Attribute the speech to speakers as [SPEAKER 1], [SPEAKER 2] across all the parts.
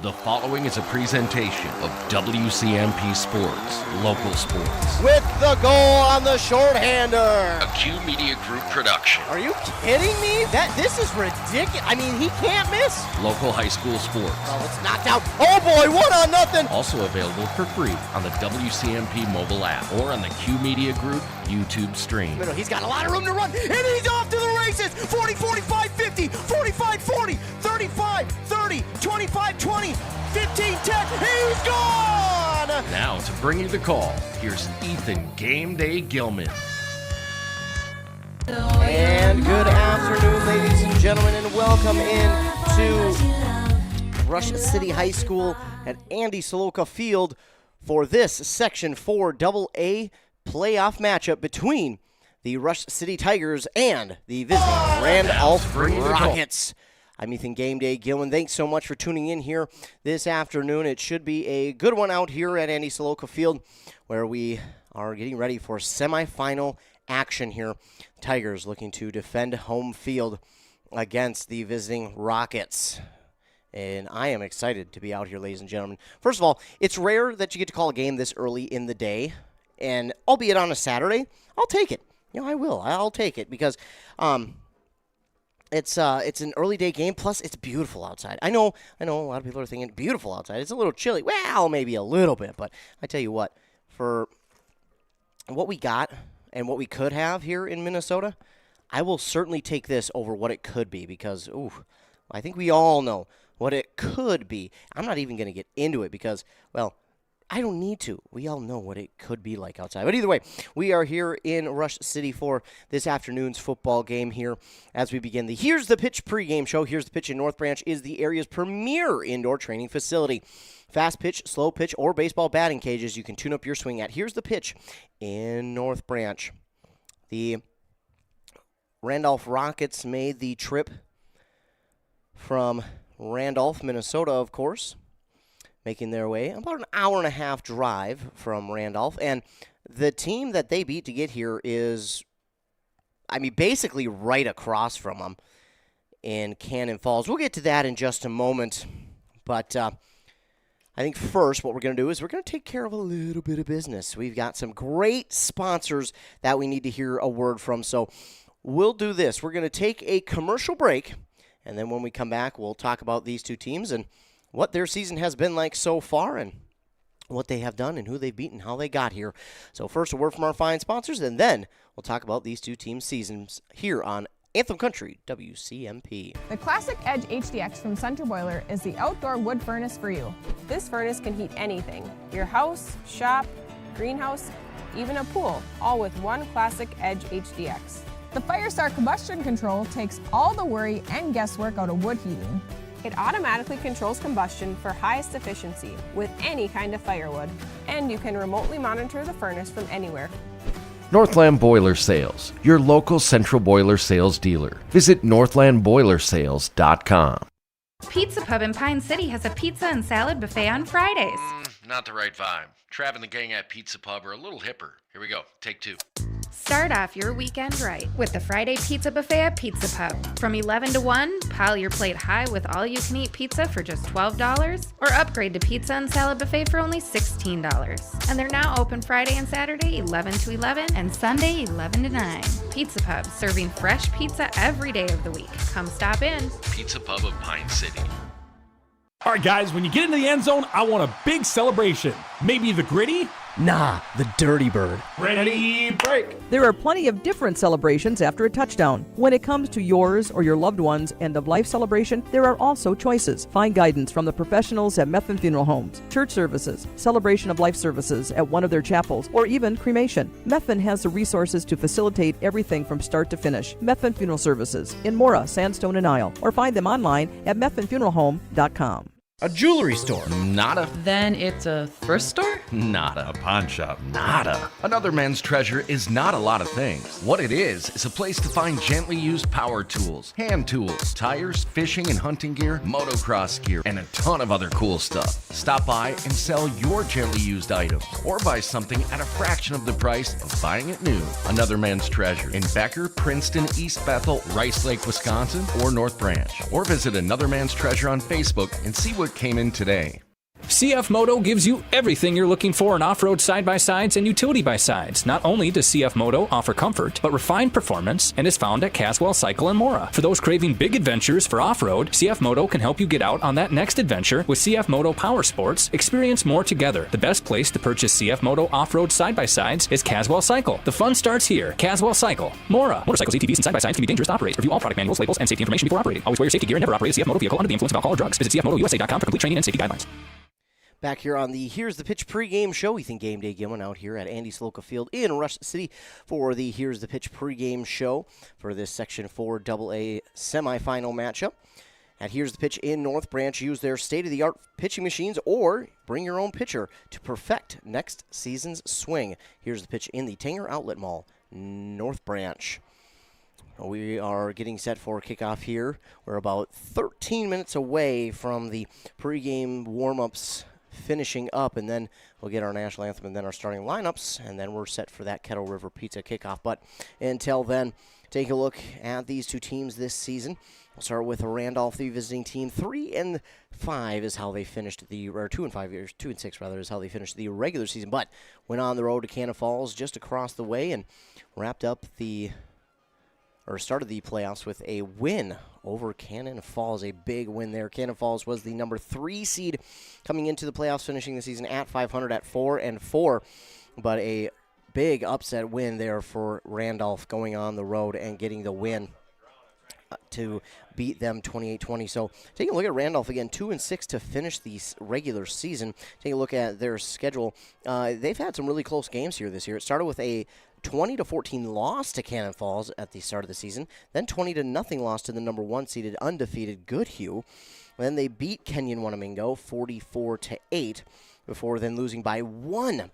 [SPEAKER 1] The following is a presentation of WCMP Sports, local sports.
[SPEAKER 2] With the goal on the shorthander.
[SPEAKER 1] A Q Media Group production.
[SPEAKER 2] Are you kidding me? This is ridiculous. I mean, he can't miss.
[SPEAKER 1] Local high school sports.
[SPEAKER 2] Oh, it's knocked out. Oh boy, 1-0.
[SPEAKER 1] Also available for free on the WCMP mobile app or on the Q Media Group YouTube stream.
[SPEAKER 2] He's got a lot of room to run, and he's off to the races. 40, 45, 50, 45, 40, 35, 30, 25, 20, 15, 10. He's gone!
[SPEAKER 1] Now to bring you the call, here's Ethan Game Day Gilman.
[SPEAKER 2] And good afternoon, ladies and gentlemen, and welcome into Rush City High School at Andy Saloka Field for this Section 4 AA playoff matchup between the Rush City Tigers and the visiting Randolph Rockets. I'm Ethan Game Day Gilman. Thanks so much for tuning in here this afternoon. It should be a good one out here at Andy Saloka Field, where we are getting ready for semifinal action here. Tigers looking to defend home field against the visiting Rockets. And I am excited to be out here, ladies and gentlemen. First of all, it's rare that you get to call a game this early in the day, and albeit on a Saturday, I'll take it. I will. I'll take it because it's an early day game. Plus, it's beautiful outside. I know. A lot of people are thinking beautiful outside. It's a little chilly. Well, maybe a little bit, but I tell you what, for what we got and what we could have here in Minnesota, I will certainly take this over what it could be because, I think we all know what it could be. I'm not even going to get into it because, well, I don't need to. We all know what it could be like outside. But either way, we are here in Rush City for this afternoon's football game here as we begin the Here's the Pitch pregame show. Here's the Pitch in North Branch is the area's premier indoor training facility. Fast pitch, slow pitch, or baseball batting cages, you can tune up your swing at Here's the Pitch in North Branch. The Randolph Rockets made the trip from Randolph, Minnesota, of course, making their way about an hour-and-a-half drive from Randolph. And the team that they beat to get here is, basically right across from them in Cannon Falls. We'll get to that in just a moment. But I think first what we're going to do is we're going to take care of a little bit of business. We've got some great sponsors that we need to hear a word from. So we'll do this. We're going to take a commercial break. And then when we come back, we'll talk about these two teams and what their season has been like so far and what they have done and who they've beaten, how they got here. So first, a word from our fine sponsors, and then we'll talk about these two teams' seasons here on Anthem Country WCMP.
[SPEAKER 3] The Classic Edge HDX from Center Boiler is the outdoor wood furnace for you.
[SPEAKER 4] This furnace can heat anything, your house, shop, greenhouse, even a pool, all with one Classic Edge HDX.
[SPEAKER 3] The Firestar combustion control takes all the worry and guesswork out of wood heating.
[SPEAKER 4] It automatically controls combustion for highest efficiency with any kind of firewood, and you can remotely monitor the furnace from anywhere.
[SPEAKER 1] Northland Boiler Sales, your local central boiler sales dealer. Visit northlandboilersales.com.
[SPEAKER 5] Pizza Pub in Pine City has a pizza and salad buffet on Fridays.
[SPEAKER 1] Not the right vibe. Trav and the gang at Pizza Pub are a little hipper. Here we go. Take two.
[SPEAKER 5] Start off your weekend right with the Friday Pizza Buffet at Pizza Pub. From 11 to 1, pile your plate high with all-you-can-eat pizza for just $12, or upgrade to pizza and salad buffet for only $16. And they're now open Friday and Saturday 11 to 11 and Sunday 11 to 9. Pizza Pub, serving fresh pizza every day of the week. Come stop in.
[SPEAKER 1] Pizza Pub of Pine City.
[SPEAKER 6] All right, guys, when you get into the end zone, I want a big celebration. Maybe the gritty?
[SPEAKER 2] Nah, the Dirty Bird.
[SPEAKER 6] Ready, break.
[SPEAKER 7] There are plenty of different celebrations after a touchdown. When it comes to yours or your loved one's end-of-life celebration, there are also choices. Find guidance from the professionals at Methven Funeral Homes, church services, celebration of life services at one of their chapels, or even cremation. Methven has the resources to facilitate everything from start to finish. Methven Funeral Services in Mora, Sandstone, and Isle, or find them online at methvenfuneralhome.com.
[SPEAKER 2] A jewelry store.
[SPEAKER 1] Nada.
[SPEAKER 8] Then it's a thrift store?
[SPEAKER 1] Nada.
[SPEAKER 9] A pawn shop.
[SPEAKER 1] Nada. Another Men's Treasure is not a lot of things. What it is a place to find gently used power tools, hand tools, tires, fishing and hunting gear, motocross gear, and a ton of other cool stuff. Stop by and sell your gently used items, or buy something at a fraction of the price of buying it new. Another Men's Treasure in Becker, Princeton, East Bethel, Rice Lake, Wisconsin, or North Branch. Or visit Another Man's Treasure on Facebook and see what what came in today.
[SPEAKER 9] CF Moto gives you everything you're looking for in off-road side-by-sides and utility by-sides. Not only does CF Moto offer comfort, but refined performance, and is found at Caswell Cycle and Mora. For those craving big adventures for off-road, CF Moto can help you get out on that next adventure with CF Moto Power Sports. Experience more together. The best place to purchase CF Moto off-road side-by-sides is Caswell Cycle. The fun starts here. Caswell Cycle. Mora. Motorcycles, ATVs, and side-by-sides can be dangerous to operate. Review all product manuals, labels, and safety information before operating. Always wear your safety gear and never operate a CF Moto vehicle under the influence of alcohol or drugs. Visit cfmotousa.com for complete training and safety guidelines.
[SPEAKER 2] Back here on the Here's the Pitch pregame show. Ethan Game Day Gilman out here at Andy Saloka Field in Rush City for the Here's the Pitch pregame show for this Section 4 AA semifinal matchup. At Here's the Pitch in North Branch, use their state-of-the-art pitching machines or bring your own pitcher to perfect next season's swing. Here's the Pitch in the Tanger Outlet Mall, North Branch. We are getting set for kickoff here. We're about 13 minutes away from the pregame warm-ups finishing up, and then we'll get our national anthem and then our starting lineups, and then we're set for that Kettle River Pizza kickoff. But until then, take a look at these two teams this season. We'll start with Randolph, the visiting team. 3-5 is how they finished the, or 2-6 rather, is how they finished the regular season. But went on the road to Cannon Falls just across the way and started the playoffs with a win over Cannon Falls, a big win there. Cannon Falls was the number 3 seed coming into the playoffs, finishing the season at 500 at 4-4, but a big upset win there for Randolph, going on the road and getting the win to beat them 28-20. So taking a look at Randolph again, 2-6 to finish the regular season. Taking a look at their schedule, they've had some really close games here this year. It started with a 20-14 loss to Cannon Falls at the start of the season, then 20-0 loss to the number 1 seeded undefeated Goodhue. Then they beat Kenyon Wanamingo 44-8 before then losing by one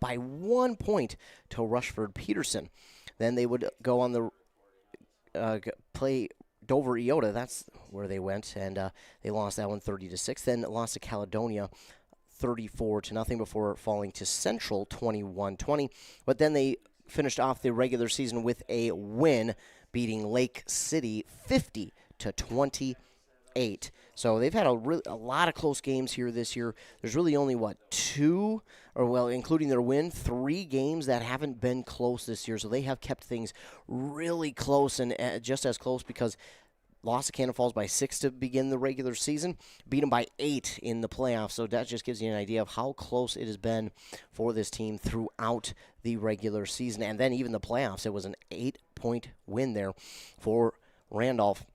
[SPEAKER 2] point to Rushford Peterson. Then they would go on the play Dover Iota. That's where they went, and they lost that one 30-6. Then lost to Caledonia 34-0 before falling to Central 21-20. But then they finished off the regular season with a win, beating Lake City 50-28. So they've had a lot of close games here this year. There's really only, including their win, 3 games that haven't been close this year. So they have kept things really close, and just as close because lost to Cannon Falls by 6 to begin the regular season, beat them by 8 in the playoffs. So that just gives you an idea of how close it has been for this team throughout the regular season. And then even the playoffs, it was an 8-point win there for Randolph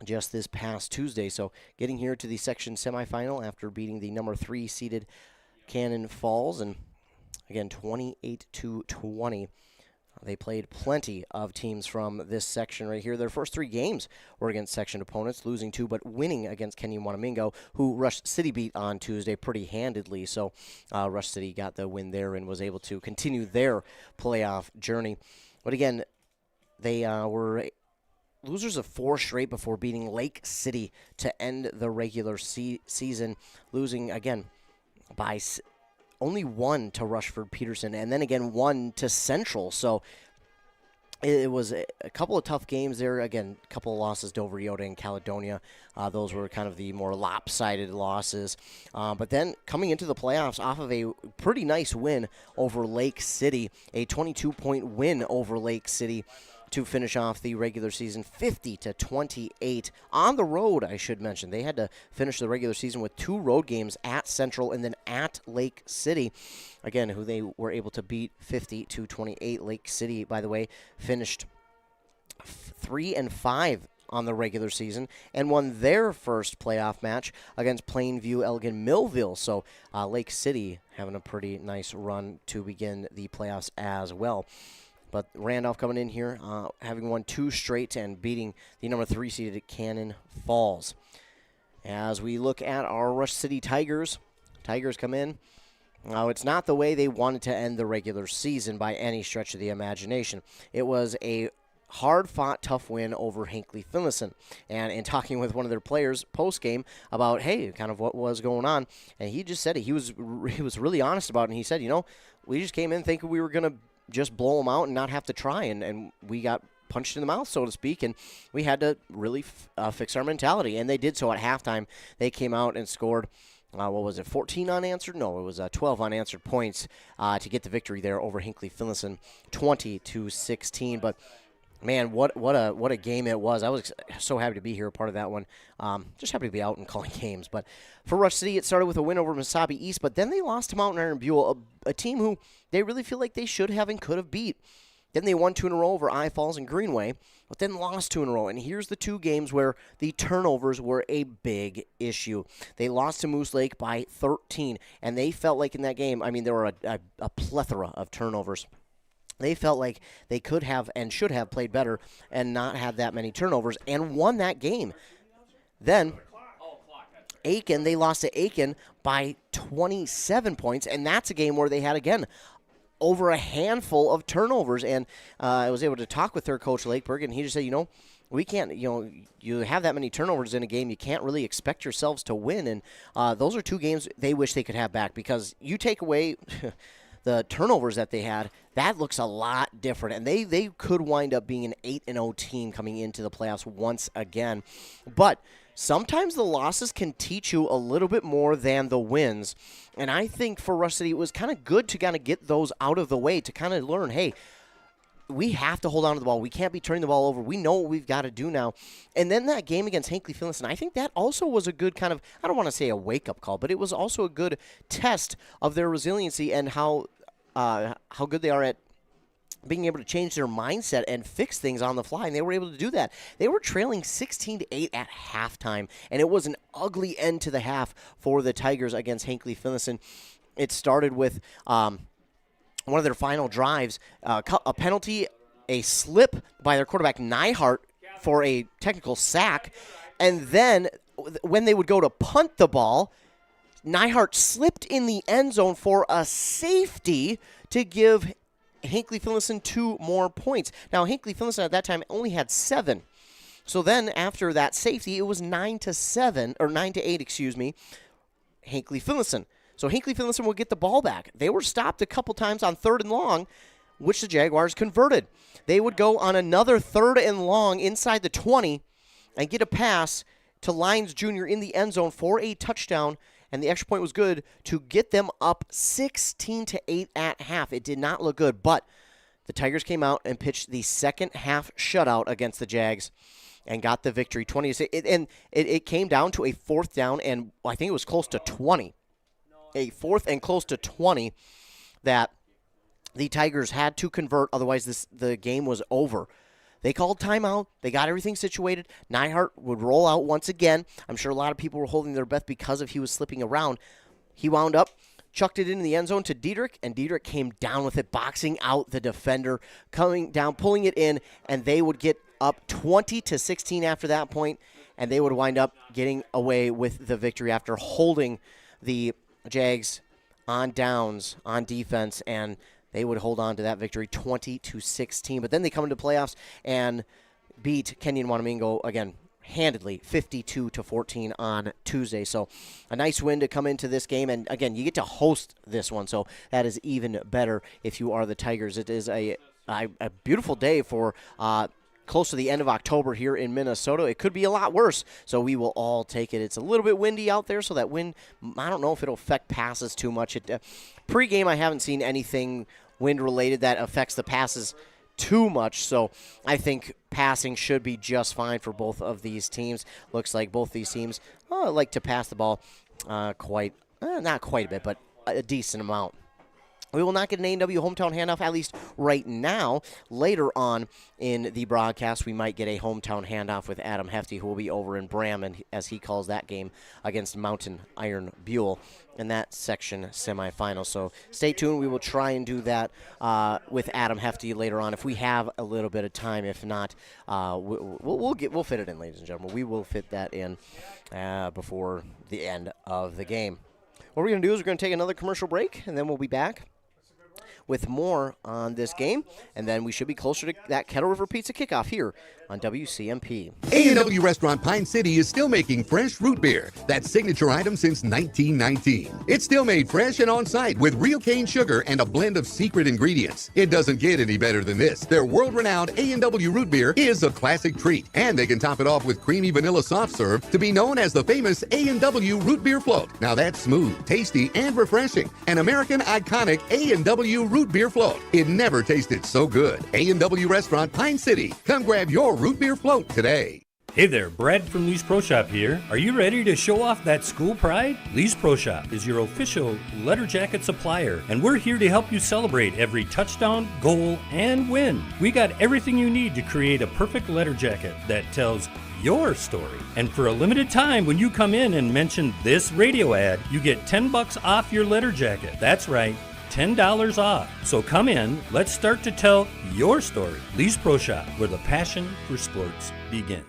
[SPEAKER 2] just this past Tuesday. So getting here to the section semifinal after beating the number 3 seeded Cannon Falls, and again 28-20. They played plenty of teams from this section right here. Their first 3 games were against section opponents, losing 2 but winning against Kenyon Wanamingo, who Rush City beat on Tuesday pretty handedly. So Rush City got the win there and was able to continue their playoff journey. But again, they were losers of 4 straight before beating Lake City to end the regular season, losing again by only 1 to Rushford Peterson, and then again 1 to Central. So it was a couple of tough games there. Again, a couple of losses, Dover Iota and Caledonia. Those were kind of the more lopsided losses. But then coming into the playoffs off of a pretty nice win over Lake City, a 22-point win over Lake City to finish off the regular season 50-28 on the road. I should mention they had to finish the regular season with 2 road games at Central and then at Lake City, again, who they were able to beat 50-28. Lake City, by the way, finished 3-5 on the regular season and won their first playoff match against Plainview Elgin Millville. So Lake City having a pretty nice run to begin the playoffs as well. But Randolph coming in here, having won 2 straight and beating the number 3 seeded Cannon Falls. As we look at our Rush City Tigers come in. Now, it's not the way they wanted to end the regular season by any stretch of the imagination. It was a hard-fought, tough win over Hinckley Finlayson. And in talking with one of their players post-game about, hey, kind of what was going on, and he just said it. He was really honest about it, and he said, we just came in thinking we were going to just blow them out and not have to try, and we got punched in the mouth, so to speak, and we had to really fix our mentality. And they did so at halftime. They came out and scored, 14 unanswered? No, it was 12 unanswered points to get the victory there over Hinckley Finlayson, 20-16. But man, what a game it was. I was so happy to be here, a part of that one. Just happy to be out and calling games. But for Rush City, it started with a win over Mesabi East, but then they lost to Mountain Iron Buell, a team who they really feel like they should have and could have beat. Then they won 2 in a row over I Falls and Greenway, but then lost 2 in a row. And here's the 2 games where the turnovers were a big issue. They lost to Moose Lake by 13, and they felt like in that game, I mean, there were a plethora of turnovers. They felt like they could have and should have played better and not had that many turnovers and won that game. Then Aiken, they lost to Aiken by 27 points, and that's a game where they had, again, over a handful of turnovers. And I was able to talk with their coach, Lakeberg, and he just said, we can't, you have that many turnovers in a game, you can't really expect yourselves to win. And those are 2 games they wish they could have back, because you take away the turnovers that they had, that looks a lot different. And they could wind up being an 8-0 team coming into the playoffs once again. But sometimes the losses can teach you a little bit more than the wins. And I think for Rush City, it was kind of good to kind of get those out of the way, to kind of learn, hey, we have to hold on to the ball. We can't be turning the ball over. We know what we've got to do now. And then that game against Hinckley Finlayson, I think that also was a good kind of, I don't want to say a wake-up call, but it was also a good test of their resiliency and how good they are at being able to change their mindset and fix things on the fly, and they were able to do that. They were trailing 16-8 at halftime, and it was an ugly end to the half for the Tigers against Hinckley Finlayson. It started with one of their final drives, a penalty, a slip by their quarterback, Nyhart, for a technical sack, and then when they would go to punt the ball, Nyhart slipped in the end zone for a safety to give Hinckley Finlayson 2 more points. Now, Hinckley Finlayson at that time only had 7. So then after that safety, it was 9-7, or 9-8, excuse me, Hinckley Finlayson. So Hinckley Finlayson will get the ball back. They were stopped a couple times on 3rd and long, which the Jaguars converted. They would go on another 3rd and long inside the 20 and get a pass to Lyons Jr. in the end zone for a touchdown, and the extra point was good to get them up 16-8 at half. It did not look good, but the Tigers came out and pitched the second half shutout against the Jags and got the victory 20-6. And it came down to a 4th down, and I think it was close to 20. A 4th and close to 20 that the Tigers had to convert, otherwise the game was over. They called timeout. They got everything situated. Nyhart would roll out once again. I'm sure a lot of people were holding their breath because he was slipping around. He wound up, chucked it into the end zone to Diedrich, and Diedrich came down with it, boxing out the defender, coming down, pulling it in, and they would get up 20-16 after that point, and they would wind up getting away with the victory after holding the Jags on downs on defense, and they would hold on to that victory 20-16. But then they come into playoffs and beat Kenyon Wanamingo again handedly, 52-14 on Tuesday. So a nice win to come into this game. And again, you get to host this one, so that is even better if you are the Tigers. It is a beautiful day for close to the end of October here in Minnesota. It could be a lot worse, so we will all take it. It's a little bit windy out there, so that wind, I don't know if it'll affect passes too much. Pre-game, I haven't seen anything wind-related that affects the passes too much, so I think passing should be just fine for both of these teams. Looks like both these teams like to pass the ball not quite a bit, but a decent amount. We will not get an A&W hometown handoff, at least right now. Later on in the broadcast, we might get a hometown handoff with Adam Hefty, who will be over in Bremen, as he calls that game against Mountain Iron Buell in that section semifinal. So stay tuned. We will try and do that with Adam Hefty later on if we have a little bit of time. If not, we'll fit it in, ladies and gentlemen. We will fit that in before the end of the game. What we're going to do is we're going to take another commercial break, and then we'll be back with more on this game, and then we should be closer to that Kettle River Pizza kickoff here on WCMP.
[SPEAKER 10] A&W Restaurant Pine City is still making fresh root beer. That signature item since 1919. It's still made fresh and on-site with real cane sugar and a blend of secret ingredients. It doesn't get any better than this. Their world-renowned A&W root beer is a classic treat, and they can top it off with creamy vanilla soft serve to be known as the famous A&W root beer float. Now that's smooth, tasty, and refreshing. An American iconic A&W root beer float. It never tasted so good. A&W Restaurant Pine City. Come grab your root beer float today.
[SPEAKER 11] Hey there, Brad from Lee's Pro Shop here. Are you ready to show off that school pride? Lee's Pro Shop is your official letter jacket supplier, and we're here to help you celebrate every touchdown, goal, and win. We got everything you need to create a perfect letter jacket that tells your story. And for a limited time, when you come in and mention this radio ad, you get $10 off your letter jacket. That's right, $10 off. So come in, let's start to tell your story. Lee's Pro Shop, where the passion for sports begins.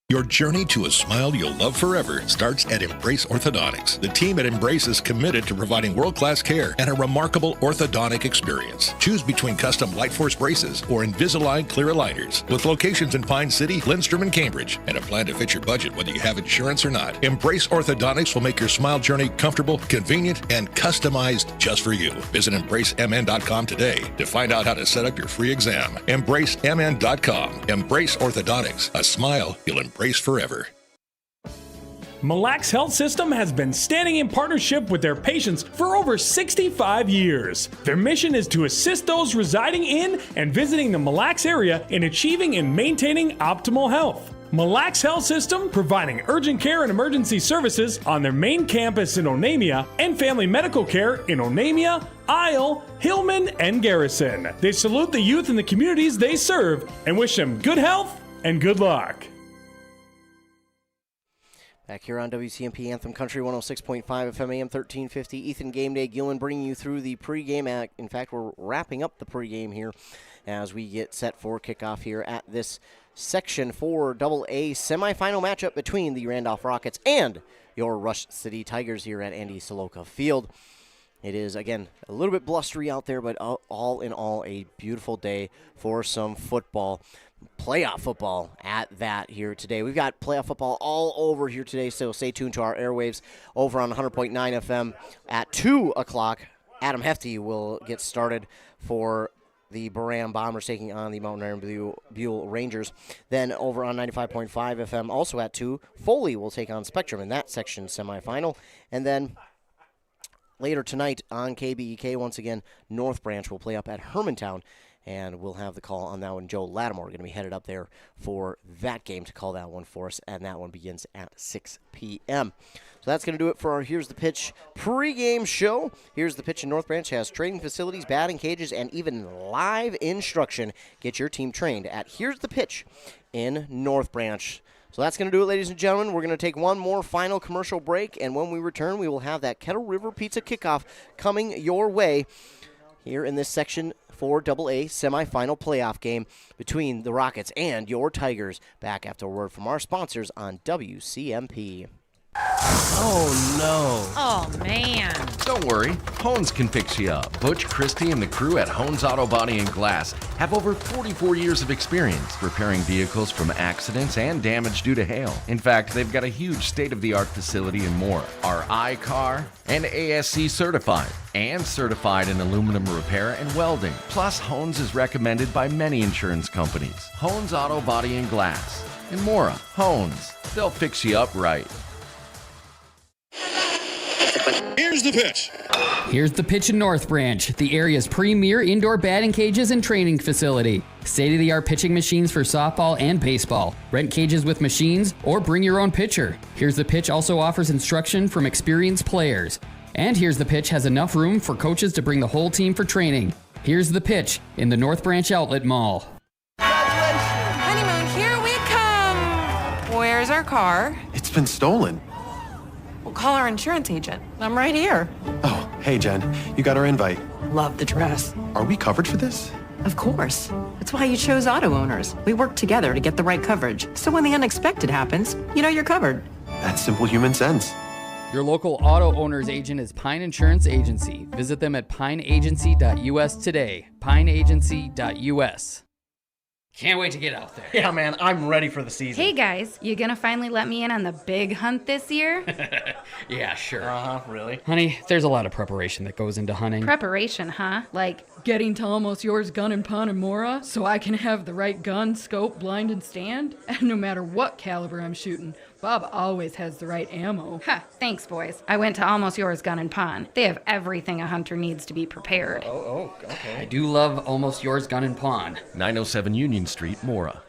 [SPEAKER 12] Your journey to a smile you'll love forever starts at Embrace Orthodontics. The team at Embrace is committed to providing world-class care and a remarkable orthodontic experience. Choose between custom Light Force braces or Invisalign clear aligners. With locations in Pine City, Lindstrom, and Cambridge, and a plan to fit your budget whether you have insurance or not. Embrace Orthodontics will make your smile journey comfortable, convenient, and customized just for you. Visit EmbraceMN.com today to find out how to set up your free exam. EmbraceMN.com. Embrace Orthodontics. A smile you'll embrace forever.
[SPEAKER 6] Mille Lacs Health System has been standing in partnership with their patients for over 65 years. Their mission is to assist those residing in and visiting the Mille Lacs area in achieving and maintaining optimal health. Mille Lacs Health System providing urgent care and emergency services on their main campus in Onamia and family medical care in Onamia, Isle, Hillman, and Garrison. They salute the youth in the communities they serve and wish them good health and good luck.
[SPEAKER 2] Back here on WCMP Anthem Country 106.5 FM AM 1350. Ethan Game Day Gillen bringing you through the pregame act. In fact, we're wrapping up the pregame here as we get set for kickoff here at this Section 4 AA semifinal matchup between the Randolph Rockets and your Rush City Tigers here at Andy Saloka Field. It is, again, a little bit blustery out there, but all in all, a beautiful day for some football. Playoff football at that here today. We've got playoff football all over here today, so stay tuned to our airwaves over on 100.9 FM at 2 o'clock. Adam Hefty will get started for the Baram Bombers taking on the Mountain Iron Buell Rangers. Then over on 95.5 FM, also at 2, Foley will take on Spectrum in that section semifinal. And then later tonight on KBEK, once again, North Branch will play up at Hermantown. And we'll have the call on that one. Joe Lattimore going to be headed up there for that game to call that one for us. And that one begins at 6 p.m. So that's going to do it for our Here's the Pitch pregame show. Here's the Pitch in North Branch has training facilities, batting cages, and even live instruction. Get your team trained at Here's the Pitch in North Branch. So that's going to do it, ladies and gentlemen. We're going to take one more final commercial break. And when we return, we will have that Kettle River Pizza kickoff coming your way here in this Section 4 AA semifinal playoff game between the Rockets and your Tigers. Back after a word from our sponsors on WCMP.
[SPEAKER 1] Oh, no.
[SPEAKER 5] Oh, man.
[SPEAKER 1] Don't worry, Hones can fix you up. Butch, Christie, and the crew at Hones Auto Body and Glass have over 44 years of experience repairing vehicles from accidents and damage due to hail. In fact, they've got a huge state-of-the-art facility in Mora, are iCar and ASC certified, and certified in aluminum repair and welding. Plus, Hones is recommended by many insurance companies. Hones Auto Body and Glass. In Mora, Hones. They'll fix you up right.
[SPEAKER 12] Here's the pitch.
[SPEAKER 13] Here's the pitch in North Branch, the area's premier indoor batting cages and training facility. State-of-the-art pitching machines for softball and baseball. Rent cages with machines or bring your own pitcher. Here's the Pitch also offers instruction from experienced players. And Here's the Pitch has enough room for coaches to bring the whole team for training. Here's the Pitch in the North Branch Outlet Mall.
[SPEAKER 14] Honeymoon, here we come. Where's our car?
[SPEAKER 15] It's been stolen.
[SPEAKER 14] We'll call our insurance agent. I'm right here.
[SPEAKER 15] Oh, hey, Jen. You got our invite.
[SPEAKER 14] Love the dress.
[SPEAKER 15] Are we covered for this?
[SPEAKER 14] Of course. That's why you chose auto owners. We work together to get the right coverage. So when the unexpected happens, you know you're covered.
[SPEAKER 15] That's simple human sense.
[SPEAKER 13] Your local auto owner's agent is Pine Insurance Agency. Visit them at pineagency.us today. pineagency.us. Can't wait to get out there.
[SPEAKER 2] Yeah, man, I'm ready for the season.
[SPEAKER 5] Hey guys, you gonna finally let me in on the big hunt this year?
[SPEAKER 13] Yeah, sure.
[SPEAKER 2] Really?
[SPEAKER 13] Honey, there's a lot of preparation that goes into hunting.
[SPEAKER 5] Preparation, huh? Like,
[SPEAKER 8] Getting to almost yours gun and pawn and Mora so I can have the right gun, scope, blind, and stand. And no matter what caliber I'm shooting, Bob always has the right ammo.
[SPEAKER 5] thanks boys. I went to Almost Yours Gun and Pawn. They have everything a hunter needs to be prepared.
[SPEAKER 2] Okay.
[SPEAKER 13] I do love Almost Yours Gun and Pawn.
[SPEAKER 1] 907 Union Street, Mora.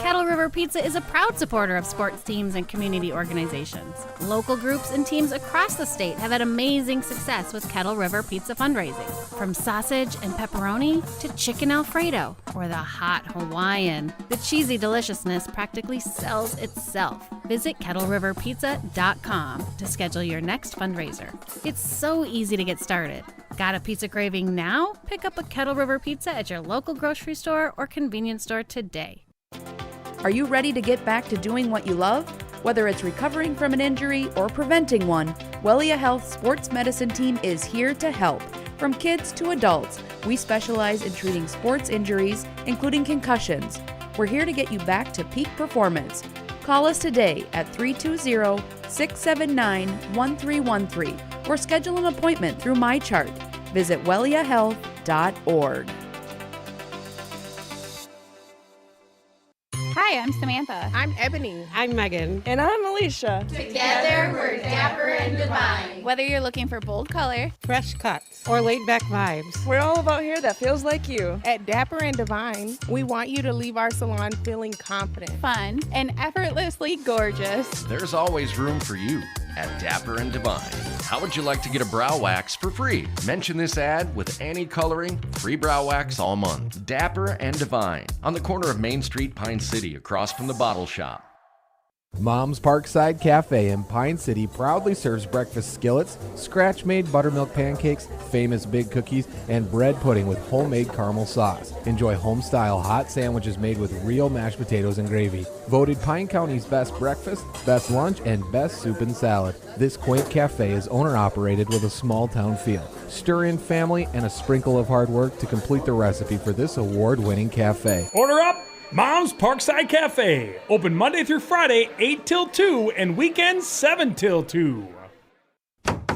[SPEAKER 16] Kettle River Pizza is a proud supporter of sports teams and community organizations. Local groups and teams across the state have had amazing success with Kettle River Pizza fundraising. From sausage and pepperoni to chicken Alfredo or the hot Hawaiian, the cheesy deliciousness practically sells itself. Visit KettleRiverPizza.com to schedule your next fundraiser. It's so easy to get started. Got a pizza craving now? Pick up a Kettle River Pizza at your local grocery store or convenience store today.
[SPEAKER 17] Are you ready to get back to doing what you love? Whether it's recovering from an injury or preventing one, Wellia Health Sports Medicine Team is here to help. From kids to adults, we specialize in treating sports injuries, including concussions. We're here to get you back to peak performance. Call us today at 320-679-1313 or schedule an appointment through MyChart. Visit welliahealth.org.
[SPEAKER 18] Hi, I'm Samantha.
[SPEAKER 4] I'm Ebony.
[SPEAKER 18] I'm Megan.
[SPEAKER 4] And I'm Alicia.
[SPEAKER 18] Together, we're dapper and divine. Whether you're looking for bold color,
[SPEAKER 4] Fresh cuts, or laid-back vibes, we're all about hair that feels like you. At Dapper and Divine, we want you to leave our salon feeling confident,
[SPEAKER 18] fun, and effortlessly gorgeous.
[SPEAKER 1] There's always room for you at Dapper and Divine. How would you like to get a brow wax for free? Mention this ad with any coloring, free brow wax all month. Dapper and Divine, on the corner of Main Street, Pine City, across from the bottle shop.
[SPEAKER 19] Mom's Parkside Cafe in Pine City proudly serves breakfast skillets, scratch-made buttermilk pancakes, famous big cookies, and bread pudding with homemade caramel sauce. Enjoy home-style hot sandwiches made with real mashed potatoes and gravy. Voted Pine County's best breakfast, best lunch, and best soup and salad. This quaint cafe is owner-operated with a small-town feel. Stir in family and a sprinkle of hard work to complete the recipe for this award-winning cafe.
[SPEAKER 6] Order up! Mom's Parkside Cafe. Open Monday through Friday, 8 till 2, and weekends, 7 till 2.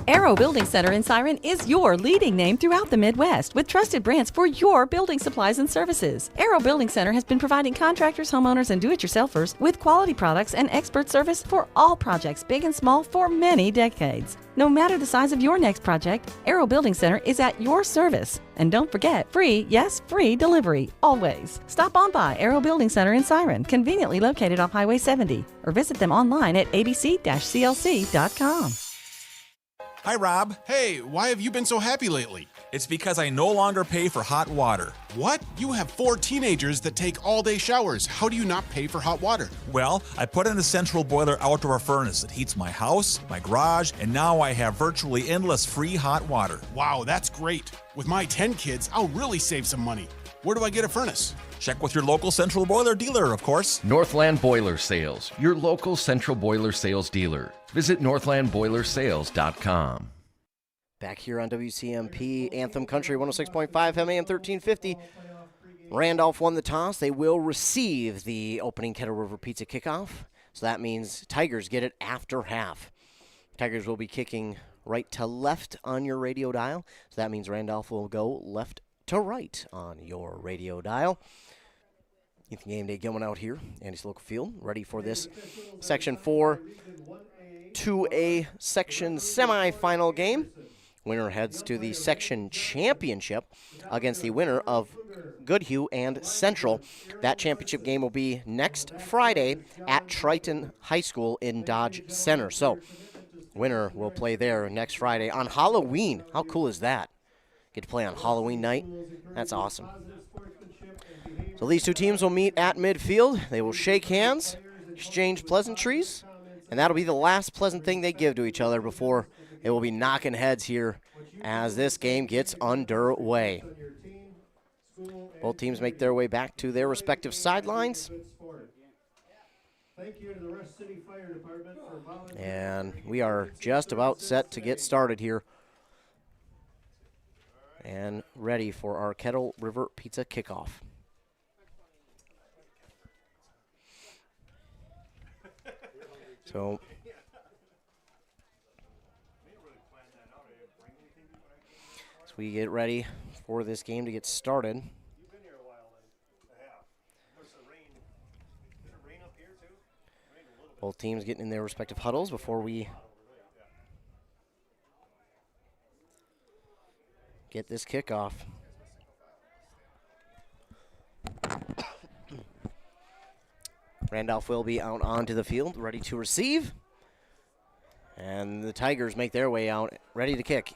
[SPEAKER 20] Arrow Building Center in Siren is your leading name throughout the Midwest with trusted brands for your building supplies and services. Arrow Building Center has been providing contractors, homeowners, and do-it-yourselfers with quality products and expert service for all projects, big and small, for many decades. No matter the size of your next project, Arrow Building Center is at your service. And don't forget, free, yes, free delivery, always. Stop on by Arrow Building Center in Siren, conveniently located off Highway 70, or visit them online at abc-clc.com.
[SPEAKER 21] Hi, Rob.
[SPEAKER 22] Hey, why have you been so happy lately?
[SPEAKER 21] It's because I no longer pay for hot water.
[SPEAKER 22] What? You have 4 teenagers that take all-day showers. How do you not pay for hot water?
[SPEAKER 21] Well, I put in a central boiler outdoor furnace that heats my house, my garage, and now I have virtually endless free hot water.
[SPEAKER 22] Wow, that's great. With my 10 kids, I'll really save some money. Where do I get a furnace?
[SPEAKER 21] Check with your local central boiler dealer, of course.
[SPEAKER 1] Northland Boiler Sales, your local central boiler sales dealer. Visit northlandboilersales.com.
[SPEAKER 2] Back here on WCMP, Anthem Country 106.5 FM AM 1350. Randolph won the toss. They will receive the opening Kettle River Pizza kickoff. So that means Tigers get it after half. Tigers will be kicking right to left on your radio dial. So that means Randolph will go left to right on your radio dial. Ethan Game Day Gilman out here, Andy's local field, ready for this Section 4 2A section semifinal game. Winner heads to the section championship against the winner of Goodhue and Central. That championship game will be next Friday at Triton High School in Dodge Center. So, winner will play there next Friday on Halloween. How cool is that? Get to play on Halloween night. That's awesome. So these two teams will meet at midfield. They will shake hands, exchange pleasantries, and that'll be the last pleasant thing they give to each other before they will be knocking heads here as this game gets underway. Both teams make their way back to their respective sidelines. And we are just about set to get started here and ready for our Kettle River Pizza kickoff. So as we get ready for this game to get started. Both teams getting in their respective huddles before we get this kickoff. Randolph will be out onto the field, ready to receive. And the Tigers make their way out, ready to kick.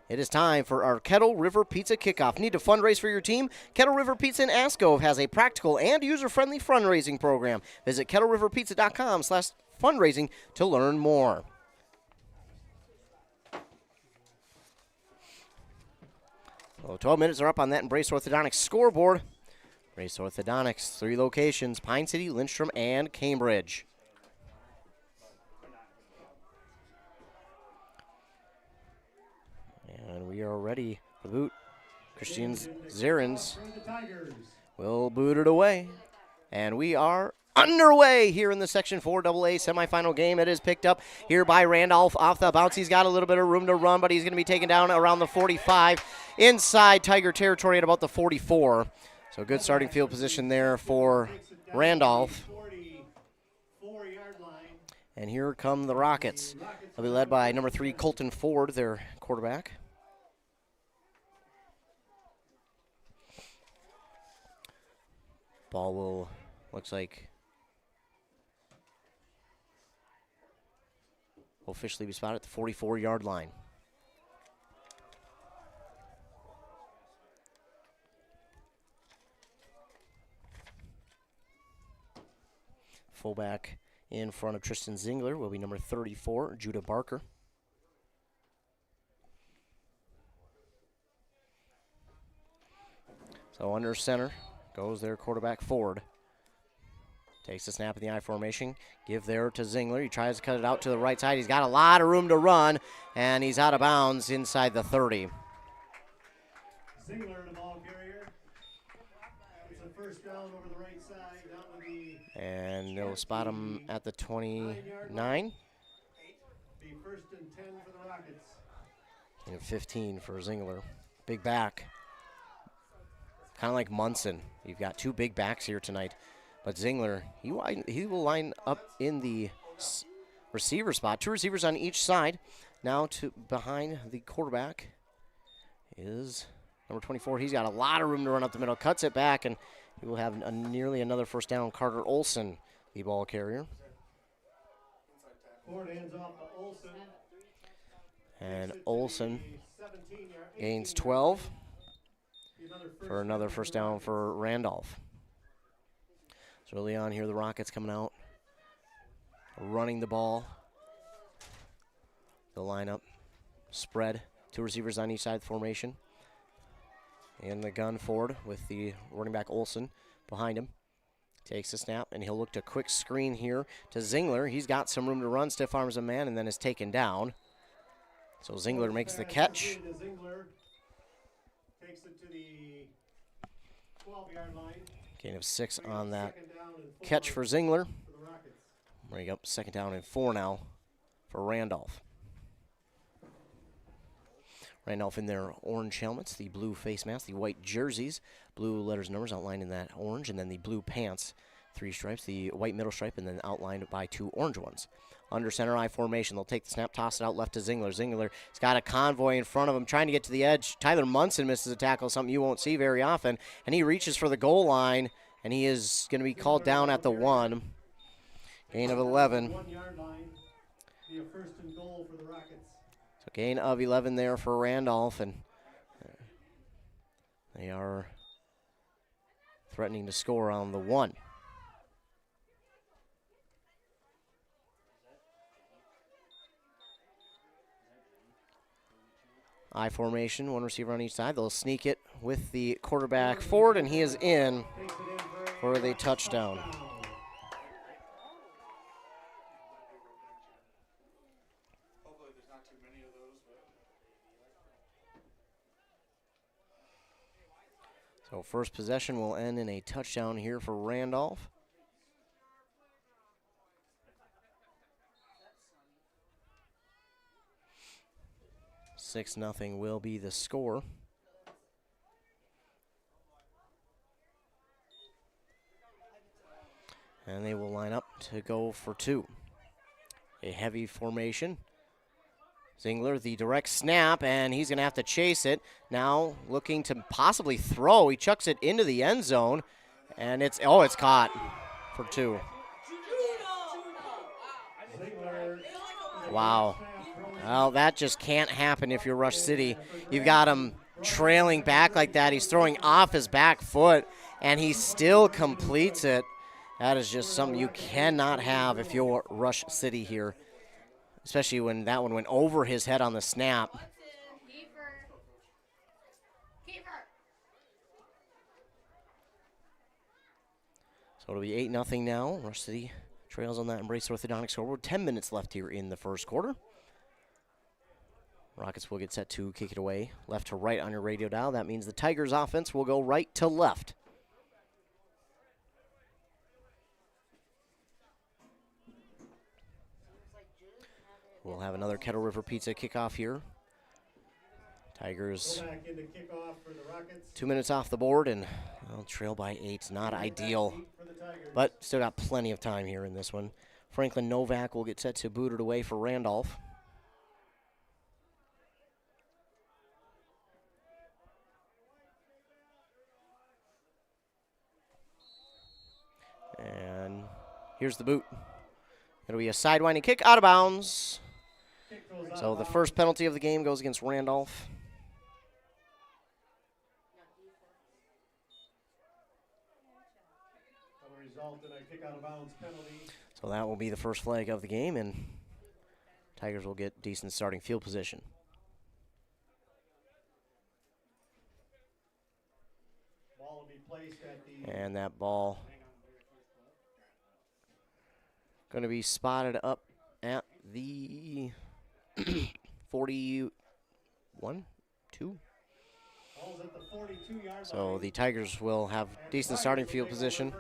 [SPEAKER 2] It is time for our Kettle River Pizza Kickoff. Need to fundraise for your team? Kettle River Pizza in Ascove has a practical and user-friendly fundraising program. Visit kettleriverpizza.com/fundraising to learn more. So 12 minutes are up on that Embrace Orthodontics scoreboard. Embrace Orthodontics, 3 locations, Pine City, Lindstrom, and Cambridge. And we are ready for the boot. Christian Zerins will boot it away. And we are underway here in the Section 4AA semifinal game. It is picked up here by Randolph off the bounce. He's got a little bit of room to run, but he's going to be taken down around the 45. Inside Tiger territory at about the 44. So good starting field position there for Randolph. And here come the Rockets. They'll be led by number 3, Colton Ford, their quarterback. Ball will, looks like, will officially be spotted at the 44-yard line. Fullback in front of Tristan Zingler will be number 34, Judah Barker. So under center goes their quarterback Ford. Takes the snap in the I formation. Give there to Zingler. He tries to cut it out to the right side. He's got a lot of room to run, and he's out of bounds inside the 30.
[SPEAKER 3] Zingler, the ball carrier. It's a first down over the right side. Down to the
[SPEAKER 2] and they'll spot him at the 29.
[SPEAKER 3] Be first and 10 for the Rockets.
[SPEAKER 2] And 15 for Zingler. Big back. Kind of like Munson. You've got 2 big backs here tonight. But Zingler, he will line up in the receiver spot. 2 receivers on each side. Now to behind the quarterback is number 24. He's got a lot of room to run up the middle. Cuts it back, and he will have nearly another first down. Carter Olson, the ball carrier.
[SPEAKER 3] Ford hands off to Olson.
[SPEAKER 2] And Olson gains 12 for another first down for Randolph. So early on here, the Rockets coming out, running the ball. The lineup spread, 2 receivers on each side of the formation. And the gun Ford with the running back Olson behind him. Takes the snap, and he'll look to quick screen here to Zingler. He's got some room to run, stiff arms a man, and then is taken down. So Zingler makes the catch.
[SPEAKER 3] Zingler takes it to the 12-yard line.
[SPEAKER 2] Gain of 6 on that catch for Zingler. Bring up 2nd down and 4 now for Randolph. Randolph in their orange helmets, the blue face mask, the white jerseys, blue letters and numbers outlined in that orange, and then the blue pants, 3 stripes, the white middle stripe, and then outlined by 2 orange ones. Under center I formation, they'll take the snap, toss it out left to Zingler. Zingler's got a convoy in front of him trying to get to the edge. Tyler Munson misses a tackle, something you won't see very often, and he reaches for the goal line, and he is going to be called down at the 1. Gain of 11.
[SPEAKER 3] 1-yard line. Be a first and goal for the Rockets.
[SPEAKER 2] So gain of 11 there for Randolph, and they are threatening to score on the 1. I formation, 1 receiver on each side. They'll sneak it with the quarterback Ford, and he is in for the touchdown. So first possession will end in a touchdown here for Randolph. 6-0 will be the score. And they will line up to go for 2. A heavy formation. Zingler, the direct snap, and he's going to have to chase it. Now looking to possibly throw. He chucks it into the end zone, and it's caught for 2. Wow. Well, that just can't happen if you're Rush City. You've got him trailing back like that. He's throwing off his back foot, and he still completes it. That is just something you cannot have if you're Rush City here, especially when that one went over his head on the snap. So it'll be 8-0 now. Rush City trails on that Embrace Orthodontics scoreboard. 10 minutes left here in the first quarter. Rockets will get set to kick it away left to right on your radio dial. That means the Tigers offense will go right to left. We'll have another Kettle River Pizza kickoff here. Tigers 2 minutes off the board and trail by 8. Not ideal, but still got plenty of time here in this one. Franklin Novak will get set to boot it away for Randolph. And here's the boot. It'll be a sidewinding kick out of bounds. So the first penalty of the game goes against Randolph. So that will be the first flag of the game, and Tigers will get decent starting field position. And that ball going to be spotted up at the 41, 2. So the Tigers will have decent starting field position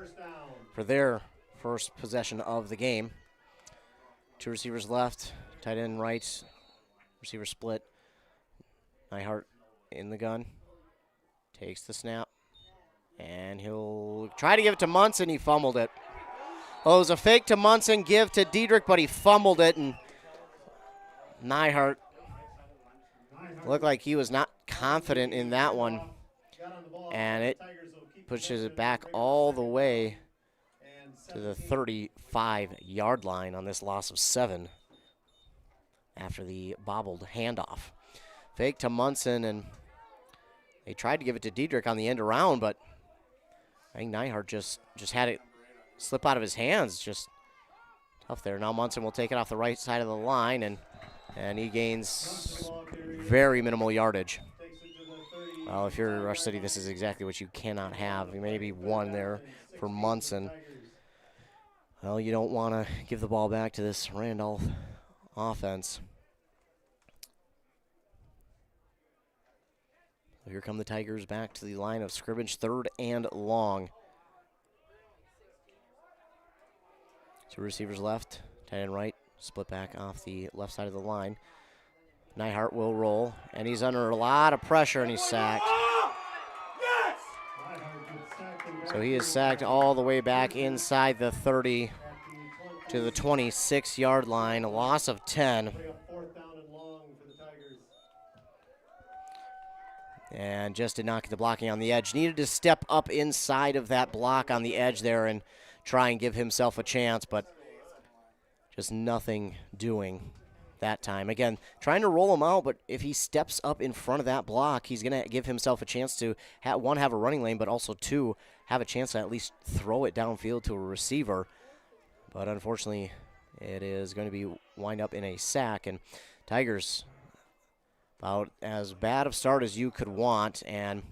[SPEAKER 2] for their first possession of the game. 2 receivers left, tight end right, receiver split. Nyhart in the gun, takes the snap, and he'll try to give it to Munson. He fumbled it. Oh, it was a fake to Munson, give to Diedrich, but he fumbled it, and Nyhart looked like he was not confident in that one, and it pushes it back all the way to the 35-yard line on this loss of 7 after the bobbled handoff. Fake to Munson, and they tried to give it to Diedrich on the end around, but I think Nyhart just had it slip out of his hands. Just tough there. Now Munson will take it off the right side of the line, and he gains very minimal yardage. Well, if you're Rush City, this is exactly what you cannot have. Maybe 1 there for Munson. Well, you don't want to give the ball back to this Randolph offense. Here come the Tigers back to the line of scrimmage, 3rd and long. 2 receivers left, tight end right, split back off the left side of the line. Nyhart will roll, and he's under a lot of pressure, and he's sacked. So he is sacked all the way back inside the 30 to the 26-yard line, a loss of 10. And just did not get the blocking on the edge. Needed to step up inside of that block on the edge there and try and give himself a chance, but just nothing doing that time. Again, trying to roll him out, but if he steps up in front of that block, he's going to give himself a chance to, one, have a running lane, but also 2, have a chance to at least throw it downfield to a receiver. But unfortunately, it is going to be wind up in a sack, and Tigers about as bad of start as you could want, and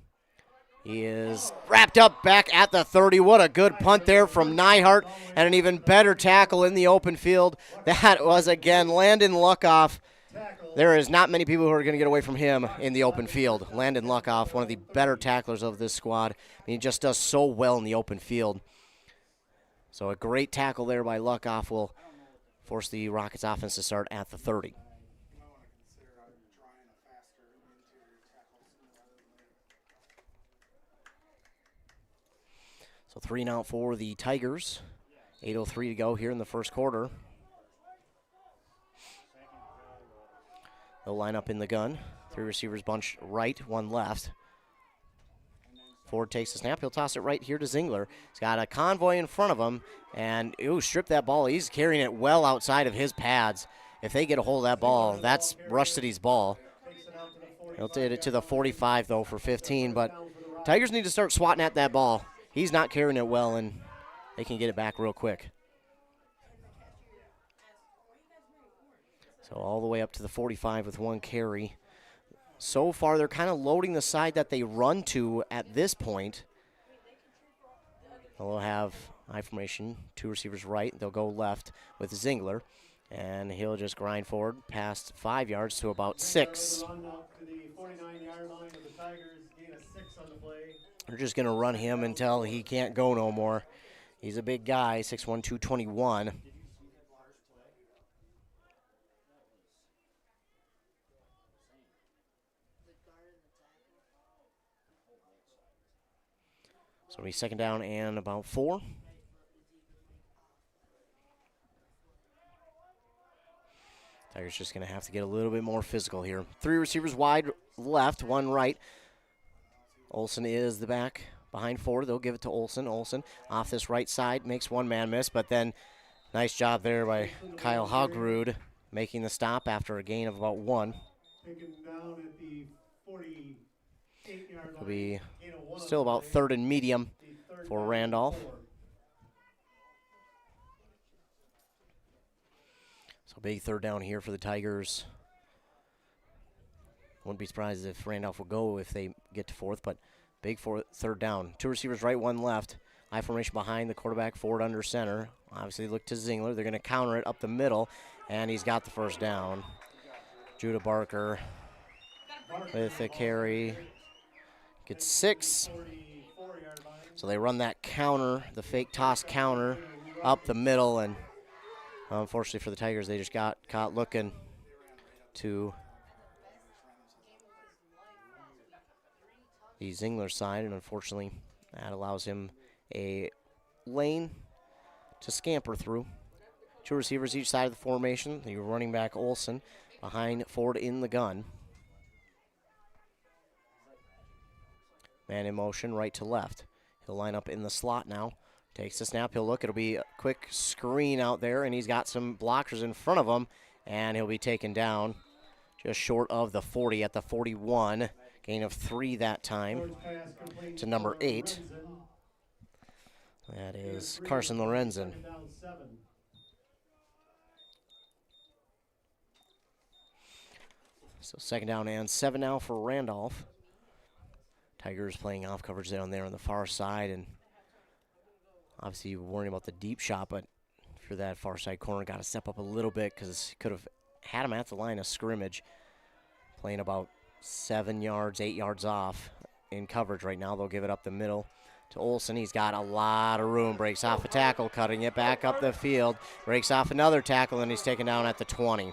[SPEAKER 2] he is wrapped up back at the 30. What a good punt there from Nyhart, and an even better tackle in the open field. That was, again, Landon Luckoff. There is not many people who are going to get away from him in the open field. Landon Luckoff, one of the better tacklers of this squad. He just does so well in the open field. So a great tackle there by Luckoff will force the Rockets offense to start at the 30. So 3 and out for the Tigers. 8:03 to go here in the first quarter. They'll line up in the gun. 3 receivers bunch right, 1 left. Ford takes the snap. He'll toss it right here to Zingler. He's got a convoy in front of him, and strip that ball. He's carrying it well outside of his pads. If they get a hold of that ball, that's Rush City's ball. He'll take it to the 45, though, for 15, but Tigers need to start swatting at that ball. He's not carrying it well, and they can get it back real quick. So all the way up to the 45 with 1 carry. So far, they're kind of loading the side that they run to at this point. They'll have I formation, 2 receivers right. They'll go left with Zingler, and he'll just grind forward past 5 yards to about 6. They're just going to run him until he can't go no more. He's a big guy, 6'1", 221. So it'll be second down and about 4. Tigers just going to have to get a little bit more physical here. 3 receivers wide left, 1 right. Olsen is the back behind 4. They'll give it to Olsen. Olsen off this right side makes 1 man miss, but then nice job there by Kyle Hogrud making the stop after a gain of about 1. It'll be still about 3rd and medium for Randolph. So big 3rd down here for the Tigers. Wouldn't be surprised if Randolph will go if they get to 4th, but big 3rd down. 2 receivers right, 1 left. I formation behind the quarterback, Ford under center. Obviously look to Zingler. They're going to counter it up the middle, and he's got the first down. Judah Barker with a carry. Gets 6. So they run that counter, the fake toss counter, up the middle, and unfortunately for the Tigers, they just got caught looking to the Zingler side, and unfortunately that allows him a lane to scamper through. 2 receivers each side of the formation. The running back Olsen behind Ford in the gun. Man in motion, right to left. He'll line up in the slot now. Takes the snap, he'll look. It'll be a quick screen out there, and he's got some blockers in front of him, and he'll be taken down just short of the 40 at the 41. Gain of 3 that time to number 8. That is Carson Lorenzen. So second down and 7 now for Randolph. Tigers playing off coverage down there on the far side, and obviously worrying about the deep shot, but for that far side corner, got to step up a little bit because he could have had him at the line of scrimmage. Playing about 7 yards, 8 yards off in coverage right now. They'll give it up the middle to Olsen. He's got a lot of room. Breaks off a tackle, cutting it back up the field. Breaks off another tackle, and he's taken down at the 20.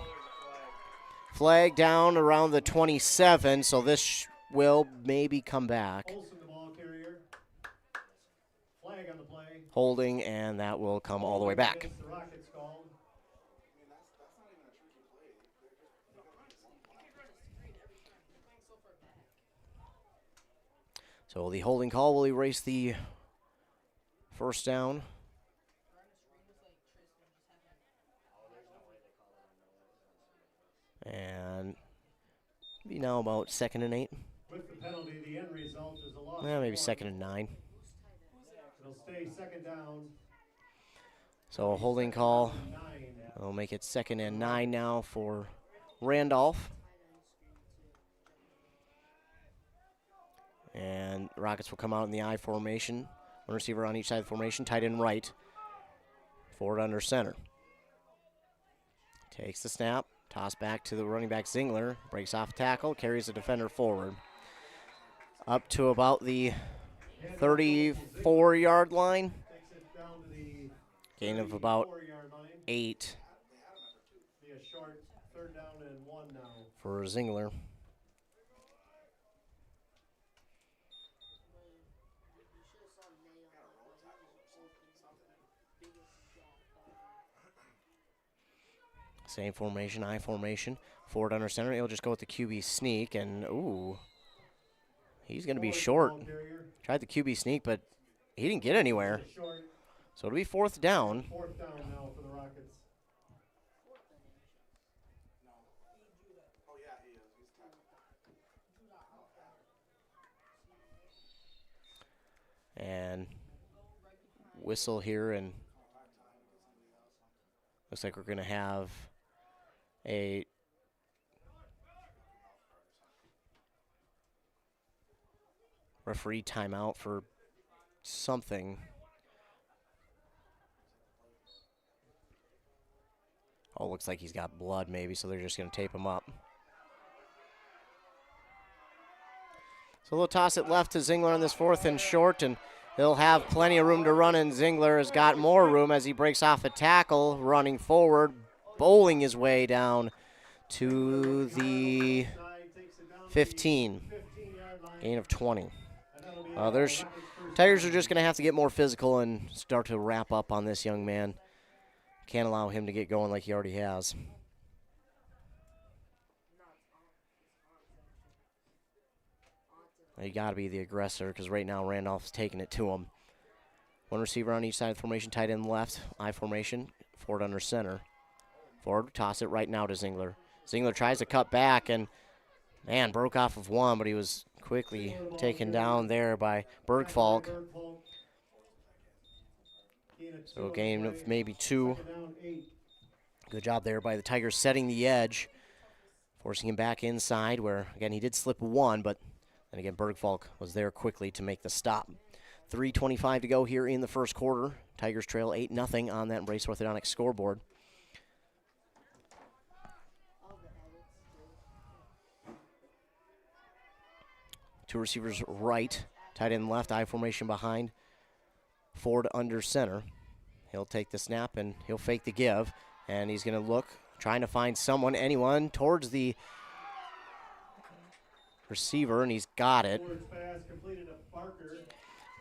[SPEAKER 2] Flag down around the 27, so this will maybe come back. Holding, and that will come all the way back. So the holding call will erase the first down. And be now about 2nd and 8.
[SPEAKER 3] With the penalty, the end result is a loss.
[SPEAKER 2] Maybe 2nd and 9.
[SPEAKER 3] It'll stay 2nd down.
[SPEAKER 2] So a holding call. We'll make it 2nd and 9 now for Randolph. And Rockets will come out in the I formation. One receiver on each side of the formation, tight end right. Ford under center. Takes the snap. Toss back to the running back Zingler. Breaks off tackle. Carries the defender forward. Up to about the 34-yard line. Gain of about 8 for Zingler. Same formation, I formation. Ford under center. He'll just go with the QB sneak, and ooh, he's going to be short. Tried the QB sneak, but he didn't get anywhere. So it'll be fourth down.
[SPEAKER 3] Fourth down now for the Rockets.
[SPEAKER 2] And whistle here, and looks like we're going to have a referee timeout for something. Oh, looks like he's got blood maybe, so they're just going to tape him up. So they'll toss it left to Zingler on this fourth and short, and he'll have plenty of room to run, and Zingler has got more room as he breaks off a tackle, running forward, bowling his way down to the 15. Gain of 20. Tigers are just going to have to get more physical and start to wrap up on this young man. Can't allow him to get going like he already has. You got to be the aggressor because right now Randolph's taking it to him. One receiver on each side of the formation, tight end left, I formation, Ford under center. Ford, toss it right now to Zingler. Zingler tries to cut back and, man, broke off of one, but he was quickly taken down there by Bergfalk. So a gain of maybe 2. Good job there by the Tigers setting the edge, forcing him back inside where, again, he did slip 1, but then again, Bergfalk was there quickly to make the stop. 3:25 to go here in the first quarter. Tigers trail 8-0 on that Embrace Orthodontics scoreboard. Two receivers right, tight end left, I formation behind. Ford under center. He'll take the snap and he'll fake the give. And he's going to look, trying to find someone, anyone, towards the receiver, and he's got it.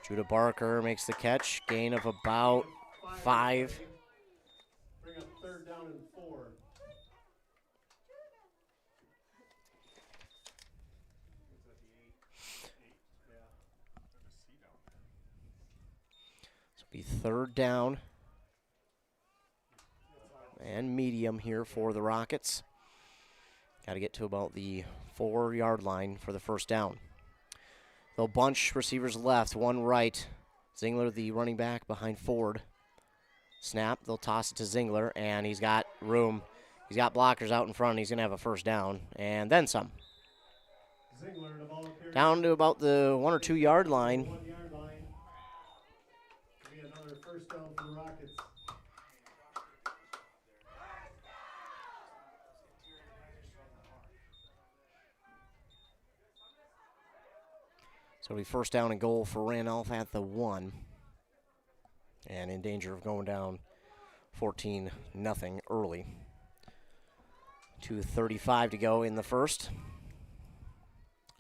[SPEAKER 2] Judah Barker makes the catch. Gain of about 5.
[SPEAKER 3] Bring up third down and 4.
[SPEAKER 2] So it'll be third down and medium here for the Rockets. Got to get to about the 4-yard line for the first down. They'll bunch receivers left, one right. Zingler, the running back, behind Ford. Snap, they'll toss it to Zingler, and he's got room. He's got blockers out in front, and he's going to have a first down, and then some. Down to about the 1 or 2 yard line.
[SPEAKER 3] 1 yard line. Be another first down for the Rockets.
[SPEAKER 2] So it'll be first down and goal for Randolph at the 1. And in danger of going down 14-0 early. 2:35 to go in the first.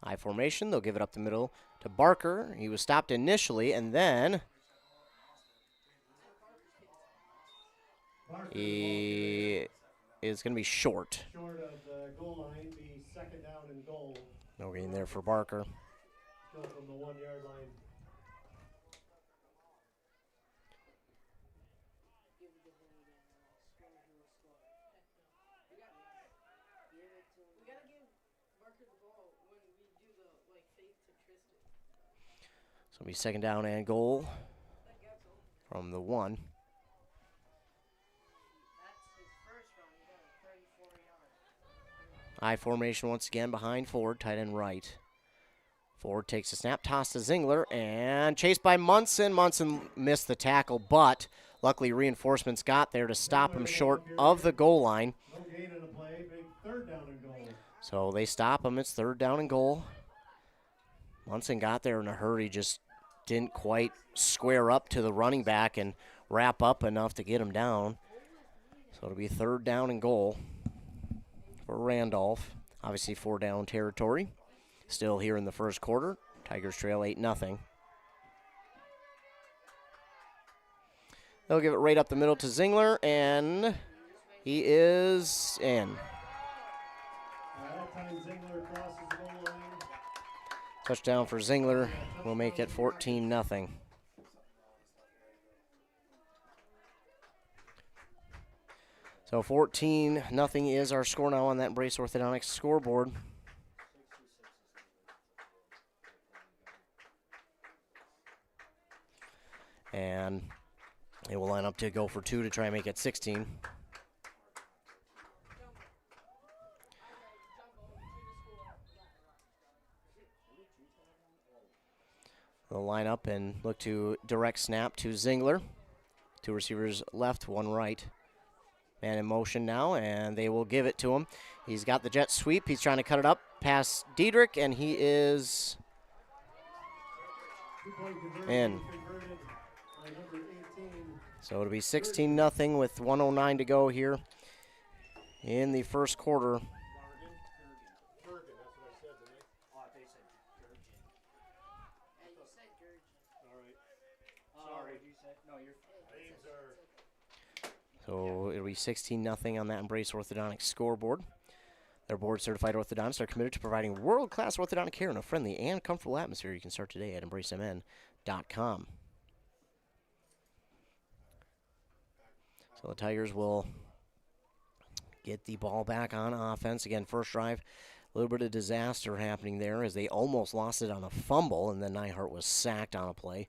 [SPEAKER 2] I formation, they'll give it up the middle to Barker. He was stopped initially, and then he is going to be short.
[SPEAKER 3] Short of the goal line, be second down and goal.
[SPEAKER 2] No gain there for Barker.
[SPEAKER 3] Go from the 1 yard line.
[SPEAKER 2] So it'll be second down and goal from the 1. I formation once again behind Ford, tight end right. Ford takes a snap, toss to Zingler, and chased by Munson. Munson missed the tackle, but luckily reinforcements got there to stop him short of the goal line.
[SPEAKER 3] No gain in the play, big third down and goal.
[SPEAKER 2] So they stop him. It's third down and goal. Munson got there in a hurry, just didn't quite square up to the running back and wrap up enough to get him down. So it'll be third down and goal for Randolph. Obviously 4 down territory. Still here in the first quarter. Tigers trail 8-0. They'll give it right up the middle to Zingler, and he is in.
[SPEAKER 3] That time Zingler crosses the goal line.
[SPEAKER 2] Touchdown for Zingler will make it 14-0. So 14-0 is our score now on that Embrace Orthodontics scoreboard. And they will line up to go for 2 to try and make it 16. They'll line up and look to direct snap to Zingler. 2 receivers left, 1 right. Man in motion now, and they will give it to him. He's got the jet sweep. He's trying to cut it up past Diedrich, and he is in. So it'll be 16-0 with 1:09 to go here in the first quarter. So it'll be 16-0 on that Embrace Orthodontics scoreboard. Their board-certified orthodontists are committed to providing world-class orthodontic care in a friendly and comfortable atmosphere. You can start today at embracemn.com. So the Tigers will get the ball back on offense. Again, first drive, a little bit of disaster happening there as they almost lost it on a fumble, and then Nyhart was sacked on a play,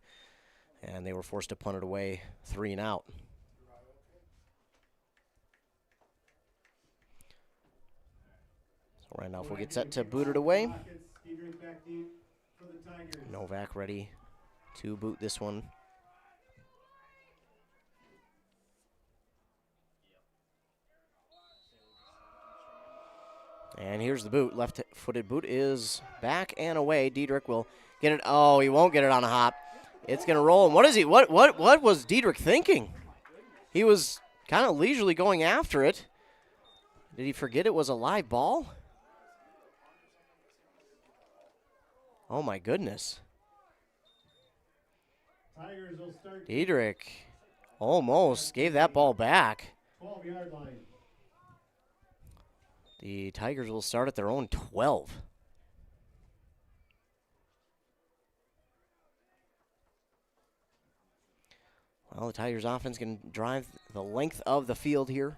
[SPEAKER 2] and they were forced to punt it away 3 and out. So Randolph will get set to boot it away. Novak ready to boot this one. And here's the boot. Left-footed boot is back and away. Diedrich will get it. Oh, he won't get it on a hop. It's going to roll. And what is he? What was Diedrich thinking? He was kind of leisurely going after it. Did he forget it was a live ball? Oh, my goodness. Diedrich almost gave that ball back.
[SPEAKER 3] 12-yard line.
[SPEAKER 2] The Tigers will start at their own 12. Well, the Tigers offense can drive the length of the field here.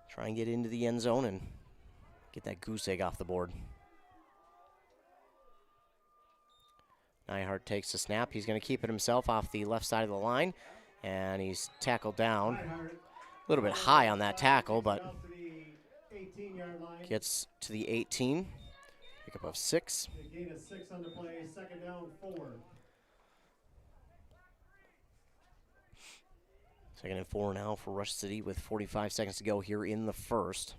[SPEAKER 2] Try and get into the end zone and get that goose egg off the board. Nyhart takes the snap. He's going to keep it himself off the left side of the line, and he's tackled down. A little bit high on that tackle, but gets to the 18. Pickup of 6.
[SPEAKER 3] Gain of 6 on the play. Second down, 4.
[SPEAKER 2] Second and 4 now for Rush City with 45 seconds to go here in the first.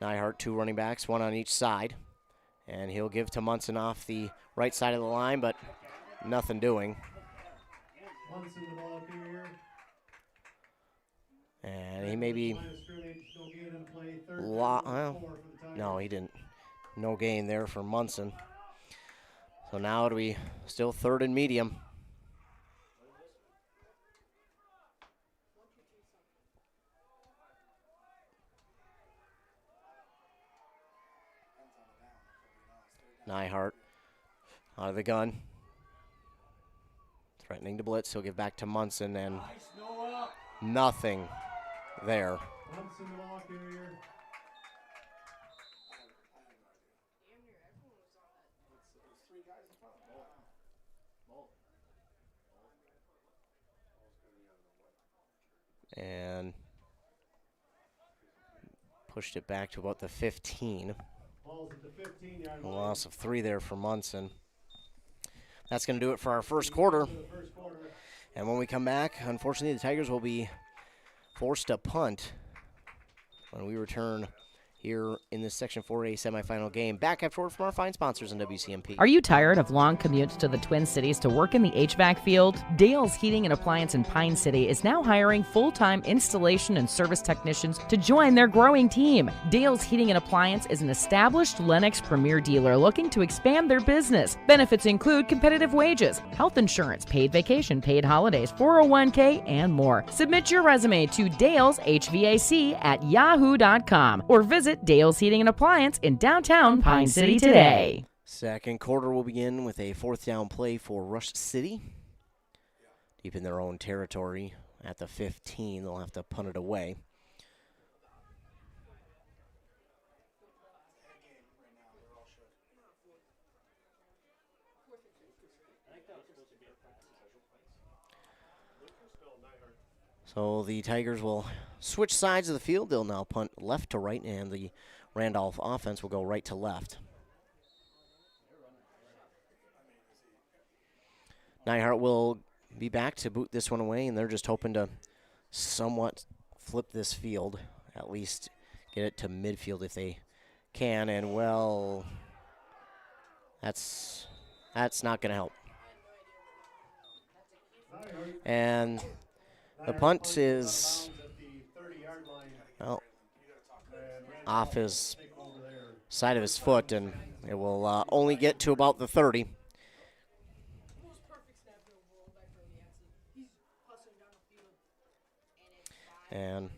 [SPEAKER 2] Nyhart, 2 running backs, 1 on each side. And he'll give to Munson off the right side of the line, but nothing doing.
[SPEAKER 3] Munson the ball carrier.
[SPEAKER 2] And he may be... no, he didn't. No gain there for Munson. So now it'll be still 3rd and medium. Nyhart out of the gun. Threatening to blitz. He'll give back to Munson, and nothing there.
[SPEAKER 3] Munson the ball carrier.
[SPEAKER 2] And pushed it back to about the 15. A loss of 3 there for Munson. That's going to do it for our first quarter. And when we come back, unfortunately, the Tigers will be forced to punt when we return here in this Section 4A semifinal game. Back after word from our fine sponsors in WCMP.
[SPEAKER 7] Are you tired of long commutes to the Twin Cities to work in the HVAC field? Dale's Heating and Appliance in Pine City is now hiring full-time installation and service technicians to join their growing team. Dale's Heating and Appliance is an established Lennox Premier dealer looking to expand their business. Benefits include competitive wages, health insurance, paid vacation, paid holidays, 401k, and more. Submit your resume to daleshvac@yahoo.com or visit Dale's Heating and Appliance in downtown Pine City today.
[SPEAKER 2] Second quarter will begin with a fourth down play for Rush City. Deep in their own territory at the 15. They'll have to punt it away. So the Tigers will switch sides of the field. They'll now punt left to right, and the Randolph offense will go right to left. Nyhart will be back to boot this one away, and they're just hoping to somewhat flip this field, at least get it to midfield if they can, and well, that's not going to help. And the punt is off his side of his foot, and it will only get to about the 30. And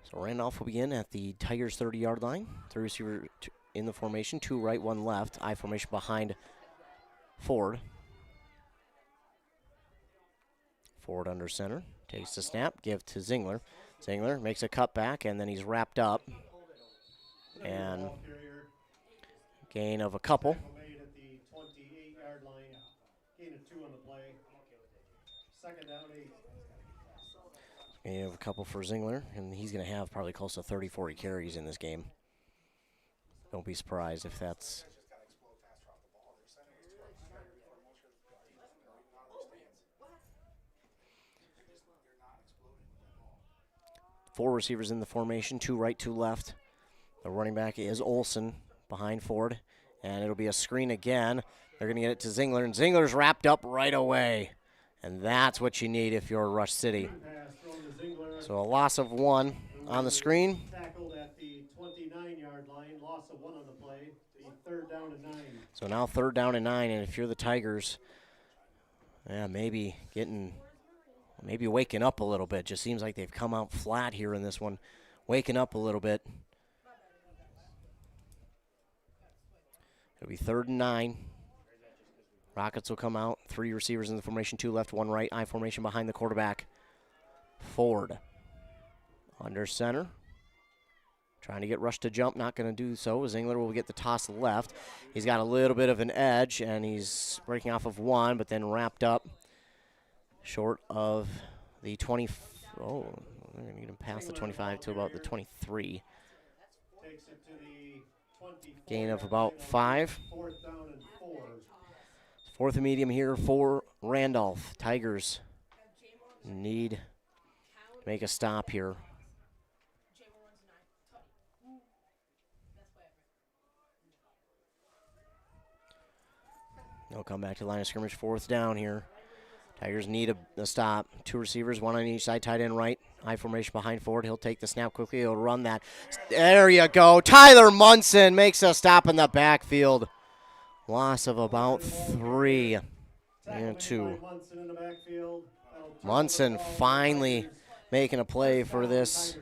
[SPEAKER 2] so Randolph will begin at the Tigers' 30-yard line. Three receiver in the formation, 2 right, 1 left. I formation behind Ford. Ford under center. Takes the snap, give to Zingler. Zingler makes a cutback, and then he's wrapped up. And gain of a couple.
[SPEAKER 3] Made at the 28-yard line. Gain of 2 on the play. Second down, 8.
[SPEAKER 2] Gain of a couple for Zingler, and he's going to have probably close to 30, 40 carries in this game. Don't be surprised if that's... Four receivers in the formation, 2 right, 2 left. The running back is Olson behind Ford, and it'll be a screen again. They're going to get it to Zingler, and Zingler's wrapped up right away. And that's what you need if you're Rush City. So a loss of 1 on the screen.
[SPEAKER 3] Tackled at the 29-yard line, loss of 1 on the play. The 3rd down and 9.
[SPEAKER 2] So now 3rd down and 9, and if you're the Tigers, yeah, maybe waking up a little bit. Just seems like they've come out flat here in this one, waking up a little bit. It'll be 3rd and 9. Rockets will come out. 3 receivers in the formation, 2 left, 1 right. I formation behind the quarterback. Ford under center. Trying to get Rush to jump, not going to do so. Zingler will get the toss left. He's got a little bit of an edge, and he's breaking off of 1, but then wrapped up short of the 20. Oh, they're going to get him past the 25 to about the 23.
[SPEAKER 3] Takes it to the 24.
[SPEAKER 2] Gain of about 5.
[SPEAKER 3] 4th down and 4.
[SPEAKER 2] 4th and medium here for Randolph. Tigers need to make a stop here. They'll come back to the line of scrimmage, 4th down here. Tigers need a stop. 2 receivers, 1 on each side, tight end right. I formation behind Ford. He'll take the snap quickly. He'll run that. There you go. Tyler Munson makes a stop in the backfield. Loss of about 3 and 2. Munson finally making a play for this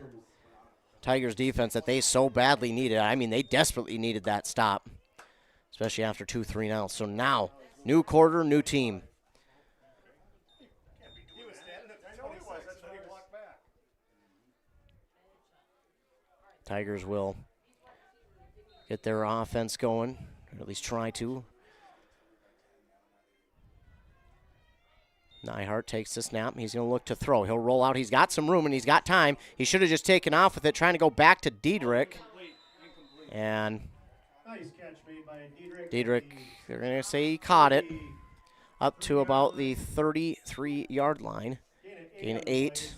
[SPEAKER 2] Tigers defense that they so badly needed. I mean, they desperately needed that stop, especially after 2 3-and-outs. So now, new quarter, new team. Tigers will get their offense going, or at least try to. Nyhart takes the snap. He's going to look to throw. He'll roll out. He's got some room, and he's got time. He should have just taken off with it, trying to go back to Diedrich. And
[SPEAKER 3] Nice catch made by Diedrich.
[SPEAKER 2] Diedrich, they're going to say he caught it. Up to about the 33-yard line. Gain of 8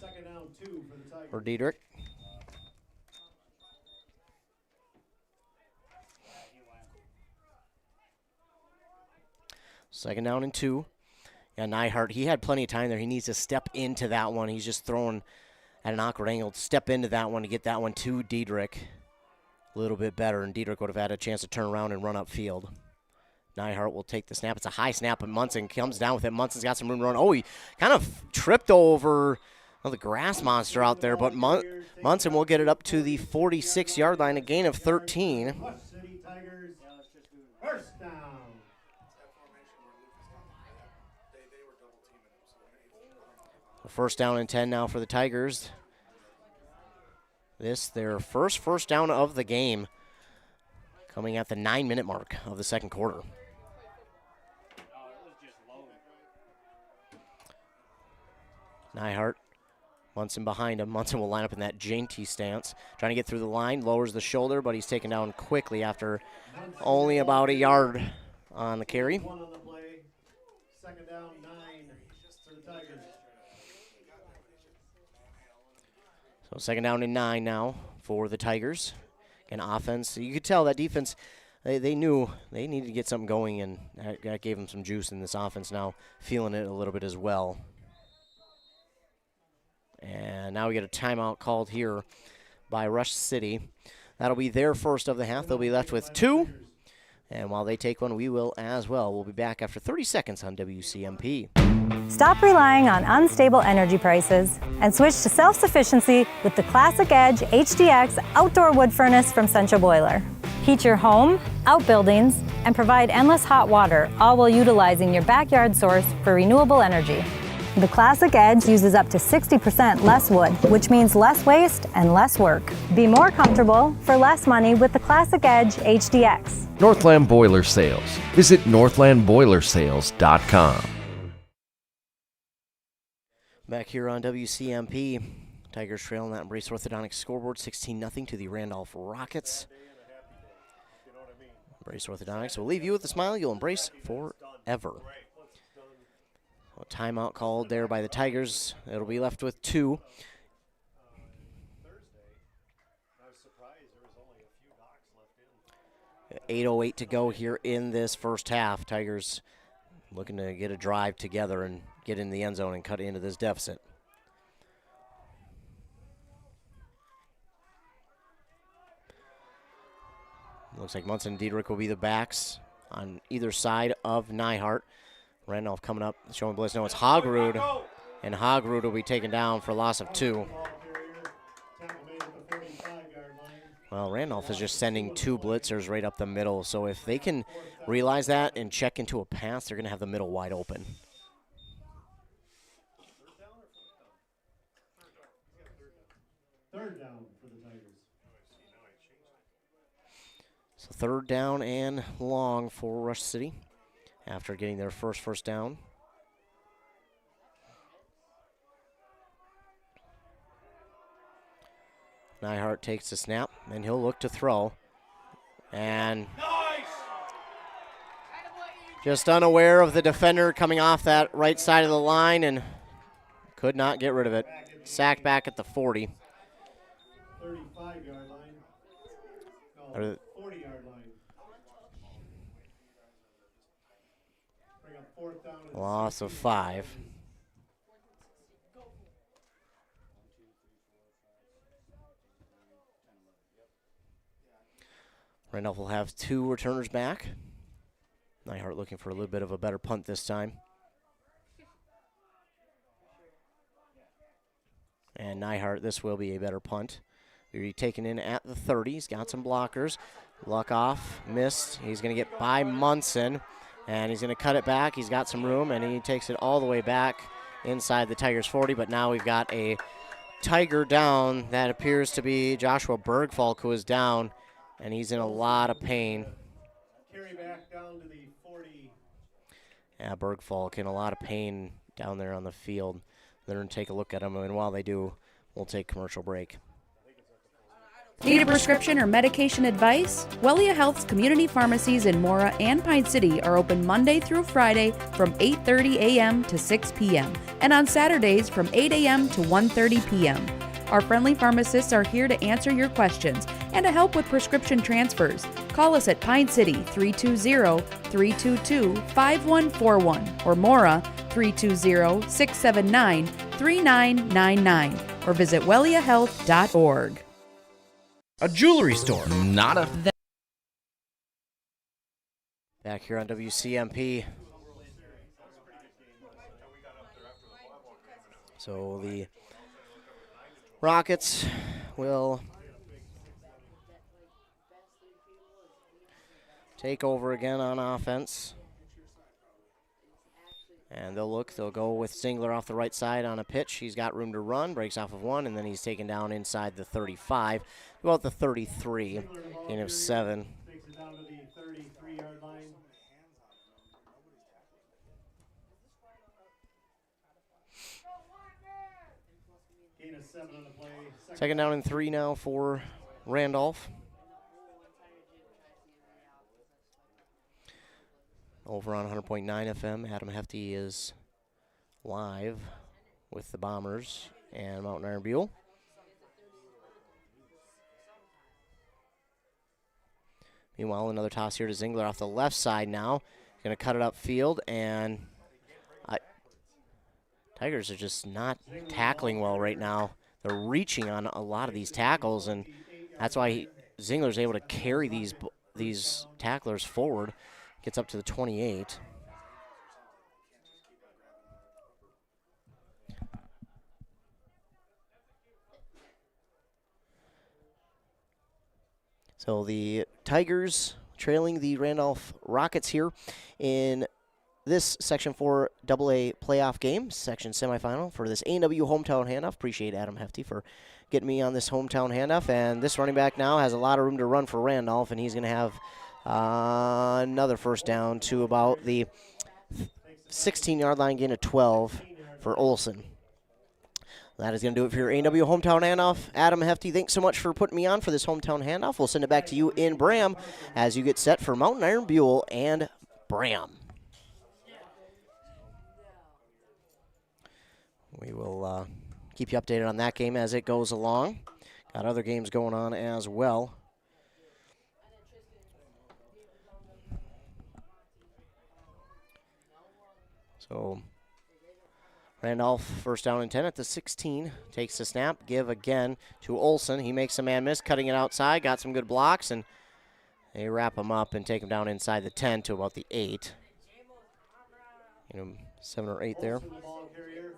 [SPEAKER 2] for Diedrich. Second down and 2. Yeah, Nyhart, he had plenty of time there. He needs to step into that one. He's just throwing at an awkward angle. Step into that one to get that one to Diedrich. A little bit better, and Diedrich would have had a chance to turn around and run upfield. Nyhart will take the snap. It's a high snap, but Munson comes down with it. Munson's got some room to run. Oh, he kind of tripped over the grass monster out there, but Munson will get it up to the 46-yard line, a gain of 13.
[SPEAKER 3] City Tigers. First down.
[SPEAKER 2] First down and 10 now for the Tigers. This, their first down of the game, coming at the 9-minute mark of the second quarter. Nyhart, Munson behind him. Munson will line up in that JT stance. Trying to get through the line, lowers the shoulder, but he's taken down quickly after only about a yard on the carry.
[SPEAKER 3] One on the play. Second down, 9 for the Tigers.
[SPEAKER 2] So second down and 9 now for the Tigers. Again, offense. You could tell that defense, they knew they needed to get something going, and that gave them some juice in this offense now, feeling it a little bit as well. And now we get a timeout called here by Rush City. That'll be their first of the half. They'll be left with 2. And while they take one, we will as well. We'll be back after 30 seconds on WCMP.
[SPEAKER 9] Stop relying on unstable energy prices and switch to self-sufficiency with the Classic Edge HDX outdoor wood furnace from Central Boiler. Heat your home, outbuildings, and provide endless hot water, all while utilizing your backyard source for renewable energy. The Classic Edge uses up to 60% less wood, which means less waste and less work. Be more comfortable for less money with the Classic Edge HDX.
[SPEAKER 1] Northland Boiler Sales. Visit northlandboilersales.com.
[SPEAKER 2] Back here on WCMP, Tigers trailing that Embrace Orthodontics scoreboard 16-0 to the Randolph Rockets. Embrace Orthodontics will leave you with a smile you'll embrace forever. A timeout called there by the Tigers. It'll be left with 2. 8:08 to go here in this first half. Tigers looking to get a drive together and get in the end zone and cut into this deficit. Looks like Munson and Diedrich will be the backs on either side of Nyhart. Randolph coming up, showing blitz. No, it's Hogrud, and Hogrud will be taken down for a loss of 2. Well, Randolph is just sending 2 blitzers right up the middle, so if they can realize that and check into a pass, they're going to have the middle wide open.
[SPEAKER 3] Third down for the Tigers.
[SPEAKER 2] So third down and long for Rush City after getting their first down. Nyhart takes the snap, and he'll look to throw. And just unaware of the defender coming off that right side of the line and could not get rid of it. Sacked back at the 40.
[SPEAKER 3] 35-yard line. No, 40-yard line. Bring up fourth down.
[SPEAKER 2] Loss of 5. Randolph will have 2 returners back. Nyhart looking for a little bit of a better punt this time. And Nyhart, this will be a better punt. He'll be taken in at the 30. He's got some blockers. Luck off, missed. He's going to get by Munson, and he's going to cut it back. He's got some room, and he takes it all the way back inside the Tigers' 40. But now we've got a Tiger down. That appears to be Joshua Bergfalk, who is down, and he's in a lot of pain.
[SPEAKER 3] Carry back down to the 40.
[SPEAKER 2] Yeah, Bergfalk in a lot of pain down there on the field. They're going to take a look at him, and while they do, we'll take commercial break.
[SPEAKER 17] Need a prescription or medication advice? Wellia Health's community pharmacies in Mora and Pine City are open Monday through Friday from 8:30 a.m. to 6 p.m. and on Saturdays from 8 a.m. to 1:30 p.m. Our friendly pharmacists are here to answer your questions and to help with prescription transfers. Call us at Pine City 320-322-5141 or Mora 320-679-3999 or visit welliahealth.org.
[SPEAKER 2] A jewelry store.
[SPEAKER 1] Not a...
[SPEAKER 2] Back here on WCMP. So the Rockets will take over again on offense. And they'll go with Zingler off the right side on a pitch. He's got room to run, breaks off of one, and then he's taken down inside the 35, about the 33, gain of 7.
[SPEAKER 3] Takes it down to the 33-yard line. Gain of 7 on the play.
[SPEAKER 2] Second down and 3 now for Randolph. Over on 100.9 FM, Adam Hefty is live with the Bombers and Mountain Iron Buell. Meanwhile, another toss here to Zingler off the left side now. Going to cut it upfield, and Tigers are just not tackling well right now. They're reaching on a lot of these tackles, and that's why Zingler's able to carry these tacklers forward. Gets up to the 28. So the Tigers trailing the Randolph Rockets here in this Section 4 AA playoff game, section semifinal for this A&W hometown handoff. Appreciate Adam Hefty for getting me on this hometown handoff. And this running back now has a lot of room to run for Randolph, and he's going to have another first down to about the 16-yard line, gain of 12 for Olson. That is going to do it for your A&W hometown handoff. Adam Hefty, thanks so much for putting me on for this hometown handoff. We'll send it back to you in Bram as you get set for Mountain Iron Buell and Bram. We will keep you updated on that game as it goes along. Got other games going on as well. So Randolph first down and 10 at the 16. Takes the snap, give again to Olson. He makes a man miss, cutting it outside, got some good blocks, and they wrap him up and take him down inside the 10 to about the 8. 7 or 8 there.
[SPEAKER 3] Olson, the ball carrier,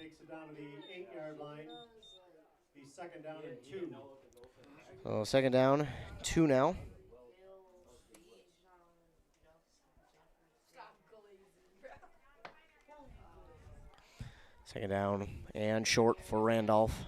[SPEAKER 3] takes it down to the 8-yard line. He's second down and 2.
[SPEAKER 2] So second down, 2 now. Second down and short for Randolph.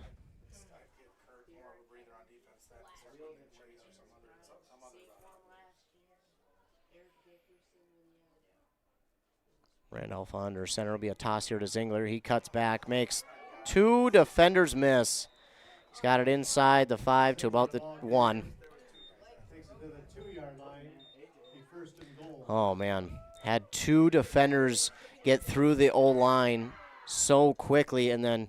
[SPEAKER 2] Randolph under center. Will be a toss here to Zingler. He cuts back, makes 2 defenders miss. He's got it inside the 5 to about the 1.
[SPEAKER 3] Takes it to the 2-yard line. Be first and goal.
[SPEAKER 2] Oh, man. Had 2 defenders get through the O-line so quickly, and then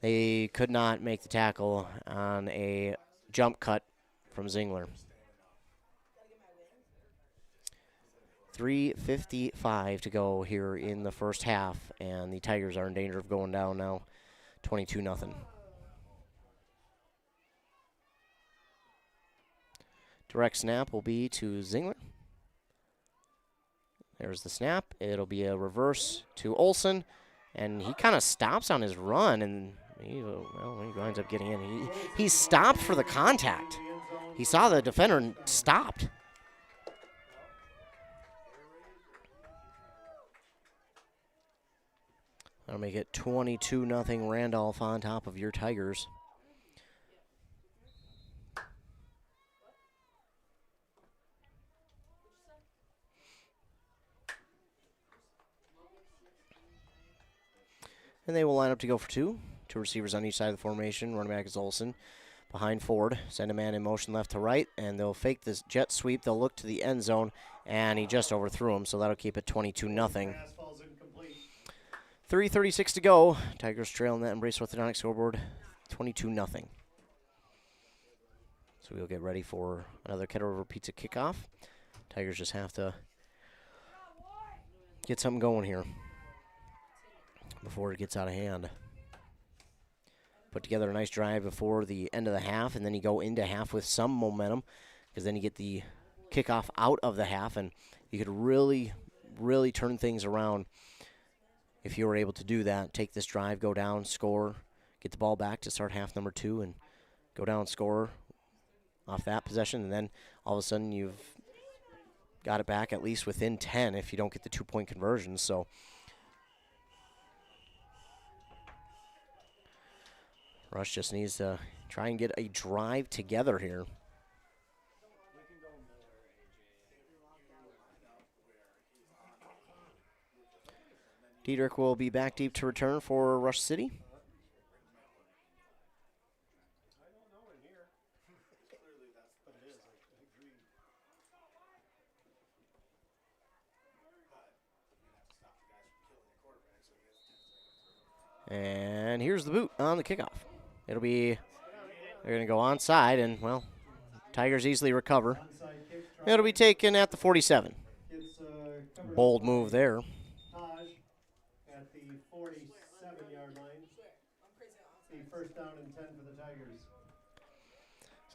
[SPEAKER 2] they could not make the tackle on a jump cut from Zingler. 3:55 to go here in the first half, and the Tigers are in danger of going down now 22-0. Direct snap will be to Zingler. There's the snap. It'll be a reverse to Olson. And he kind of stops on his run, and he winds up getting in. He stopped for the contact. He saw the defender and stopped. That'll make it 22-0 Randolph on top of your Tigers. And they will line up to go for 2. 2 receivers on each side of the formation. Running back is Olson. behind Ford. Send a man in motion left to right, and they'll fake this jet sweep. They'll look to the end zone, and he just overthrew him, so that'll keep it 22-0. 3:36 to go. Tigers trail in that Embrace Orthodontic scoreboard, 22-0. So we'll get ready for another Kettle River Pizza kickoff. Tigers just have to get something going here before it gets out of hand. Put together a nice drive before the end of the half, and then you go into half with some momentum, because then you get the kickoff out of the half, and you could really, really turn things around if you were able to do that. Take this drive, go down, score, get the ball back to start half number 2, and go down, score off that possession, and then all of a sudden you've got it back at least within 10 if you don't get the 2-point conversion. So Rush just needs to try and get a drive together here. Diedrich will be back deep to return for Rush City. And here's the boot on the kickoff. It'll be, they're going to go onside, and, well, Tigers easily recover. It'll be taken at the 47. Bold move there.
[SPEAKER 3] Taj at the 47-yard line. The first down and 10 for the Tigers.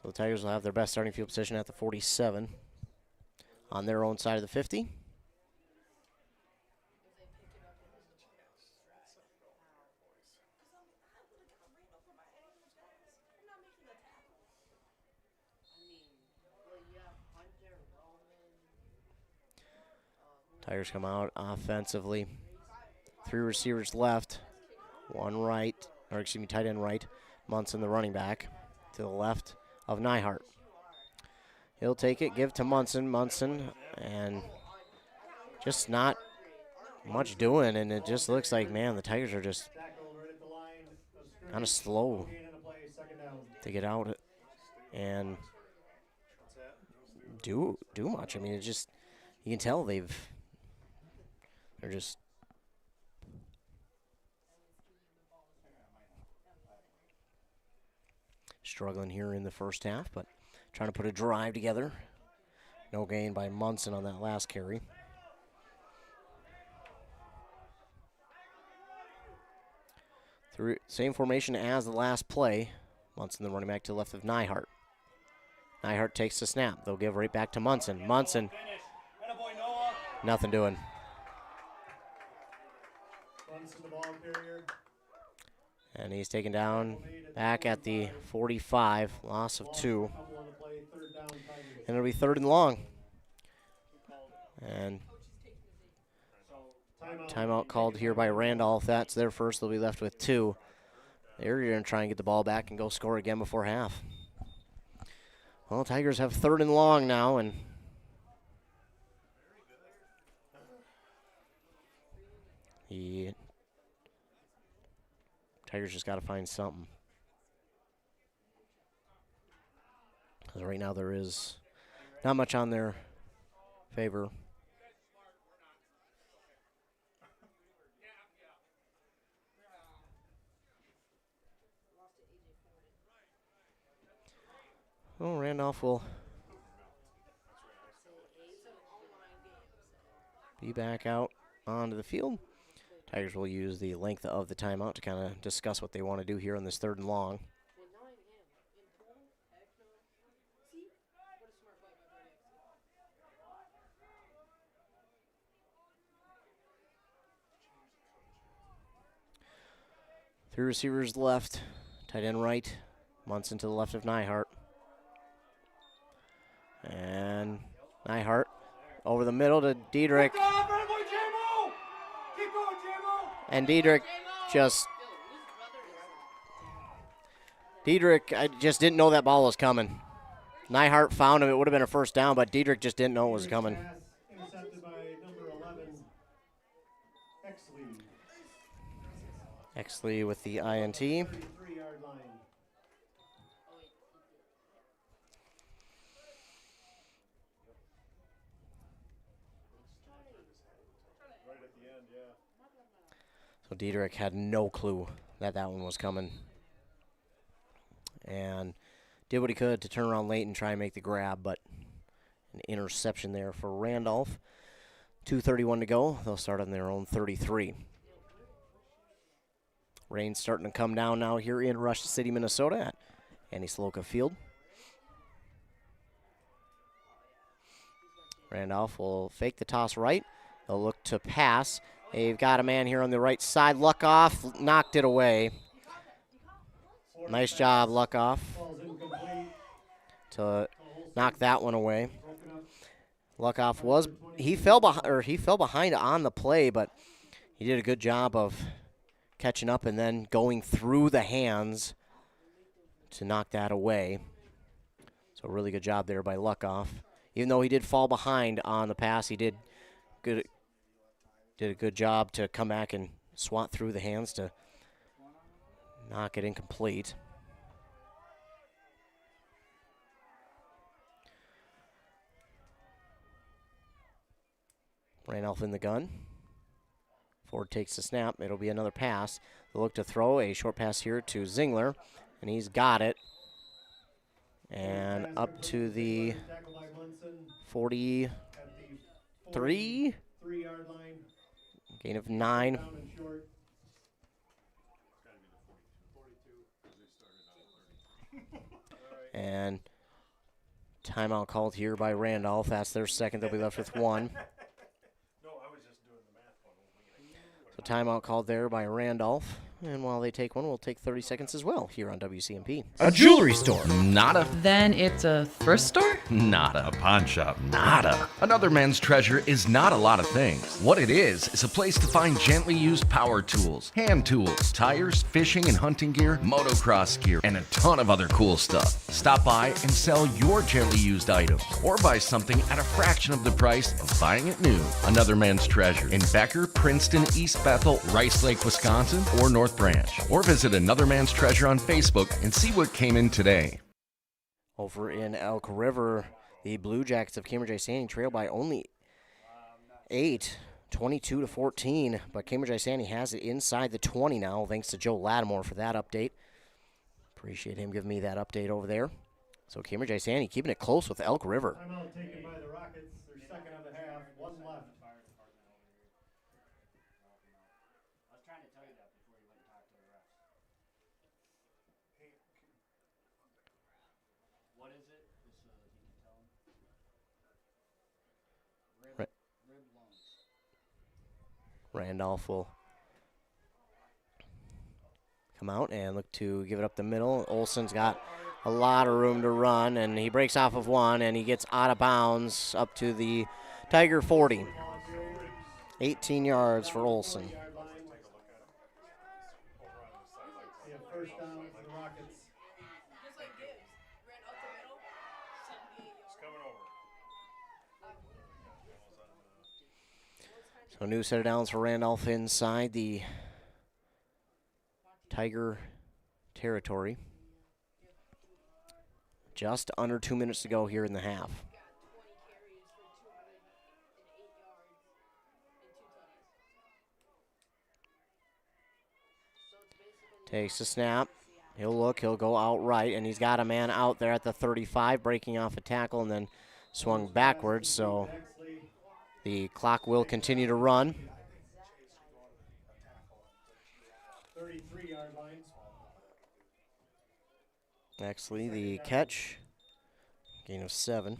[SPEAKER 2] So the Tigers will have their best starting field position at the 47 on their own side of the 50. Tigers come out offensively. 3 receivers left, 1 right, or excuse me, tight end right. Munson, the running back, to the left of Nyhart. He'll take it, give to Munson. Munson, and just not much doing, and it just looks like, man, the Tigers are just kind of slow to get out and do much. I mean, it just, you can tell they're just struggling here in the first half, but trying to put a drive together. No gain by Munson on that last carry. Through same formation as the last play. Munson, the running back, to the left of Nyhart. Nyhart takes the snap. They'll give right back to Munson. Munson, nothing doing. And he's taken down back at the 45, loss of 2. And it'll be 3rd and long. And timeout called here by Randolph. That's their first. They'll be left with 2. They're going to try and get the ball back and go score again before half. Well, Tigers have 3rd and long now, and the Tigers just got to find something. Because right now there is not much on their favor. Well, Randolph will be back out onto the field. Tigers will use the length of the timeout to kind of discuss what they want to do here on this 3rd and long. Three receivers left, tight end right, Munson to the left of Nyhart. And Nyhart over the middle to Diedrich. And Diedrich I just didn't know that ball was coming. Nyhart found him. It would have been a first down, but Diedrich just didn't know it was coming.
[SPEAKER 3] Intercepted by number 11, Exley.
[SPEAKER 2] Exley with the INT.
[SPEAKER 3] 33-yard line.
[SPEAKER 2] So Diedrich had no clue that that one was coming. And did what he could to turn around late and try and make the grab, but an interception there for Randolph. 2:31 to go. They'll start on their own 33. Rain's starting to come down now here in Rush City, Minnesota at Annie Saloka Field. Randolph will fake the toss right. They'll look to pass. They've got a man here on the right side. Luckoff knocked it away. Nice job, Luckoff, to knock that one away. Luckoff he fell behind on the play, but he did a good job of catching up and then going through the hands to knock that away. So a really good job there by Luckoff. Even though he did fall behind on the pass, he did a good job to come back and swat through the hands to knock it incomplete. Randolph in the gun. Ford takes the snap. It'll be another pass. They'll look to throw a short pass here to Zingler, and he's got it. And up to the 43. Gain of 9. And timeout called here by Randolph. That's their second. They'll be left with 1. So timeout called there by Randolph. And while they take one, we'll take 30 seconds as well here on WCMP.
[SPEAKER 1] A jewelry store. Nada.
[SPEAKER 7] Then it's a thrift store?
[SPEAKER 1] Nada. A pawn shop. Nada. Another man's treasure is not a lot of things. What it is a place to find gently used power tools, hand tools, tires, fishing and hunting gear, motocross gear, and a ton of other cool stuff. Stop by and sell your gently used items, or buy something at a fraction of the price of buying it new. Another man's treasure in Becker, Princeton, East Bethel, Rice Lake, Wisconsin, or North Branch. Or visit Another Man's Treasure on Facebook and see what came in today.
[SPEAKER 2] Over in Elk River, the Blue Jackets of Cambridge Isani trail by only 8, 22-14. But Cambridge Isani has it inside the 20 now, thanks to Joe Lattimore for that update. Appreciate him giving me that update over there. So Cambridge Isani keeping it close with Elk River.
[SPEAKER 3] Timeout taken by the Rockets. Their second of the half. 1 left.
[SPEAKER 2] Randolph will come out and look to give it up the middle. Olson's got a lot of room to run, and he breaks off of one, and he gets out of bounds up to the Tiger 40. 18 yards for Olson.
[SPEAKER 3] First down for the Rockets.
[SPEAKER 2] So new set of downs for Randolph inside the Tiger territory. Just under 2 minutes to go here in the half. Takes the snap. He'll look. He'll go out right, and he's got a man out there at the 35, breaking off a tackle and then swung backwards. So the clock will continue to run.
[SPEAKER 3] 33-yard line.
[SPEAKER 2] Actually, the catch. Gain of 7.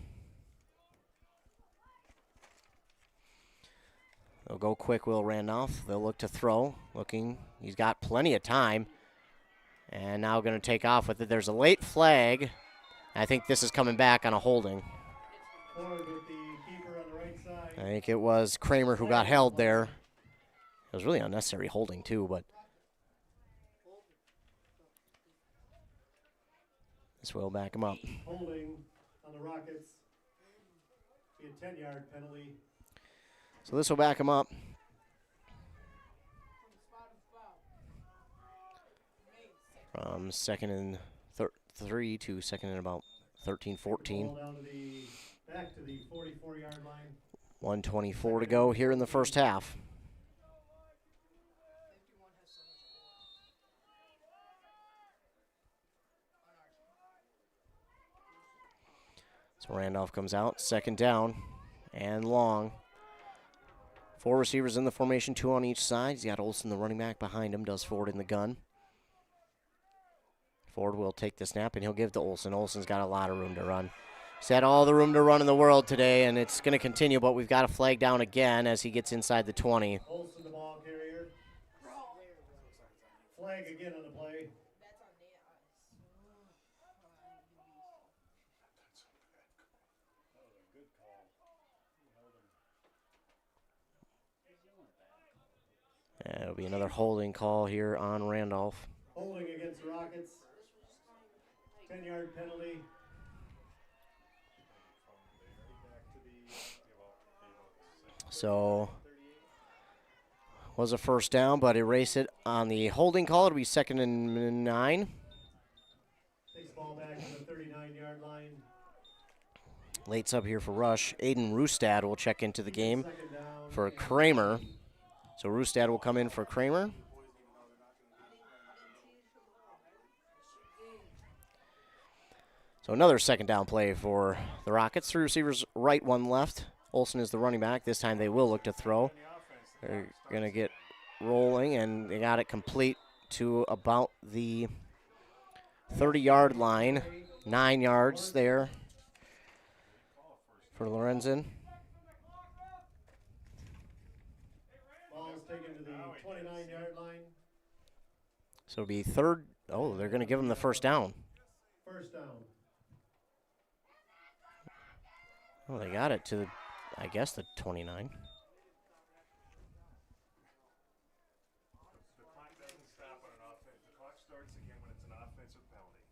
[SPEAKER 2] They'll go quick, Will Randolph. They'll look to throw. Looking. He's got plenty of time. And now going to take off with it. There's a late flag. I think this is coming back on a holding. I think it was Kramer who got held there. It was really unnecessary holding too, but this will back him up.
[SPEAKER 3] Holding on the Rockets. Be a 10-yard penalty.
[SPEAKER 2] So this will back him up. From second and 3 to second and about 13, 14.
[SPEAKER 3] Back to the 44-yard line.
[SPEAKER 2] 1:24 to go here in the first half. So Randolph comes out, second down and long. 4 receivers in the formation, 2 on each side. He's got Olsen, the running back, behind him, does Ford in the gun. Ford will take the snap, and he'll give to Olsen. Olsen's got a lot of room to run. He's had all the room to run in the world today, and it's going to continue, but we've got a flag down again as he gets inside the 20.
[SPEAKER 3] Olsen, the ball carrier. Flag again on the play.
[SPEAKER 2] It'll be another holding call here on Randolph.
[SPEAKER 3] Holding against the Rockets. 10-yard penalty.
[SPEAKER 2] So, was a first down, but erase it on the holding call. It'll be 2nd and 9.
[SPEAKER 3] Takes the ball back to the 39-yard line.
[SPEAKER 2] Late sub here for Rush. Aiden Rustad will check into the game for Kramer. So Rustad will come in for Kramer. So another second down play for the Rockets. 3 receivers right, 1 left. Olsen is the running back. This time they will look to throw. They're going to get rolling, and they got it complete to about the 30-yard line. 9 yards there for Lorenzen.
[SPEAKER 3] Ball's taken to the 29-yard line.
[SPEAKER 2] So it'll be third. Oh, they're going to give him the first down.
[SPEAKER 3] First down.
[SPEAKER 2] Oh, they got it to, I guess, the 29.
[SPEAKER 10] The clock doesn't stop on an offense. The clock starts again when it's an offensive penalty.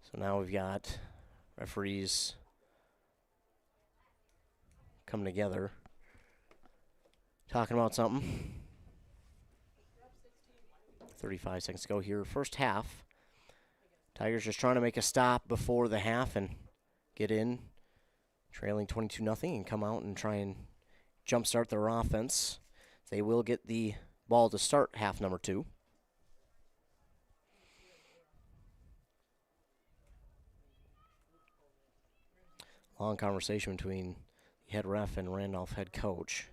[SPEAKER 2] So now we've got referees coming together, talking about something. 35 seconds to go here. First half. Tigers just trying to make a stop before the half and get in, trailing 22-0, and come out and try and jumpstart their offense. They will get the ball to start half number 2. Long conversation between the head ref and Randolph head coach.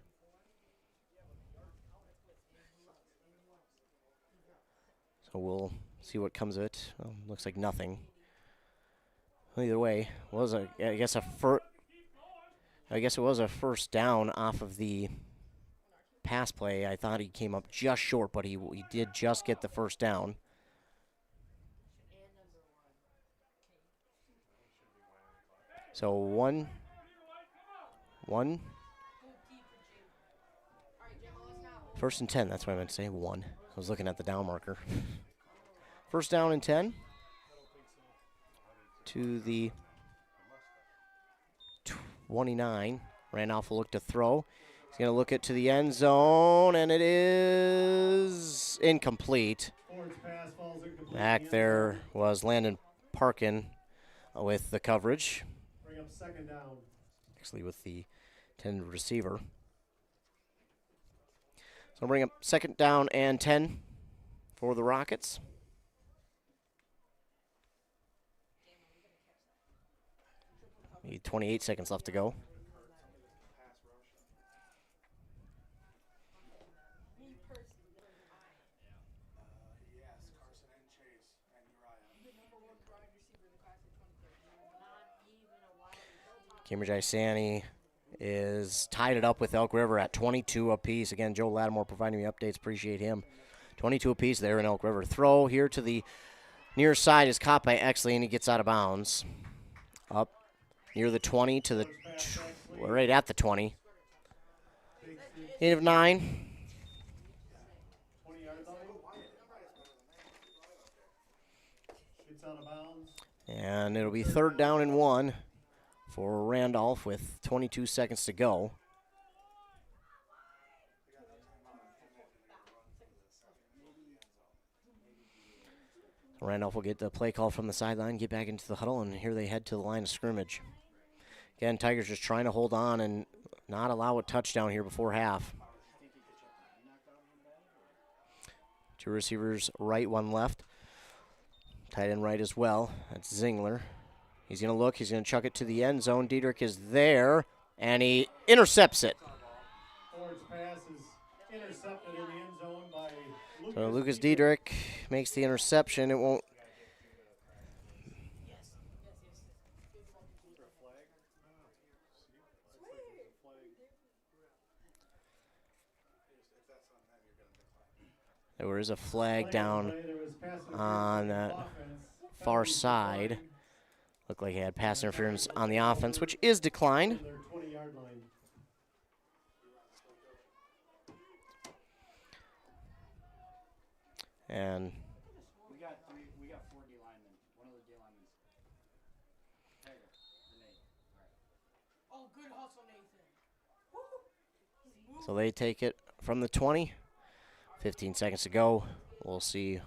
[SPEAKER 2] So we'll see what comes of it. Looks like nothing. Either way, I guess it was a first down off of the pass play. I thought he came up just short, but he did just get the first down. So one. First and 10, that's what I meant to say, 1. I was looking at the down marker. First down and 10 to the 29. Randolph will look to throw. He's going to look it to the end zone, and it is incomplete. Back there was Landon Parkin with the coverage.
[SPEAKER 3] Bring up second down.
[SPEAKER 2] Actually with the intended receiver. So bring up second down and 10 for the Rockets. 28 seconds left to go. Cambridge Isani is tied it up with Elk River at 22 apiece. Again, Joe Lattimore providing me updates. Appreciate him. 22 apiece there in Elk River. Throw here to the near side is caught by Exley, and he gets out of bounds. Up near the 20 to the right at the 20. 8 of 9. And it'll be third down and 1 for Randolph with 22 seconds to go. Randolph will get the play call from the sideline, get back into the huddle, and here they head to the line of scrimmage. Again, Tigers just trying to hold on and not allow a touchdown here before half. 2 receivers right, 1 left. Tight end right as well. That's Zingler. He's going to look. He's going to chuck it to the end zone. Diedrich is there, and he intercepts it.
[SPEAKER 3] Ford's pass is intercepted in the end zone by Lucas.
[SPEAKER 2] So Lucas Diedrich makes the interception. It won't. There is a flag down on that far side. Looked like he had pass interference on the offense, which is declined. And
[SPEAKER 11] we got 4 D linemen. One of the D linemen. Oh, good hustle, Nathan.
[SPEAKER 2] so they take it from the 20. 15 seconds to go. We'll see if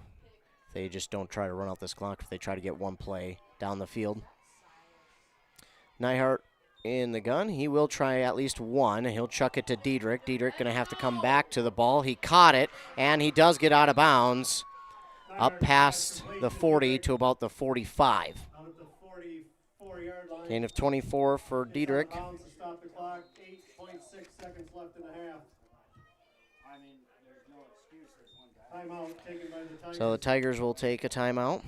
[SPEAKER 2] they just don't try to run out this clock, if they try to get one play down the field. Neihart in the gun. He will try at least one. He'll chuck it to Diedrich. Diedrich going to have to come back to the ball. He caught it, and he does get out of bounds up past the 40 to about the 45.
[SPEAKER 3] Out of the 44-yard line.
[SPEAKER 2] Gain of 24 for Diedrich.
[SPEAKER 3] Bounds to stop the clock. 8.6 seconds left in the half.
[SPEAKER 11] I mean, there's no excuse. There's one guy.
[SPEAKER 3] Timeout taken by the Tigers.
[SPEAKER 2] So the Tigers will take a timeout.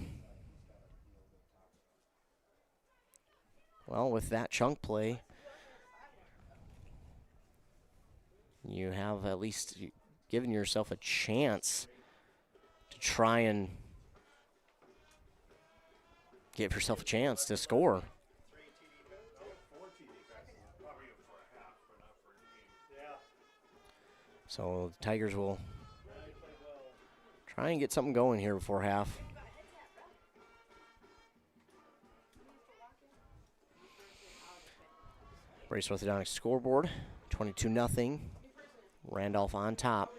[SPEAKER 2] Well, with that chunk play, you have at least given yourself a chance to try and give yourself a chance to score. So the Tigers will try and get something going here before half. Brace orthodontic scoreboard, 22-0. Randolph on top.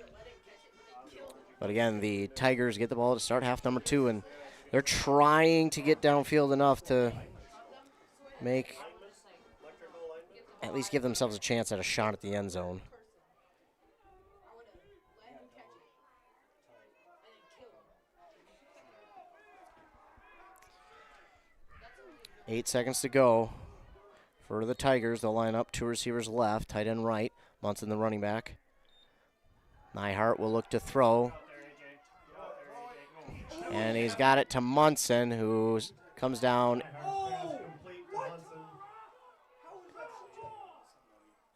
[SPEAKER 2] But again, the Tigers get the ball to start half number 2, and they're trying to get downfield enough to make, at least give themselves a chance at a shot at the end zone. Eight seconds to go. For the Tigers, they'll line up 2 receivers left, tight end right, Munson the running back. Neihart will look to throw. And he's got it to Munson, who comes down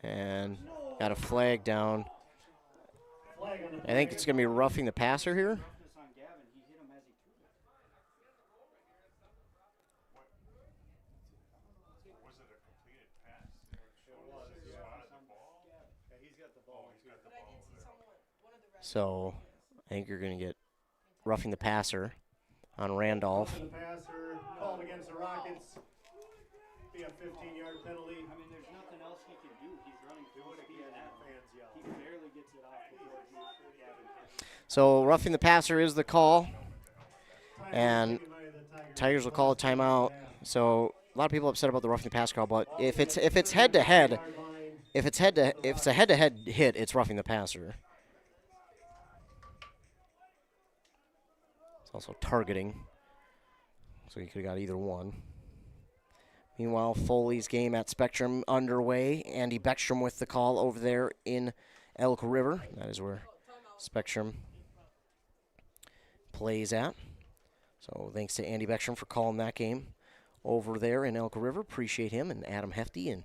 [SPEAKER 2] and got a flag down. I think it's going to be roughing the passer here. So I think you're going to get roughing the passer on Randolph.
[SPEAKER 3] Roughing the passer called against the Rockets. Be a 15-yard penalty.
[SPEAKER 11] I mean, there's nothing else he can do. He's running full speed now. He barely gets it off before he.
[SPEAKER 2] So roughing the passer is the call, and Tigers will call a timeout. So a lot of people upset about the roughing the pass call, but if it's head to head, if it's a head to head hit, it's roughing the passer. It's also targeting, so you could have got either one. Meanwhile, Foley's game at Spectrum underway. Andy Beckstrom with the call over there in Elk River. That is where Spectrum plays at. So thanks to Andy Beckstrom for calling that game over there in Elk River. Appreciate him, and Adam Hefty and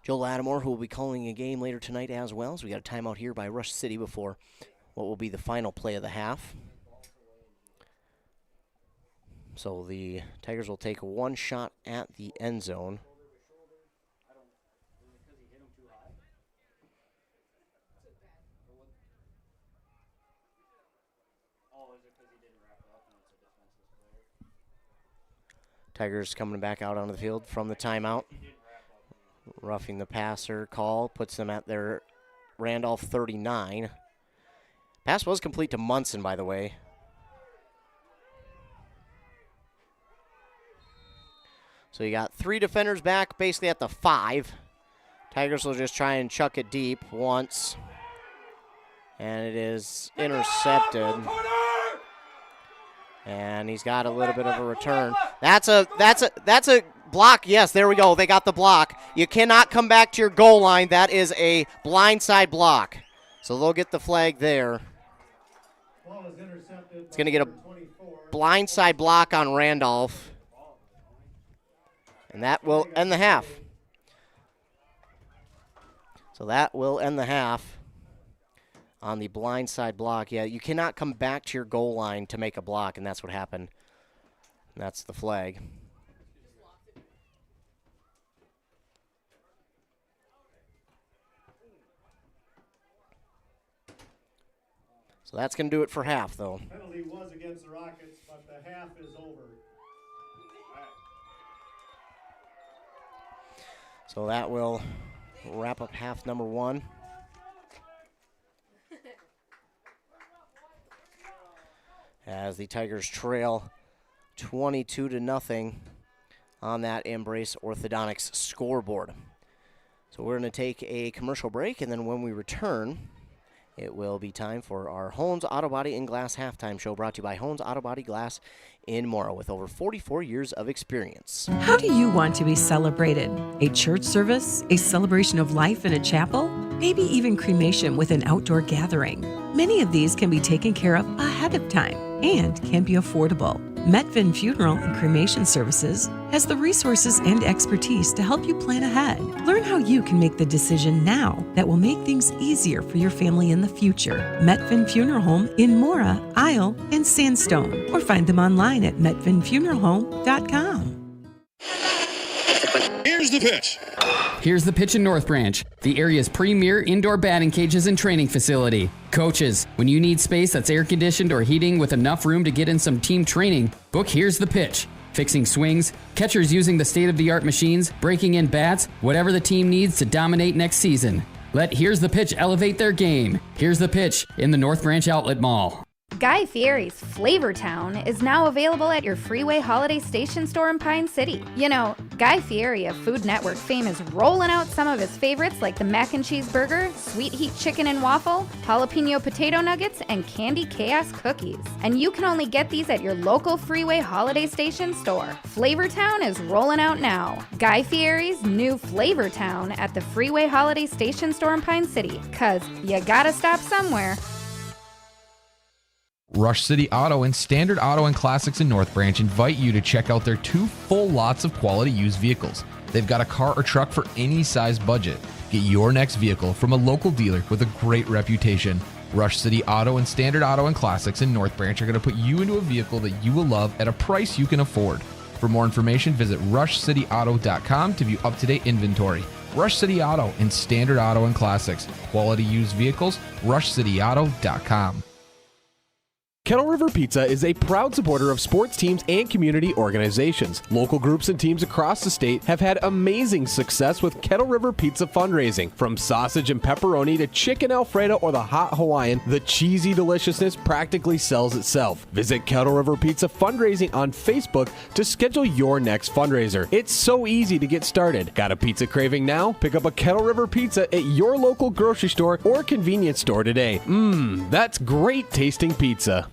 [SPEAKER 2] Joe Lattimore, who will be calling a game later tonight as well. So we got a timeout here by Rush City before what will be the final play of the half. So the Tigers will take one shot at the end zone. Tigers coming back out onto the field from the timeout. Roughing the passer call puts them at their Randolph 39. Pass was complete to Munson, by the way. So you got 3 defenders back basically at the 5. Tigers will just try and chuck it deep once. And it is intercepted. And he's got a little bit of a return. That's a block. Yes, there we go. They got the block. You cannot come back to your goal line. That is a blindside block. So they'll get the flag there. It's going to get a blindside block on Randolph. And that will end the half. So that will end the half on the blindside block. Yeah, you cannot come back to your goal line to make a block, and that's what happened. And that's the flag. So that's going to do it for half, though.
[SPEAKER 3] Penalty was against the Rockets, but the half is over.
[SPEAKER 2] So that will wrap up half number one. As the Tigers trail 22-0 on that Embrace Orthodontics scoreboard. So we're going to take a commercial break, and then when we return, it will be time for our Holmes Auto Body and Glass halftime show, brought to you by Holmes Auto Body Glass in Mora, with over 44 years of experience.
[SPEAKER 12] How do you want to be celebrated? A church service? A celebration of life in a chapel? Maybe even cremation with an outdoor gathering. Many of these can be taken care of ahead of time and can be affordable. Metvin Funeral and Cremation Services has the resources and expertise to help you plan ahead. Learn how you can make the decision now that will make things easier for your family in the future. Metvin Funeral Home in Mora, Isle, and Sandstone, or find them online at metvinfuneralhome.com.
[SPEAKER 21] Here's the pitch.
[SPEAKER 13] Here's the pitch in North Branch, the area's premier indoor batting cages and training facility. Coaches, when you need space that's air conditioned or heating with enough room to get in some team training, book Here's the Pitch. Fixing swings, catchers using the state-of-the-art machines, breaking in bats, whatever the team needs to dominate next season. Let Here's the Pitch elevate their game. Here's the Pitch in the North Branch Outlet Mall.
[SPEAKER 5] Guy Fieri's Flavor Town is now available at your Freeway Holiday Station store in Pine City. You know, Guy Fieri of Food Network fame is rolling out some of his favorites like the mac and cheese burger, sweet heat chicken and waffle, jalapeno potato nuggets, and candy chaos cookies. And you can only get these at your local Freeway Holiday Station store. Flavor Town is rolling out now. Guy Fieri's new Flavor Town at the Freeway Holiday Station store in Pine City. 'Cause you gotta stop somewhere.
[SPEAKER 14] Rush City Auto and Standard Auto and Classics in North Branch invite you to check out their 2 full lots of quality used vehicles. They've got a car or truck for any size budget. Get your next vehicle from a local dealer with a great reputation. Rush City Auto and Standard Auto and Classics in North Branch are going to put you into a vehicle that you will love at a price you can afford. For more information, visit rushcityauto.com to view up-to-date inventory. Rush City Auto and Standard Auto and Classics. Quality used vehicles, rushcityauto.com.
[SPEAKER 23] Kettle River Pizza is a proud supporter of sports teams and community organizations. Local groups and teams across the state have had amazing success with Kettle River Pizza fundraising. From sausage and pepperoni to chicken Alfredo or the hot Hawaiian, the cheesy deliciousness practically sells itself. Visit Kettle River Pizza Fundraising on Facebook to schedule your next fundraiser. It's so easy to get started. Got a pizza craving now? Pick up a Kettle River Pizza at your local grocery store or convenience store today. That's great tasting pizza.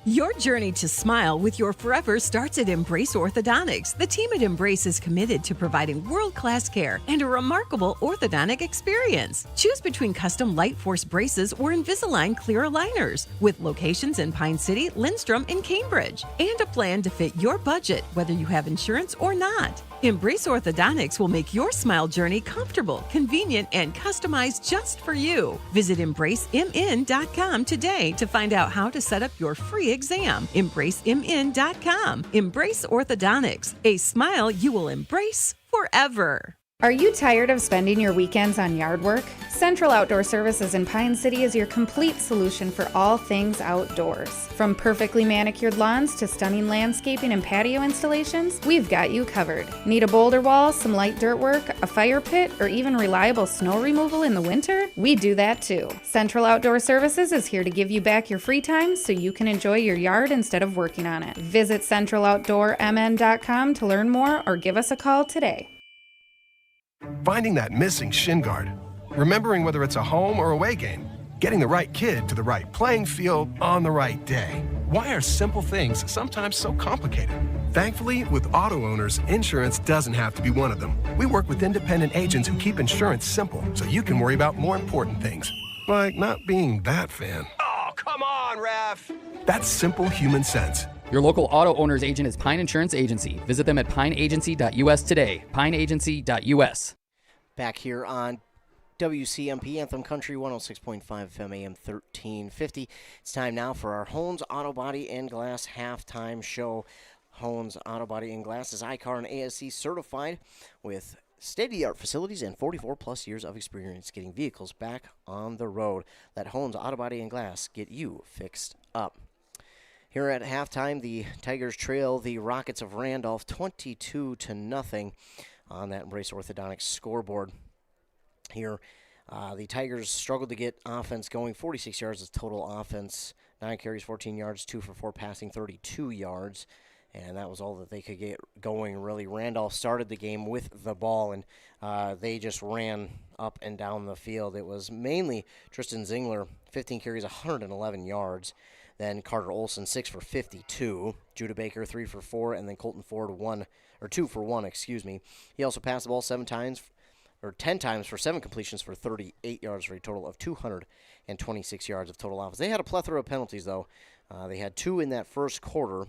[SPEAKER 12] Your journey to smile with your forever starts at Embrace Orthodontics. The team at Embrace is committed to providing world-class care and a remarkable orthodontic experience. Choose between custom Light Force braces or Invisalign clear aligners, with locations in Pine City, Lindstrom, and Cambridge, and a plan to fit your budget, whether you have insurance or not. Embrace Orthodontics will make your smile journey comfortable, convenient, and customized just for you. Visit EmbraceMN.com today to find out how to set up your free exam. EmbraceMN.com. Embrace Orthodontics, a smile you will embrace forever.
[SPEAKER 5] Are you tired of spending your weekends on yard work? Central Outdoor Services in Pine City is your complete solution for all things outdoors. From perfectly manicured lawns to stunning landscaping and patio installations, we've got you covered. Need a boulder wall, some light dirt work, a fire pit, or even reliable snow removal in the winter? We do that too. Central Outdoor Services is here to give you back your free time so you can enjoy your yard instead of working on it. Visit centraloutdoormn.com to learn more or give us a call today.
[SPEAKER 24] Finding that missing shin guard, remembering whether it's a home or away game, getting the right kid to the right playing field on the right day. Why are simple things sometimes so complicated? Thankfully, with auto owners, insurance doesn't have to be one of them. We work with independent agents who keep insurance simple so you can worry about more important things, like not being that fan.
[SPEAKER 4] Oh, come on, ref!
[SPEAKER 24] That's simple human sense.
[SPEAKER 13] Your local auto owner's agent is Pine Insurance Agency. Visit them at pineagency.us today. pineagency.us.
[SPEAKER 2] Back here on WCMP Anthem Country 106.5 FM AM 1350. It's time now for our Hones Auto Body and Glass halftime show. Hones Auto Body and Glass is ICAR and ASC certified with state-of-the-art facilities and 44-plus years of experience getting vehicles back on the road. Let Hones Auto Body and Glass get you fixed up. Here at halftime, the Tigers trail the Rockets of Randolph 22-0 on that Embrace Orthodontics scoreboard. Here, the Tigers struggled to get offense going. 46 yards of total offense, 9 carries, 14 yards, 2 for 4 passing, 32 yards. And that was all that they could get going, really. Randolph started the game with the ball, and they just ran up and down the field. It was mainly Tristan Zingler, 15 carries, 111 yards. Then Carter Olson, 6 for 52. Judah Baker, 3 for 4. And then Colton Ford, 2 for 1, excuse me. He also passed the ball 10 times for 7 completions for 38 yards for a total of 226 yards of total offense. They had a plethora of penalties, though. They had 2 in that first quarter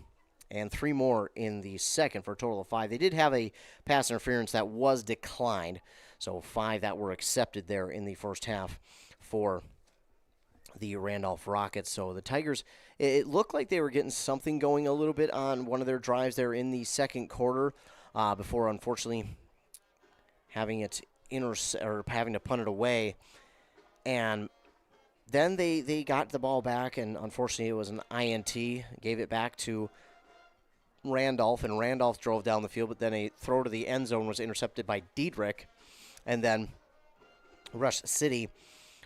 [SPEAKER 2] and 3 more in the second for a total of 5. They did have a pass interference that was declined, so 5 that were accepted there in the first half for the Randolph Rockets. So the Tigers, it looked like they were getting something going a little bit on one of their drives there in the second quarter before, unfortunately, having to punt it away. And then they got the ball back, and unfortunately it was an INT, gave it back to Randolph, and Randolph drove down the field, but then a throw to the end zone was intercepted by Diedrich, and then Rush City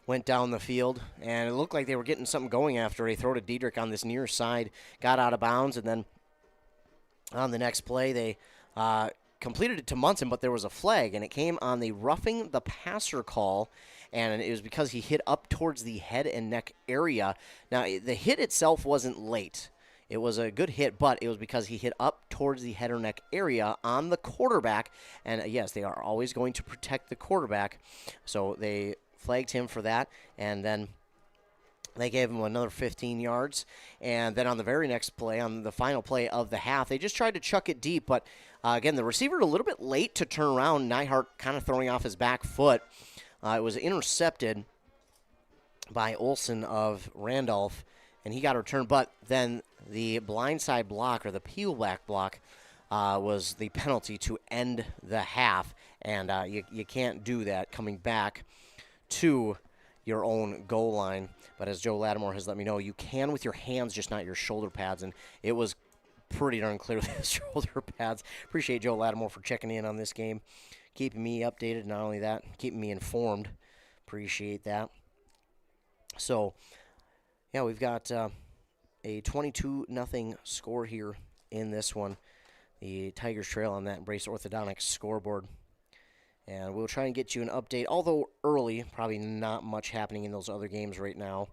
[SPEAKER 2] went down the field, and it looked like they were getting something going after a throw to Diedrich on this near side, got out of bounds, and then on the next play they completed it to Munson, but there was a flag, and it came on the roughing the passer call, and it was because he hit up towards the head and neck area. Now, the hit itself wasn't late. It was a good hit, but it was because he hit up towards the head or neck area on the quarterback, and yes, they are always going to protect the quarterback, so they flagged him for that, and then they gave him another 15 yards. And then on the very next play, on the final play of the half, they just tried to chuck it deep. But, again, the receiver a little bit late to turn around. Neihart kind of throwing off his back foot. It was intercepted by Olson of Randolph, and he got a return. But then the blindside block, or the peel-back block, was the penalty to end the half. And you can't do that coming back to your own goal line. But as Joe Lattimore has let me know, you can with your hands, just not your shoulder pads. And it was pretty darn clearly the shoulder pads. Appreciate Joe Lattimore for checking in on this game, keeping me updated. Not only that, keeping me informed. Appreciate that. So, yeah, we've got a 22-0 score here in this one. The Tigers trail on that Embrace Orthodontics scoreboard. And we'll try and get you an update, although early, probably not much happening in those other games right now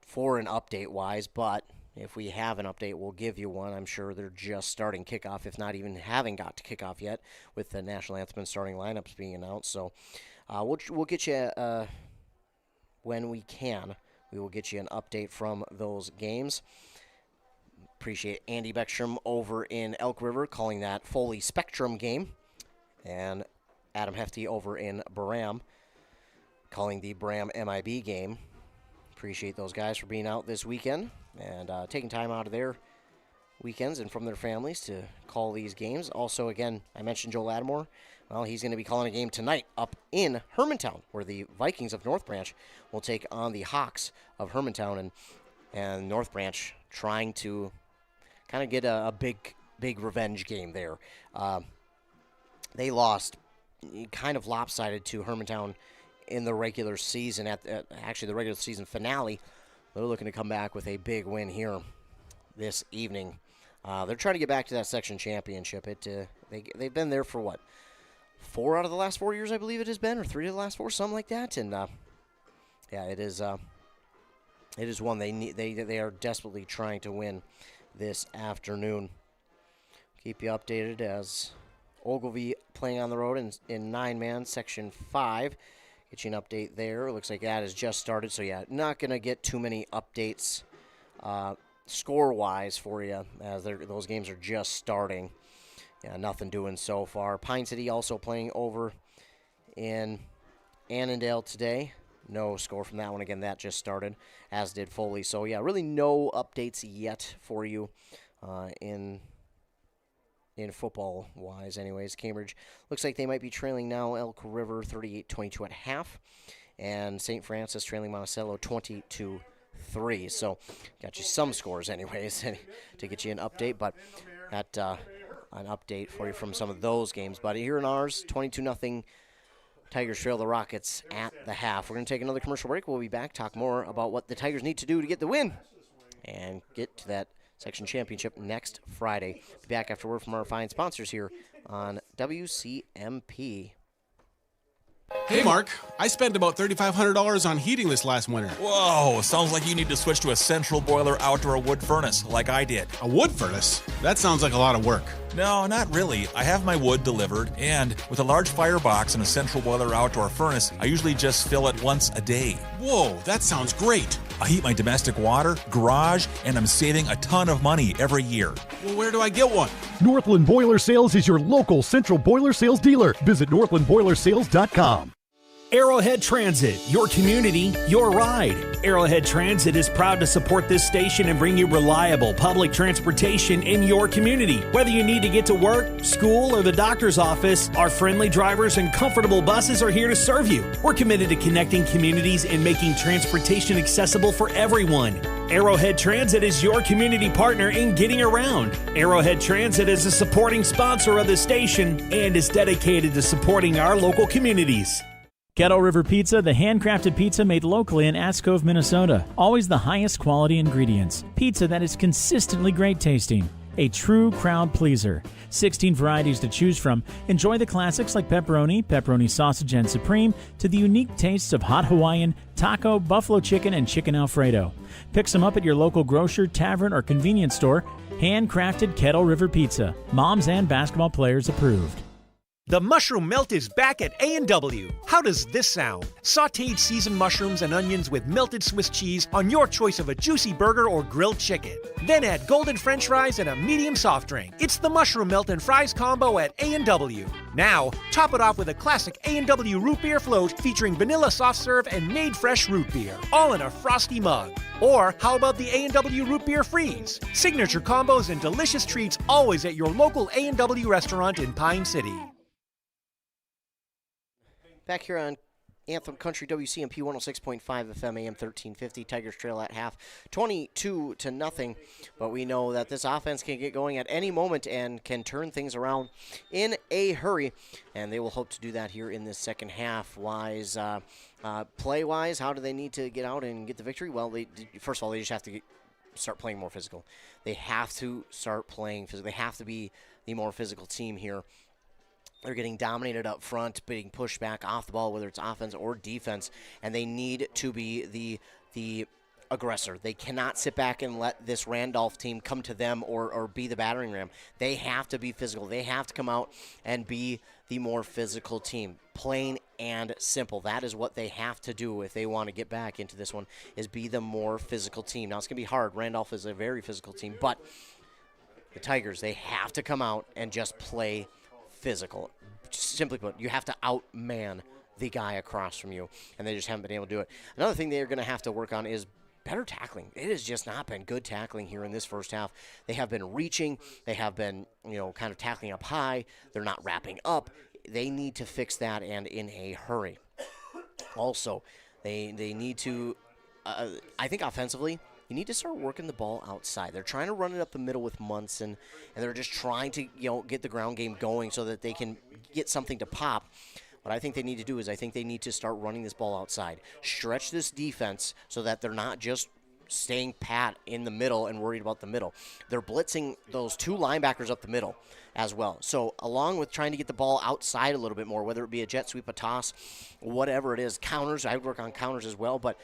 [SPEAKER 2] for an update-wise. But if we have an update, we'll give you one. I'm sure they're just starting kickoff, if not even having got to kickoff yet, with the national anthem and starting lineups being announced. So we'll get you, when we can, we will get you an update from those games. Appreciate Andy Beckstrom over in Elk River calling that Foley Spectrum game. And Adam Hefty over in Bram calling the Bram MIB game. Appreciate those guys for being out this weekend and taking time out of their weekends and from their families to call these games. Also, again, I mentioned Joe Lattimore. Well, he's going to be calling a game tonight up in Hermantown, where the Vikings of North Branch will take on the Hawks of Hermantown, and North Branch trying to kind of get a big revenge game there. They lost kind of lopsided to Hermantown in the regular season, actually the regular season finale. They're looking to come back with a big win here this evening. They're trying to get back to that section championship. They've been there for, 4 out of the last 4 years, I believe it has been, or 3 of the last 4, something like that. And, yeah, it is it is one they need. They are desperately trying to win this afternoon. Keep you updated as Ogilvy playing on the road in 9-man Section 5. Get you an update there. Looks like that has just started. So, yeah, not going to get too many updates score-wise for you as those games are just starting. Yeah, nothing doing so far. Pine City also playing over in Annandale today. No score from that one. Again, that just started, as did Foley. So, yeah, really no updates yet for you in football-wise anyways. Cambridge looks like they might be trailing now Elk River 38-22 at half. And St. Francis trailing Monticello 20-3. So got you some scores anyways to get you an update. But that an update for you from some of those games. But here in ours, 22-0. Tigers trail the Rockets at the half. We're going to take another commercial break. We'll be back, talk more about what the Tigers need to do to get the win and get to that section championship next Friday. Be back after word from our fine sponsors here on WCMP.
[SPEAKER 22] Hey, Mark, I spent about $3,500 on heating this last winter.
[SPEAKER 21] Whoa, sounds like you need to switch to a central boiler outdoor wood furnace like I did.
[SPEAKER 22] A wood furnace? That sounds like a lot of work.
[SPEAKER 21] No, not really. I have my wood delivered, and with a large firebox and a central boiler outdoor furnace, I usually just fill it once a day.
[SPEAKER 22] Whoa, that sounds great.
[SPEAKER 21] I heat my domestic water, garage, and I'm saving a ton of money every year.
[SPEAKER 22] Well, where do I get one?
[SPEAKER 8] Northland Boiler Sales is your local central boiler sales dealer. Visit northlandboilersales.com.
[SPEAKER 15] Arrowhead Transit, your community, your ride. Arrowhead Transit is proud to support this station and bring you reliable public transportation in your community. Whether you need to get to work, school, or the doctor's office, our friendly drivers and comfortable buses are here to serve you. We're committed to connecting communities and making transportation accessible for everyone. Arrowhead Transit is your community partner in getting around. Arrowhead Transit is a supporting sponsor of the station and is dedicated to supporting our local communities.
[SPEAKER 16] Kettle River Pizza, the handcrafted pizza made locally in Ask Cove, Minnesota. Always the highest quality ingredients. Pizza that is consistently great tasting. A true crowd pleaser. 16 varieties to choose from. Enjoy the classics like pepperoni, pepperoni sausage, and supreme, to the unique tastes of hot Hawaiian, taco, buffalo chicken, and chicken Alfredo. Pick some up at your local grocer, tavern, or convenience store. Handcrafted Kettle River Pizza. Moms and basketball players approved.
[SPEAKER 18] The mushroom melt is back at A&W. How does this sound? Sautéed seasoned mushrooms and onions with melted Swiss cheese on your choice of a juicy burger or grilled chicken. Then add golden french fries and a medium soft drink. It's the mushroom melt and fries combo at A&W. Now, top it off with a classic A&W root beer float featuring vanilla soft serve and made fresh root beer, all in a frosty mug. Or how about the A&W root beer freeze? Signature combos and delicious treats always at your local A&W restaurant in Pine City.
[SPEAKER 2] Back here on Anthem Country WCMP 106.5 FM AM 1350. Tigers trail at half 22-0. But we know that this offense can get going at any moment and can turn things around in a hurry. And they will hope to do that here in this second half. Play-wise, how do they need to get out and get the victory? Well, first of all, they just have to start playing more physical. They have to start playing physical. They have to be the more physical team here. They're getting dominated up front, being pushed back off the ball, whether it's offense or defense, and they need to be the aggressor. They cannot sit back and let this Randolph team come to them or be the battering ram. They have to be physical. They have to come out and be the more physical team. Plain and simple. That is what they have to do if they want to get back into this one, is be the more physical team. Now, it's going to be hard. Randolph is a very physical team, but the Tigers, they have to come out and just play physical. Simply put, you have to outman the guy across from you, and they just haven't been able to do it. Another thing they're going to have to work on is better tackling. It has just not been good tackling here in this first half. They have been reaching. They have been, kind of tackling up high. They're not wrapping up. They need to fix that, and in a hurry. Also, they need to, I think offensively, you need to start working the ball outside. They're trying to run it up the middle with Munson, and they're just trying to, get the ground game going so that they can get something to pop. What I think they need to do is I think they need to start running this ball outside. Stretch this defense so that they're not just staying pat in the middle and worried about the middle. They're blitzing those two linebackers up the middle as well. So along with trying to get the ball outside a little bit more, whether it be a jet sweep, a toss, whatever it is, counters, I would work on counters as well, but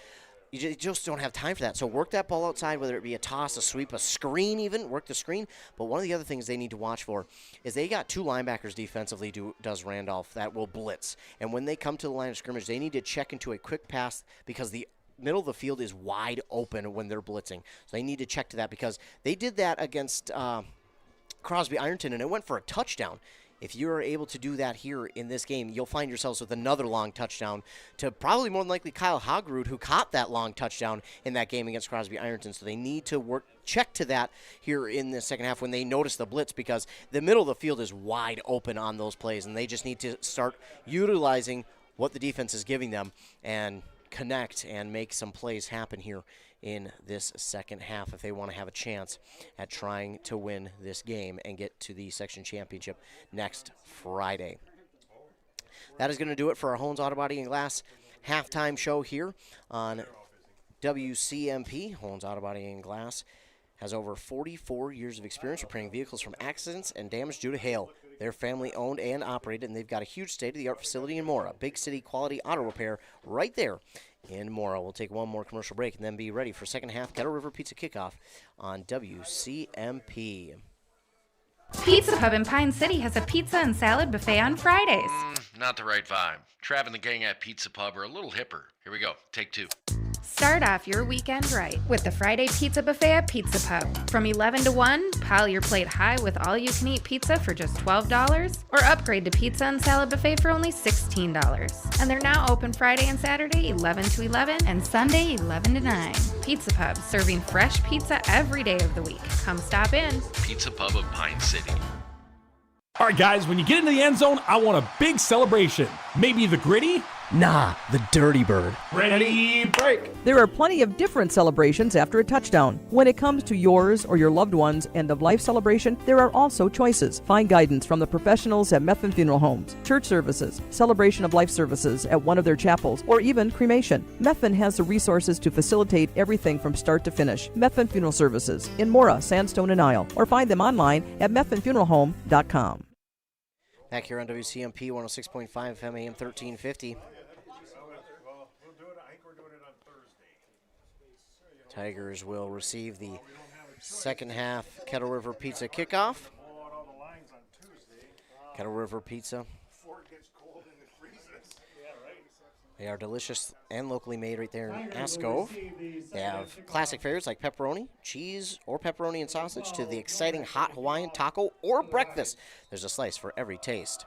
[SPEAKER 2] You just don't have time for that. So work that ball outside, whether it be a toss, a sweep, a screen even, work the screen. But one of the other things they need to watch for is they got 2 linebackers defensively, does Randolph, that will blitz. And when they come to the line of scrimmage, they need to check into a quick pass because the middle of the field is wide open when they're blitzing. So they need to check to that because they did that against Crosby Ironton, and it went for a touchdown. If you're able to do that here in this game, you'll find yourselves with another long touchdown to probably more than likely Kyle Hagrud, who caught that long touchdown in that game against Crosby Ironton. So they need to check to that here in the second half when they notice the blitz because the middle of the field is wide open on those plays, and they just need to start utilizing what the defense is giving them and connect and make some plays happen here in this second half if they want to have a chance at trying to win this game and get to the section championship next Friday. That is going to do it for our Hones Auto Body and Glass halftime show here on WCMP. Hones Auto Body and Glass has over 44 years of experience repairing vehicles from accidents and damage due to hail. They're family owned and operated, and they've got a huge state-of-the-art facility in Mora. Big city quality auto repair right there in Mora. We'll take one more commercial break and then be ready for second half Kettle River Pizza Kickoff on WCMP.
[SPEAKER 5] Pizza Pub in Pine City has a pizza and salad buffet on Fridays.
[SPEAKER 1] Not the right vibe. Trav and the gang at Pizza Pub are a little hipper. Here we go. Take 2.
[SPEAKER 5] Start off your weekend right with the Friday Pizza Buffet at Pizza Pub. From 11 to 1, pile your plate high with all-you-can-eat pizza for just $12, or upgrade to pizza and salad buffet for only $16. And they're now open Friday and Saturday 11 to 11 and Sunday 11 to 9. Pizza Pub, serving fresh pizza every day of the week. Come stop in.
[SPEAKER 1] Pizza Pub of Pine City.
[SPEAKER 15] All right, guys, when you get into the end zone, I want a big celebration. Maybe the gritty?
[SPEAKER 2] Nah, the Dirty Bird.
[SPEAKER 15] Ready, break.
[SPEAKER 6] There are plenty of different celebrations after a touchdown. When it comes to yours or your loved one's end-of-life celebration, there are also choices. Find guidance from the professionals at Methvin Funeral Homes, church services, celebration of life services at one of their chapels, or even cremation. Methvin has the resources to facilitate everything from start to finish. Methvin Funeral Services in Mora, Sandstone, and Isle, or find them online at methvinfuneralhome.com.
[SPEAKER 2] Back here on WCMP 106.5 FM AM 1350. Tigers will receive the second half Kettle River Pizza kickoff. Kettle River Pizza. They are delicious and locally made right there in Ascove. They have classic favorites like pepperoni, cheese, or pepperoni and sausage to the exciting hot Hawaiian taco or breakfast. There's a slice for every taste.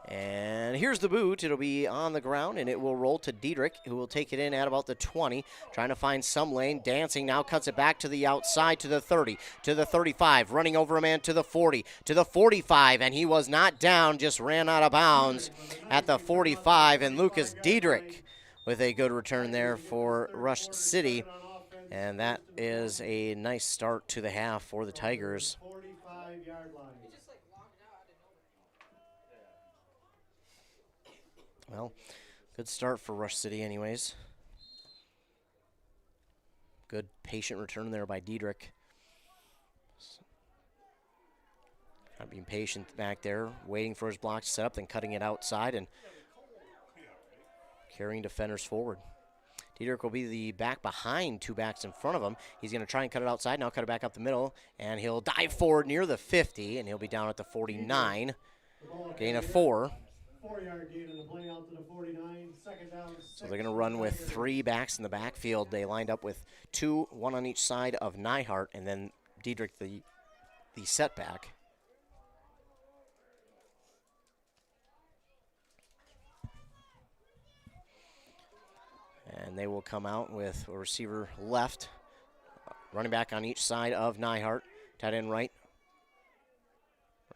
[SPEAKER 2] And here's the boot. It'll be on the ground, and it will roll to Diedrich, who will take it in at about the 20, trying to find some lane. Dancing now cuts it back to the outside to the 30, to the 35, running over a man to the 40, to the 45, and he was not down, just ran out of bounds at the 45. And Lucas Diedrich with a good return there for Rush City. And that is a nice start to the half for the Tigers.
[SPEAKER 3] 45-yard line.
[SPEAKER 2] Well, good start for Rush City anyways. Good patient return there by Diedrich. Not being patient back there, waiting for his block to set up, then cutting it outside and carrying defenders forward. Diedrich will be the back behind 2 backs in front of him. He's going to try and cut it outside, now cut it back up the middle, and he'll dive forward near the 50, and he'll be down at the 49. Gain of 4.
[SPEAKER 3] 4-yard gain in the play out to the 49. Second down.
[SPEAKER 2] So they're going to run with 3 backs in the backfield. They lined up with 2, 1 on each side of Nyhart, and then Diedrich the setback. And they will come out with a receiver left, running back on each side of Nyhart, tight end right.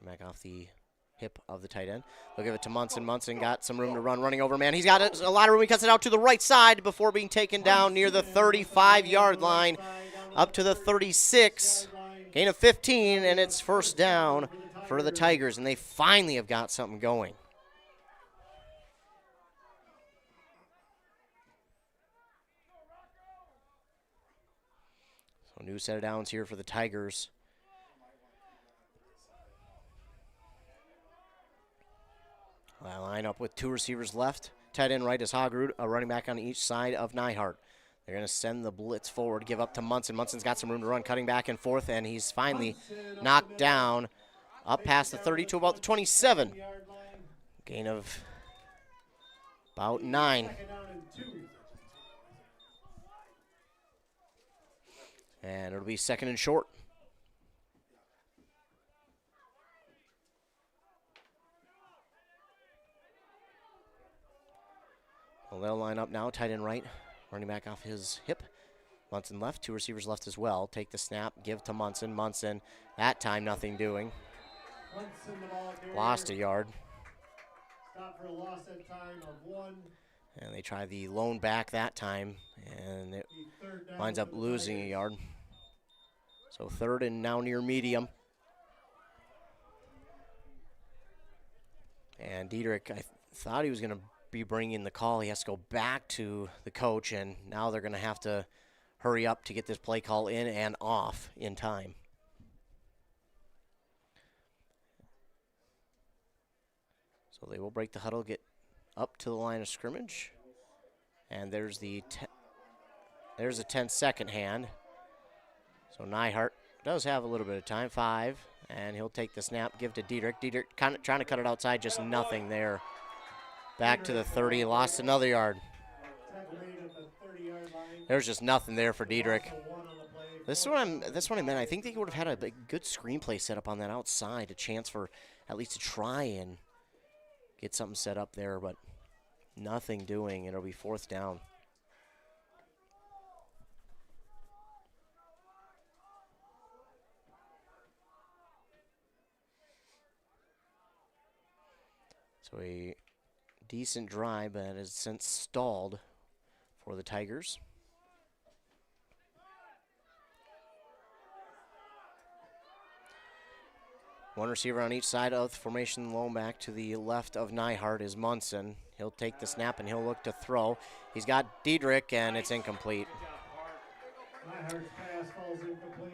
[SPEAKER 2] Running back off the hip of the tight end. Look at it to Munson. Munson got some room to run, running over man. He's got a lot of room. He cuts it out to the right side before being taken down near the 35-yard line, up to the 36. Gain of 15, and it's first down for the Tigers, and they finally have got something going. So new set of downs here for the Tigers. I line up with 2 receivers left. Tight end right is Hagrud, a running back on each side of Nyhart. They're going to send the blitz forward, give up to Munson. Munson's got some room to run, cutting back and forth, and he's finally knocked down up past the 30 to about the 27. Gain of about 9. And it'll be second and short. Well, they'll line up now, tight end right, running back off his hip. Munson left, 2 receivers left as well. Take the snap, give to Munson. Munson, that time nothing doing. Lost a yard.
[SPEAKER 3] Stop for a loss that time of 1.
[SPEAKER 2] And they try the lone back that time, and it winds up losing a yard. So third and now near medium. And Diedrich, I thought he was going to be bringing the call. He has to go back to the coach, and now they're going to have to hurry up to get this play call in and off in time. So they will break the huddle, get up to the line of scrimmage. And there's the 10-second hand. So Nyhart does have a little bit of time, 5. And he'll take the snap, give to Diedrich. Diedrich kind of trying to cut it outside, just nothing there. Back to the 30, lost another yard. There's just nothing there for Diedrich. That's what I meant. I think they would have had a good screenplay set up on that outside, a chance for at least to try and get something set up there, but nothing doing. It'll be 4th down. So a decent drive, but has since stalled for the Tigers. One receiver on each side of the formation. Lone back to the left of Nyhart is Munson. He'll take the snap and he'll look to throw. He's got Diedrich, and it's incomplete.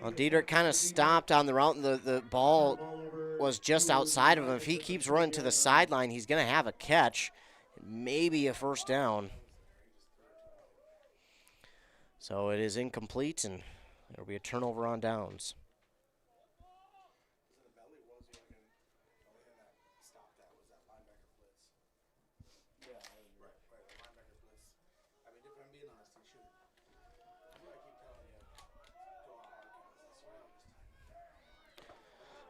[SPEAKER 2] Well, Diedrich kind of stopped on the route, and the ball was just outside of him. If he keeps running to the sideline, he's going to have a catch, maybe a first down. So it is incomplete, and there will be a turnover on downs.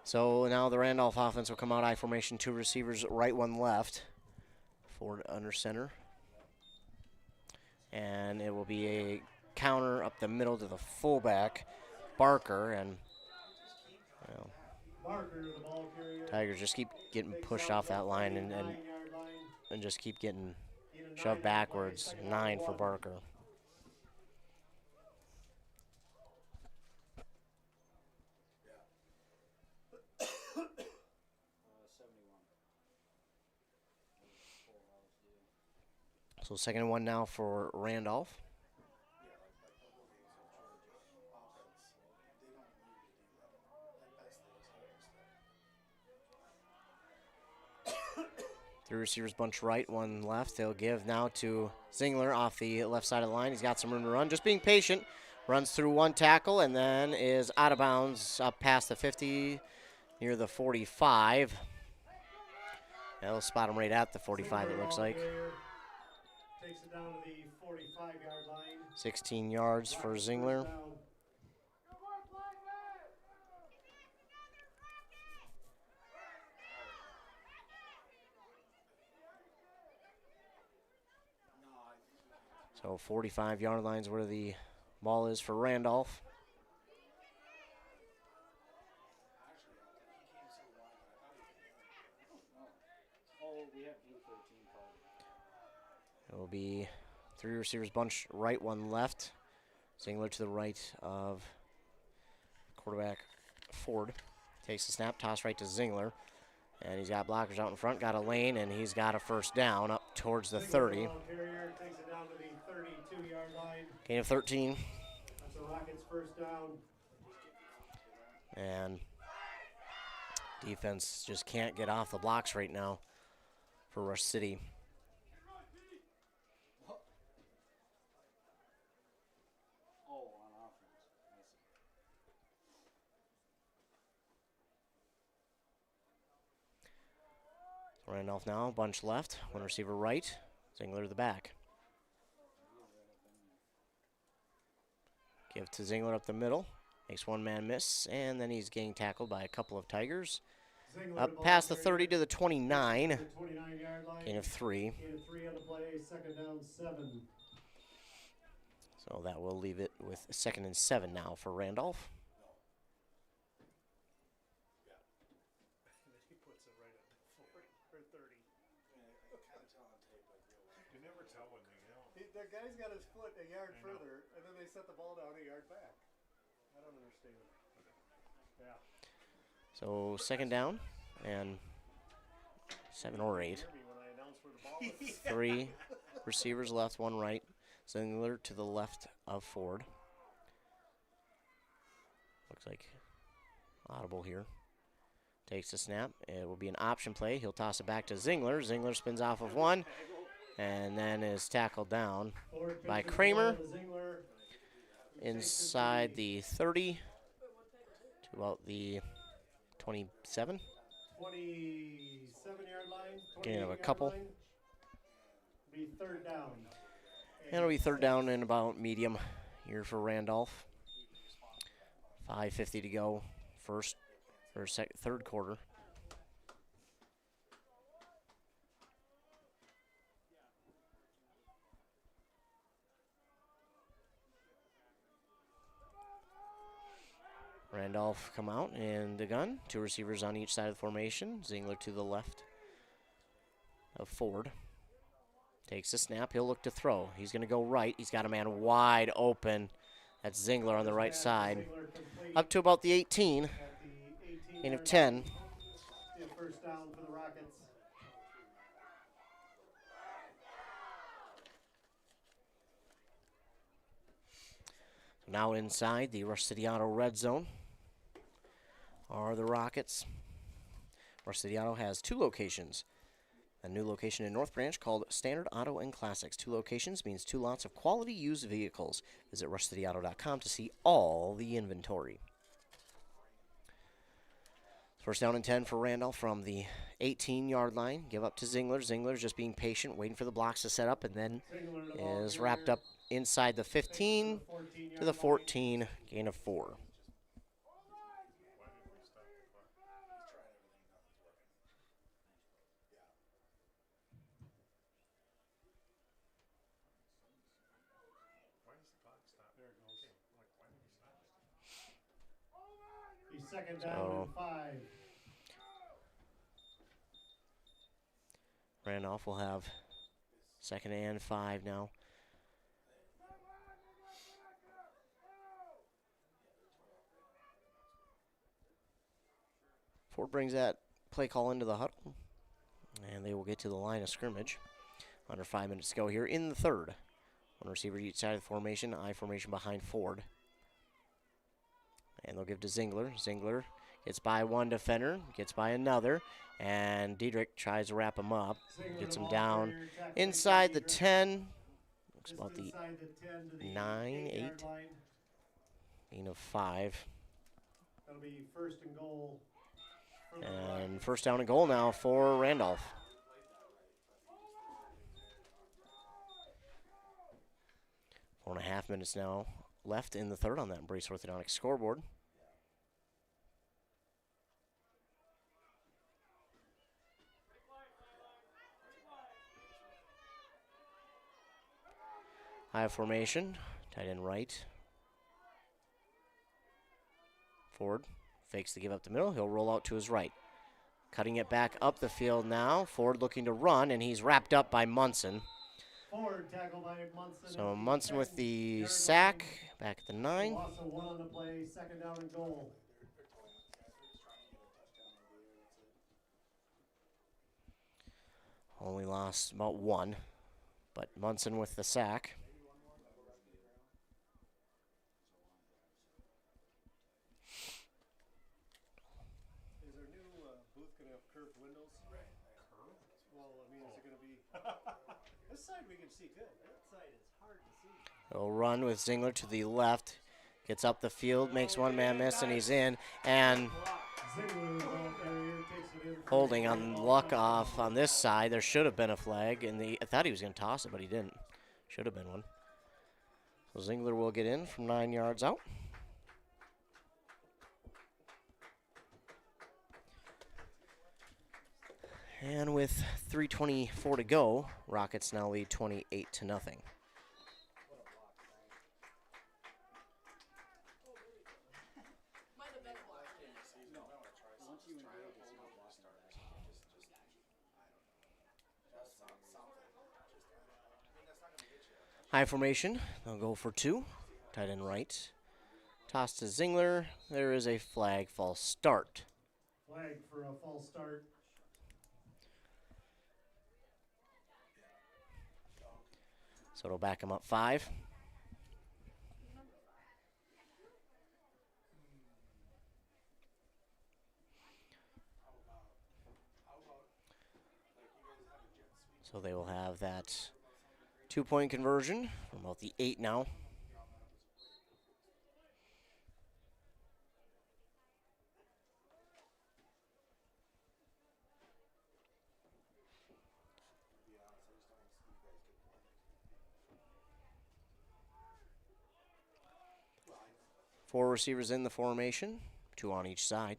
[SPEAKER 2] So now the Randolph offense will come out I formation, 2 receivers, right, 1 left. Ford under center. And it will be a counter up the middle to the fullback, Barker, and Tigers just keep getting pushed off that line and just keep getting shoved backwards. 9 for Barker. So 2nd and 1 now for Randolph. Three receivers bunch right, 1 left. They'll give now to Zingler off the left side of the line. He's got some room to run. Just being patient. Runs through 1 tackle and then is out of bounds up past the 50 near the 45. They'll spot him right at the 45, it looks like.
[SPEAKER 3] Takes it down to the 45-yard line.
[SPEAKER 2] 16 yards for Zingler. So 45-yard lines where the ball is for Randolph. It will be 3 receivers bunch right, 1 left. Zingler to the right of quarterback Ford. Takes the snap, toss right to Zingler. And he's got blockers out in front, got a lane, and he's got a first down up towards the 30. Gain of 13.
[SPEAKER 3] That's the Rockets' first down.
[SPEAKER 2] And defense just can't get off the blocks right now for Rush City. Randolph now, bunch left, one receiver right, Zingler to the back. Give to Zingler up the middle, makes one man miss, and then he's getting tackled by a couple of Tigers. Up past the 30 to the 29, gain of 3.
[SPEAKER 3] Gain of 3 on the play, second down 7.
[SPEAKER 2] So that will leave it with 2nd and 7 now for Randolph.
[SPEAKER 10] He puts it right at 40 or 30. You never tell when they yell.
[SPEAKER 11] The guy's got his foot a yard further, and then they set the ball down a yard back. I don't understand. Yeah.
[SPEAKER 2] So 2nd down and 7 or 8. 3 receivers left, 1 right. Zingler to the left of Ford. Looks like audible here. Takes the snap. It will be an option play. He'll toss it back to Zingler. Zingler spins off of 1 and then is tackled down by Kramer inside the 30 to about the 27.
[SPEAKER 3] 27-yard line.
[SPEAKER 2] Gain of a couple.
[SPEAKER 3] Line. Be 3rd down.
[SPEAKER 2] And it'll be 3rd down and about medium here for Randolph. 5:50 to go, third quarter. Randolph come out in the gun. 2 receivers on each side of the formation. Zingler to the left of Ford. Takes the snap. He'll look to throw. He's going to go right. He's got a man wide open. That's Zingler on the right side. Up to about the 18. Gain of 10.
[SPEAKER 3] First down for the Rockets.
[SPEAKER 2] Now inside the Rush City Auto red zone are the Rockets. Rush City Auto has 2 locations. A new location in North Branch called Standard Auto and Classics. 2 locations means 2 lots of quality used vehicles. Visit rushcityauto.com to see all the inventory. First down and 10 for Randolph from the 18-yard line. Give up to Zingler. Zingler's just being patient, waiting for the blocks to set up, and then is wrapped up inside the 15 to the 14, gain of 4.
[SPEAKER 3] He's 2nd down and 5.
[SPEAKER 2] Randolph will have 2nd and 5 now. Ford brings that play call into the huddle, and they will get to the line of scrimmage. Under 5 minutes to go here in the 3rd. 1 receiver each side of the formation, I formation behind Ford. And they'll give to Zingler. Zingler gets by 1 defender, gets by another, and Diedrich tries to wrap him up. Gets him down inside the 10. Looks about the 9, 8. Gain of 5.
[SPEAKER 3] That'll be 1st and goal.
[SPEAKER 2] And 1st down and goal now for Randolph. Four and a half minutes now left in the 3rd on that Embrace Orthodontics scoreboard. High formation, tight end right. Ford fakes to give up the middle. He'll roll out to his right. Cutting it back up the field now. Ford looking to run, and he's wrapped up by Munson.
[SPEAKER 3] Ford tackled by Munson.
[SPEAKER 2] So Munson with the sack, back at the 9.
[SPEAKER 3] Loss of 1 on the play, 2nd down and goal.
[SPEAKER 2] Only lost about 1, but Munson with the sack.
[SPEAKER 11] Is our new booth going to have curved windows? Well, I mean, is it going to be... This side we can see good. That side is hard to see.
[SPEAKER 2] He'll run with Zingler to the left. Gets up the field, makes one man miss, and he's in. And
[SPEAKER 3] Zingler, ball carrier, takes it
[SPEAKER 2] holding on Luck off on this side. There should have been a flag, and I thought he was going to toss it, but he didn't. Should have been one. So Zingler will get in from 9 yards out. And with 3:24 to go, Rockets now lead 28-0. High formation, they'll go for 2. Tight end right. Toss to Zingler. There is a flag, false start.
[SPEAKER 3] Flag for a false start.
[SPEAKER 2] So it'll back him up 5. So they will have that 2-point conversion from about the 8 now. Four receivers in the formation, 2 on each side.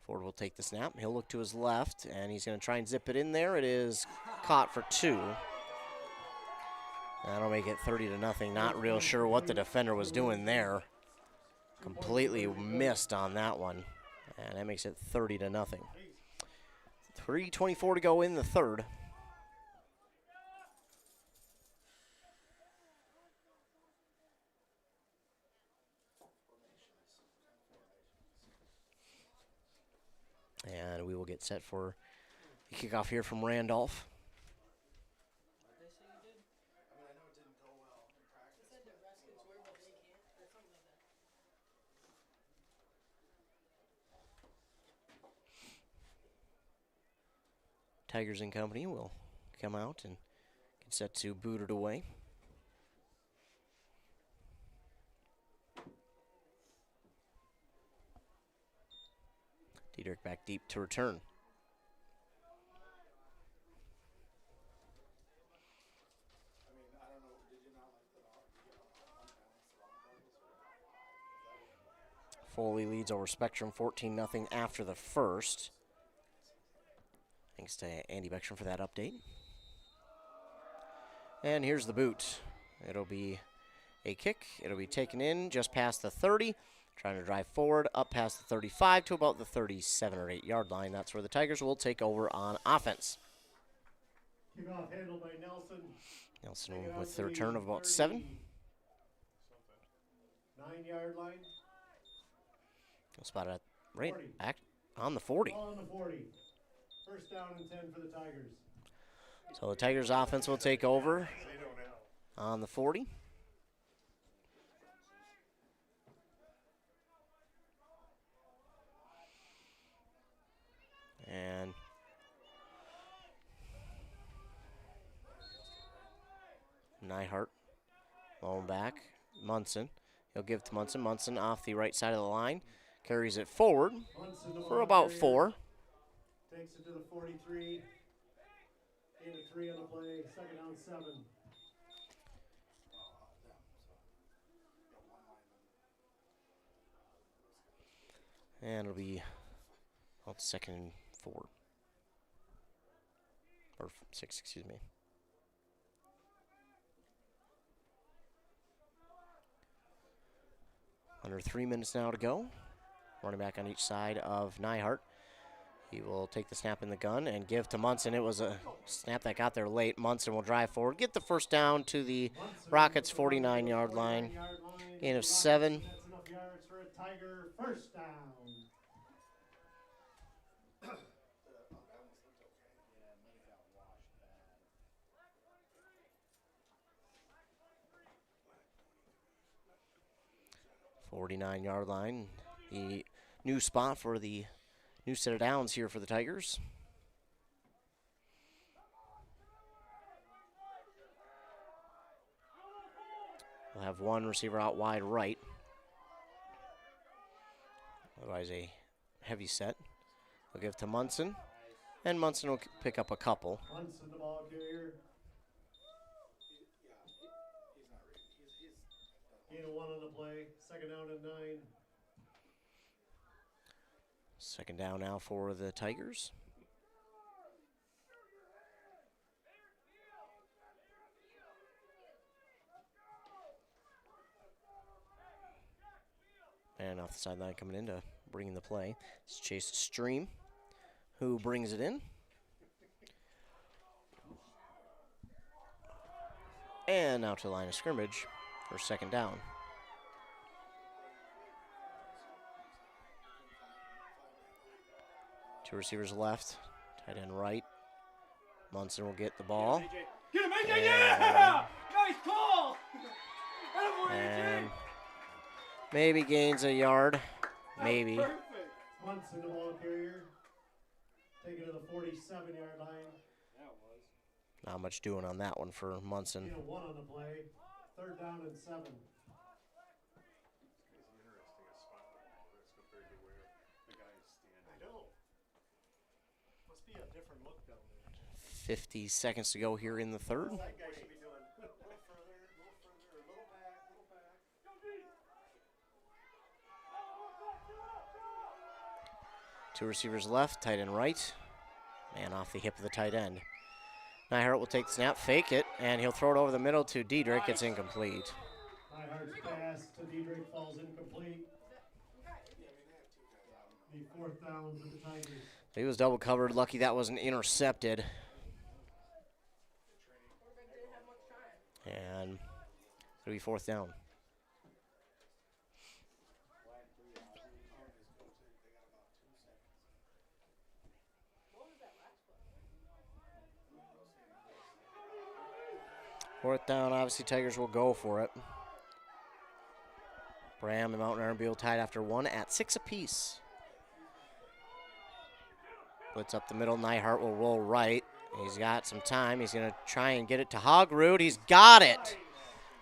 [SPEAKER 2] Ford will take the snap. He'll look to his left, and he's going to try and zip it in there. It is caught for 2. That'll make it 30-0. Not real sure what the defender was doing there. Completely missed on that one, and that makes it 30-0. 3:24 to go in the third. And we will get set for the kickoff here from Randolph. Tigers and company will come out and get set to boot it away. Diedrich back deep to return. Foley leads over Spectrum 14-0 after the first. Thanks to Andy Beckstrom for that update. And here's the boot. It'll be a kick. It'll be taken in just past the 30. Trying to drive forward, up past the 35 to about the 37 or 8 yard line. That's where the Tigers will take over on offense.
[SPEAKER 3] Kickoff handled by Nelson.
[SPEAKER 2] Nelson with the return of about 7.
[SPEAKER 3] 9 yard line.
[SPEAKER 2] He'll spot it right
[SPEAKER 3] 40.
[SPEAKER 2] back on the 40.
[SPEAKER 3] Ball on the 40. First down and 10 for the Tigers.
[SPEAKER 2] So the Tigers offense will take over on the 40. And Nyhart, lone back, Munson. He'll give to Munson. Munson off the right side of the line, carries it forward for about 4.
[SPEAKER 3] Takes it to the 43. Gain of 3 on the play. Second down, 7.
[SPEAKER 2] And it'll be about 2nd and 4. Or 6, excuse me. Under 3 minutes now to go. Running back on each side of Nyhart. He will take the snap in the gun and give to Munson. It was a snap that got there late. Munson will drive forward, get the first down to the Rockets' 49-yard line. Gain of 7.
[SPEAKER 3] That's enough yards for a Tiger first down.
[SPEAKER 2] .49-yard line. The new spot for the new set of downs here for the Tigers. We'll have one receiver out wide right. Otherwise a heavy set. They'll give to Munson, and Munson will pick up a couple.
[SPEAKER 3] Munson, the ball carrier. Gain of 1 on the play. Second down and 9.
[SPEAKER 2] Second down now for the Tigers. And off the sideline coming in to bring the play. It's Chase Stream who brings it in. And now to the line of scrimmage for second down. Two receivers left, tight end right. Munson will get the ball.
[SPEAKER 11] Get him, AJ! Yeah! Nice call!
[SPEAKER 2] And maybe gains a yard. Maybe.
[SPEAKER 3] Munson, the ball carrier. Take it to the 47-yard line.
[SPEAKER 2] Not much doing on that one for Munson.
[SPEAKER 3] Gain of 1 on the play. Third down and 7.
[SPEAKER 11] I know. Must be a different look down there.
[SPEAKER 2] 50 seconds to go here in the third.
[SPEAKER 11] That guy should be doing a little further, a little back, a little back.
[SPEAKER 2] Two receivers left, tight end right. Man off the hip of the tight end. Nyhart will take the snap, fake it, and he'll throw it over the middle to Diedrich. It's incomplete.
[SPEAKER 3] Nyhart's pass to Diedrich falls incomplete. The fourth down for the Tigers.
[SPEAKER 2] He was double covered. Lucky that wasn't intercepted. And it'll be fourth down. Fourth down, obviously Tigers will go for it. Bram and Mountain Iron tied after 1 at 6 apiece. Blitz up the middle, Nyhart will roll right. He's got some time. He's going to try and get it to Hogrud. He's got it.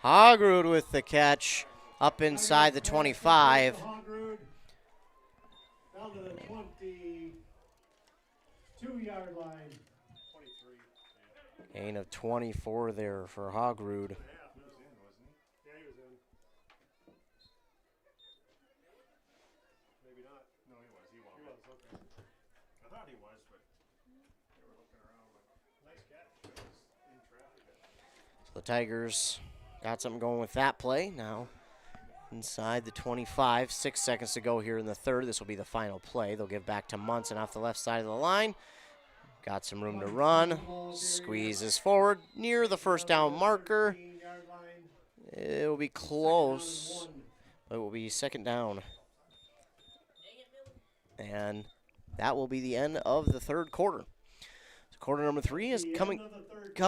[SPEAKER 2] Hogrud with the catch up inside the 25.
[SPEAKER 3] Down to the 22-yard line.
[SPEAKER 2] Gain of 24 there for Hogrud.
[SPEAKER 3] Yeah, he was in.
[SPEAKER 10] Maybe not. No, he was. He was, okay. I thought he was, but they were looking around. But nice catch. It was in traffic.
[SPEAKER 2] So the Tigers got something going with that play. Now inside the 25. 6 seconds to go here in the third. This will be the final play. They'll give back to Munson off the left side of the line. Got some room to run. Squeezes forward near the first down marker. It will be close. It will be second down. And that will be the end of the third quarter. So quarter number 3 is come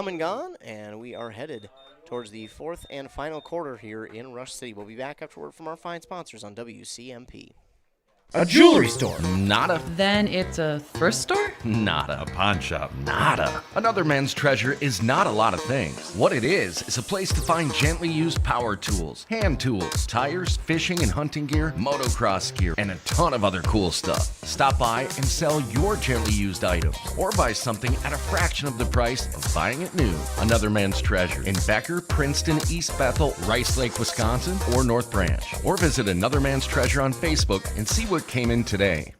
[SPEAKER 2] and gone, and we are headed towards the fourth and final quarter here in Rush City. We'll be back after word from our fine sponsors on WCMP.
[SPEAKER 1] A jewelry store. Nada.
[SPEAKER 7] Then it's a thrift store?
[SPEAKER 1] Nada. A pawn shop. Nada. Another man's treasure is not a lot of things. What it is a place to find gently used power tools, hand tools, tires, fishing and hunting gear, motocross gear, and a ton of other cool stuff. Stop by and sell your gently used items, or buy something at a fraction of the price of buying it new. Another man's treasure in Becker, Princeton, East Bethel, Rice Lake, Wisconsin, or North Branch. Or visit Another Man's Treasure on Facebook and see what came in today.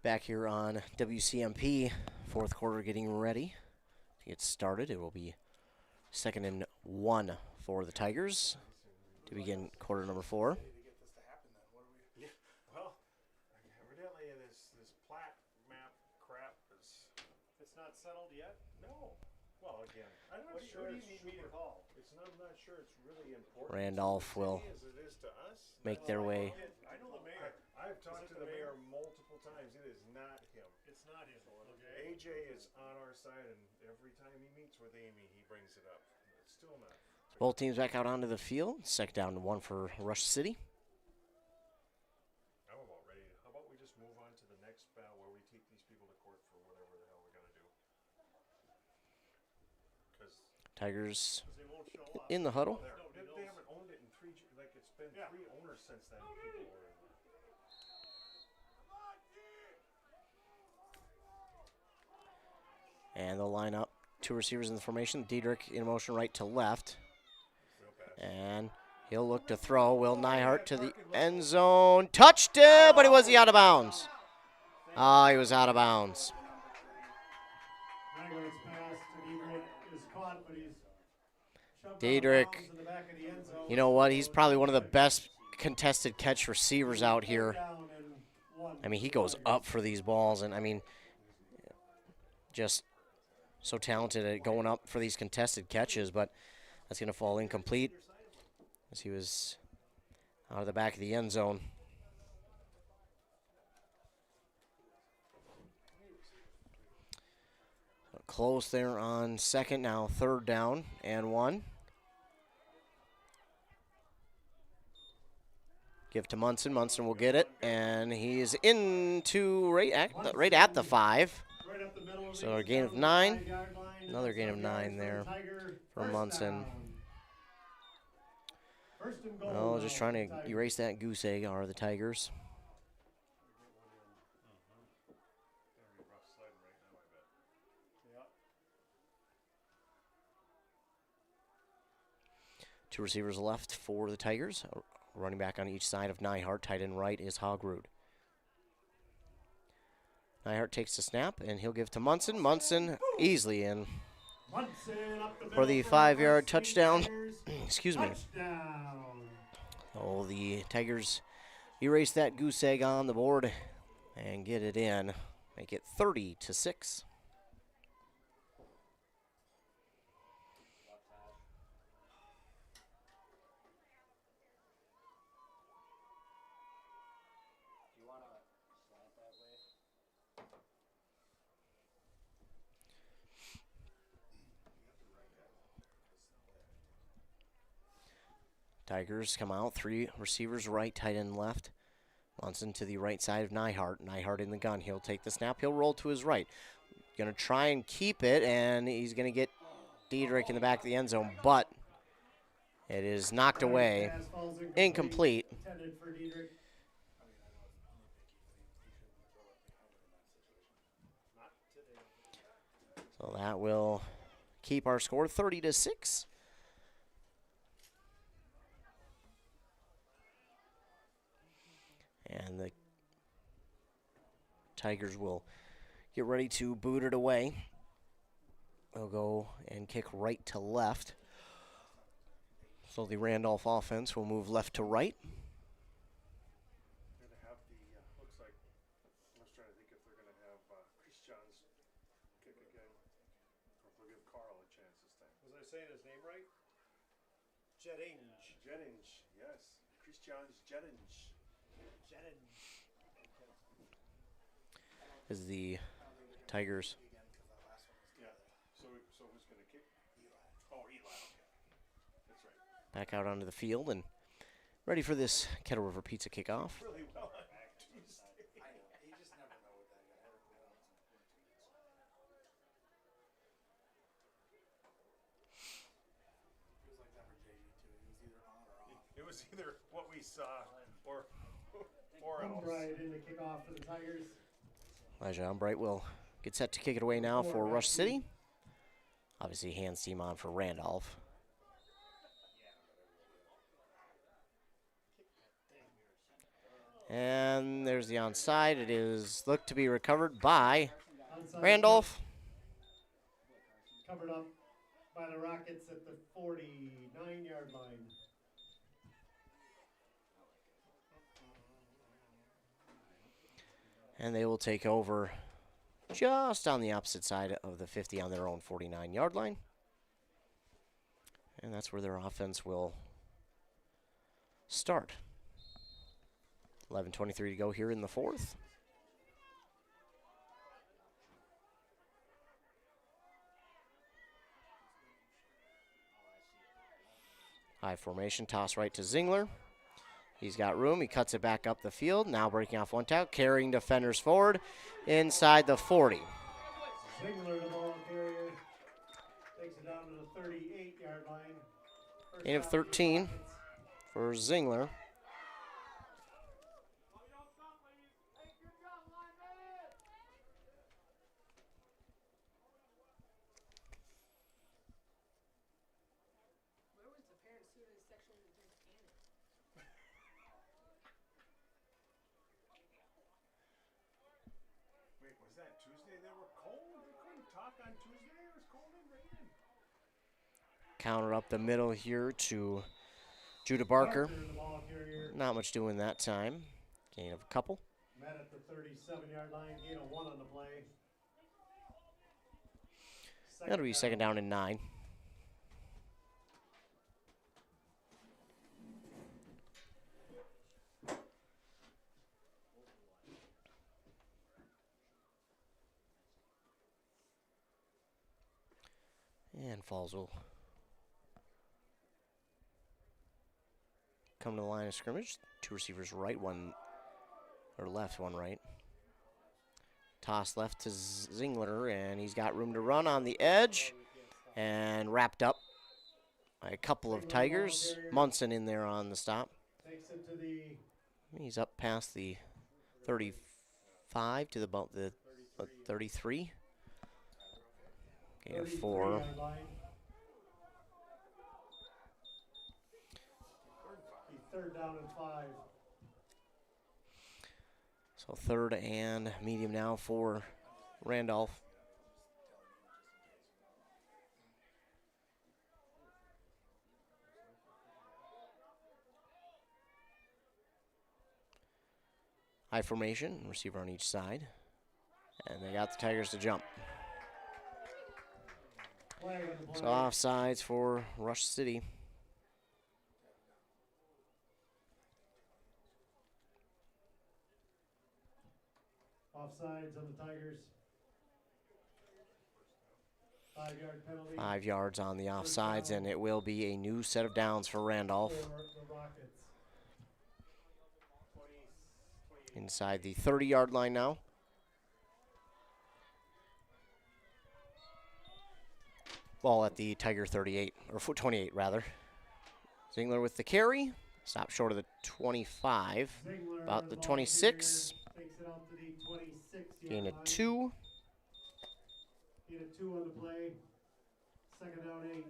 [SPEAKER 2] Back here on WCMP, fourth quarter getting ready to get started. It will be 2nd and 1 for the Tigers to begin quarter number 4.
[SPEAKER 10] Well, evidently this plat map crap is...
[SPEAKER 11] It's not settled yet?
[SPEAKER 10] No. Well, again, I'm not
[SPEAKER 11] What
[SPEAKER 10] sure
[SPEAKER 11] do you
[SPEAKER 10] it's
[SPEAKER 11] need me to call?
[SPEAKER 10] I'm not sure it's really important.
[SPEAKER 2] Randolph will
[SPEAKER 10] as it is to us.
[SPEAKER 2] make their way.
[SPEAKER 10] I know the mayor. I've talked to the mayor multiple times. It is not him.
[SPEAKER 11] It's not him. Okay.
[SPEAKER 10] AJ is on our side, and every time he meets with Amy, he brings it up. It's still not.
[SPEAKER 2] Both teams back out onto the field. Second down to 1 for Rush City.
[SPEAKER 10] I'm about ready. How about we just move on to the next battle where we take these people to court for whatever the hell we got to do?
[SPEAKER 2] Tigers in the huddle.
[SPEAKER 10] They haven't owned it in 3, like it's been 3 owners since then. People were
[SPEAKER 2] And they'll line up 2 receivers in the formation. Diedrich in motion right to left. And he'll look to throw. Will Nyhart to the end zone. Touched it, but was he out of bounds? Ah, he was out of bounds.
[SPEAKER 3] Nyhart's pass to Diedrich is caught, but he's shoved out of
[SPEAKER 2] Diedrich,
[SPEAKER 3] bounds in the back of the end zone.
[SPEAKER 2] you know what? He's probably one of the best contested catch receivers out here. I mean, he goes up for these balls, and I mean, just so talented at going up for these contested catches, but that's going to fall incomplete as he was out of the back of the end zone. Close there on second, now 3rd down and 1. Give to Munson. Munson will get it, and he's into right at the 5. So a gain of 9. Another gain of 9 there for Munson. Well, just trying to erase that goose egg are the Tigers. Two receivers left for the Tigers. Running back on each side of Nyhart. Tight end right is Hogrud. Nyhart takes the snap, and he'll give to Munson. Munson easily in for the 5-yard touchdown. Excuse me. Oh, the Tigers erase that goose egg on the board and get it in. Make it 30-6. Tigers come out, 3 receivers right, tight end left. Munson to the right side of Nyhart. Nyhart in the gun. He'll take the snap. He'll roll to his right. Going to try and keep it, and he's going to get Diedrich in the back of the end zone, but it is knocked away. Incomplete. So that will keep our score 30-6. And the Tigers will get ready to boot it away. They'll go and kick right to left. So the Randolph offense will move left to right.
[SPEAKER 10] They're going to have the, looks like, I was trying to think if they're going to have Chris Johns kick again, or if they'll give Carl a chance this time.
[SPEAKER 11] Was I saying his name right? Jettinge.
[SPEAKER 10] Jettinge, yes. Chris Johns Jettinge.
[SPEAKER 2] Is the Tigers.
[SPEAKER 10] Yeah. So who's going to kick? Oh, Eli. Okay. That's right.
[SPEAKER 2] Back out onto the field and ready for this Kettle River Pizza kickoff.
[SPEAKER 10] Really well on Tuesday.
[SPEAKER 11] You just never know with that guy. It was like that for JG too. He was either on or off.
[SPEAKER 10] It was either what we saw or else.
[SPEAKER 3] Albright in the kickoff for the Tigers.
[SPEAKER 2] Elijah Albright will get set to kick it away now for Rush City. Obviously, hands team on for Randolph. And there's the onside. It is looked to be recovered by Randolph.
[SPEAKER 3] Covered up by the Rockets at the 49-yard line.
[SPEAKER 2] And they will take over just on the opposite side of the 50 on their own 49-yard line. And that's where their offense will start. 11:23 to go here in the 4th. High formation, toss right to Zingler. He's got room. He cuts it back up the field. Now breaking off one tackle, carrying defenders forward inside the 40.
[SPEAKER 3] Zingler, the ball carrier, takes it down to the 38-yard line.
[SPEAKER 2] Gain of 13 for Zingler.
[SPEAKER 10] was that Tuesday? They were cold. They couldn't talk on Tuesday. It was cold and raining.
[SPEAKER 2] Counter up the middle here to Judah Barker. Not much doing that time. Gain of a couple.
[SPEAKER 3] Met at the 37-yard line. Gain of 1 on the play.
[SPEAKER 2] That'll be second down and 9. And Falls will come to the line of scrimmage. 2 receivers right, one or left, one right. Toss left to Zingler, and he's got room to run on the edge. And wrapped up by a couple of Tigers. Munson in there on the stop.
[SPEAKER 3] Takes it to the
[SPEAKER 2] He's up past the 35 to about the 33. Gain of 4.
[SPEAKER 3] Third down and 5.
[SPEAKER 2] So third and medium now for Randolph. High formation, receiver on each side. And they got the Tigers to jump. So offsides for Rush City.
[SPEAKER 3] Offsides on the Tigers. 5-yard penalty.
[SPEAKER 2] 5 yards on the offsides, and it will be a new set of downs for Randolph.
[SPEAKER 3] For the Rockets.
[SPEAKER 2] Inside the 30-yard line now. Ball at the Tiger 38, or 28 rather. Zingler with the carry. Stop short of the 25.
[SPEAKER 3] Zingler
[SPEAKER 2] About the 26.
[SPEAKER 3] Takes it out to the 26-yard
[SPEAKER 2] Gain a
[SPEAKER 3] line.
[SPEAKER 2] 2.
[SPEAKER 3] Gain a 2 on the play. Second down 8.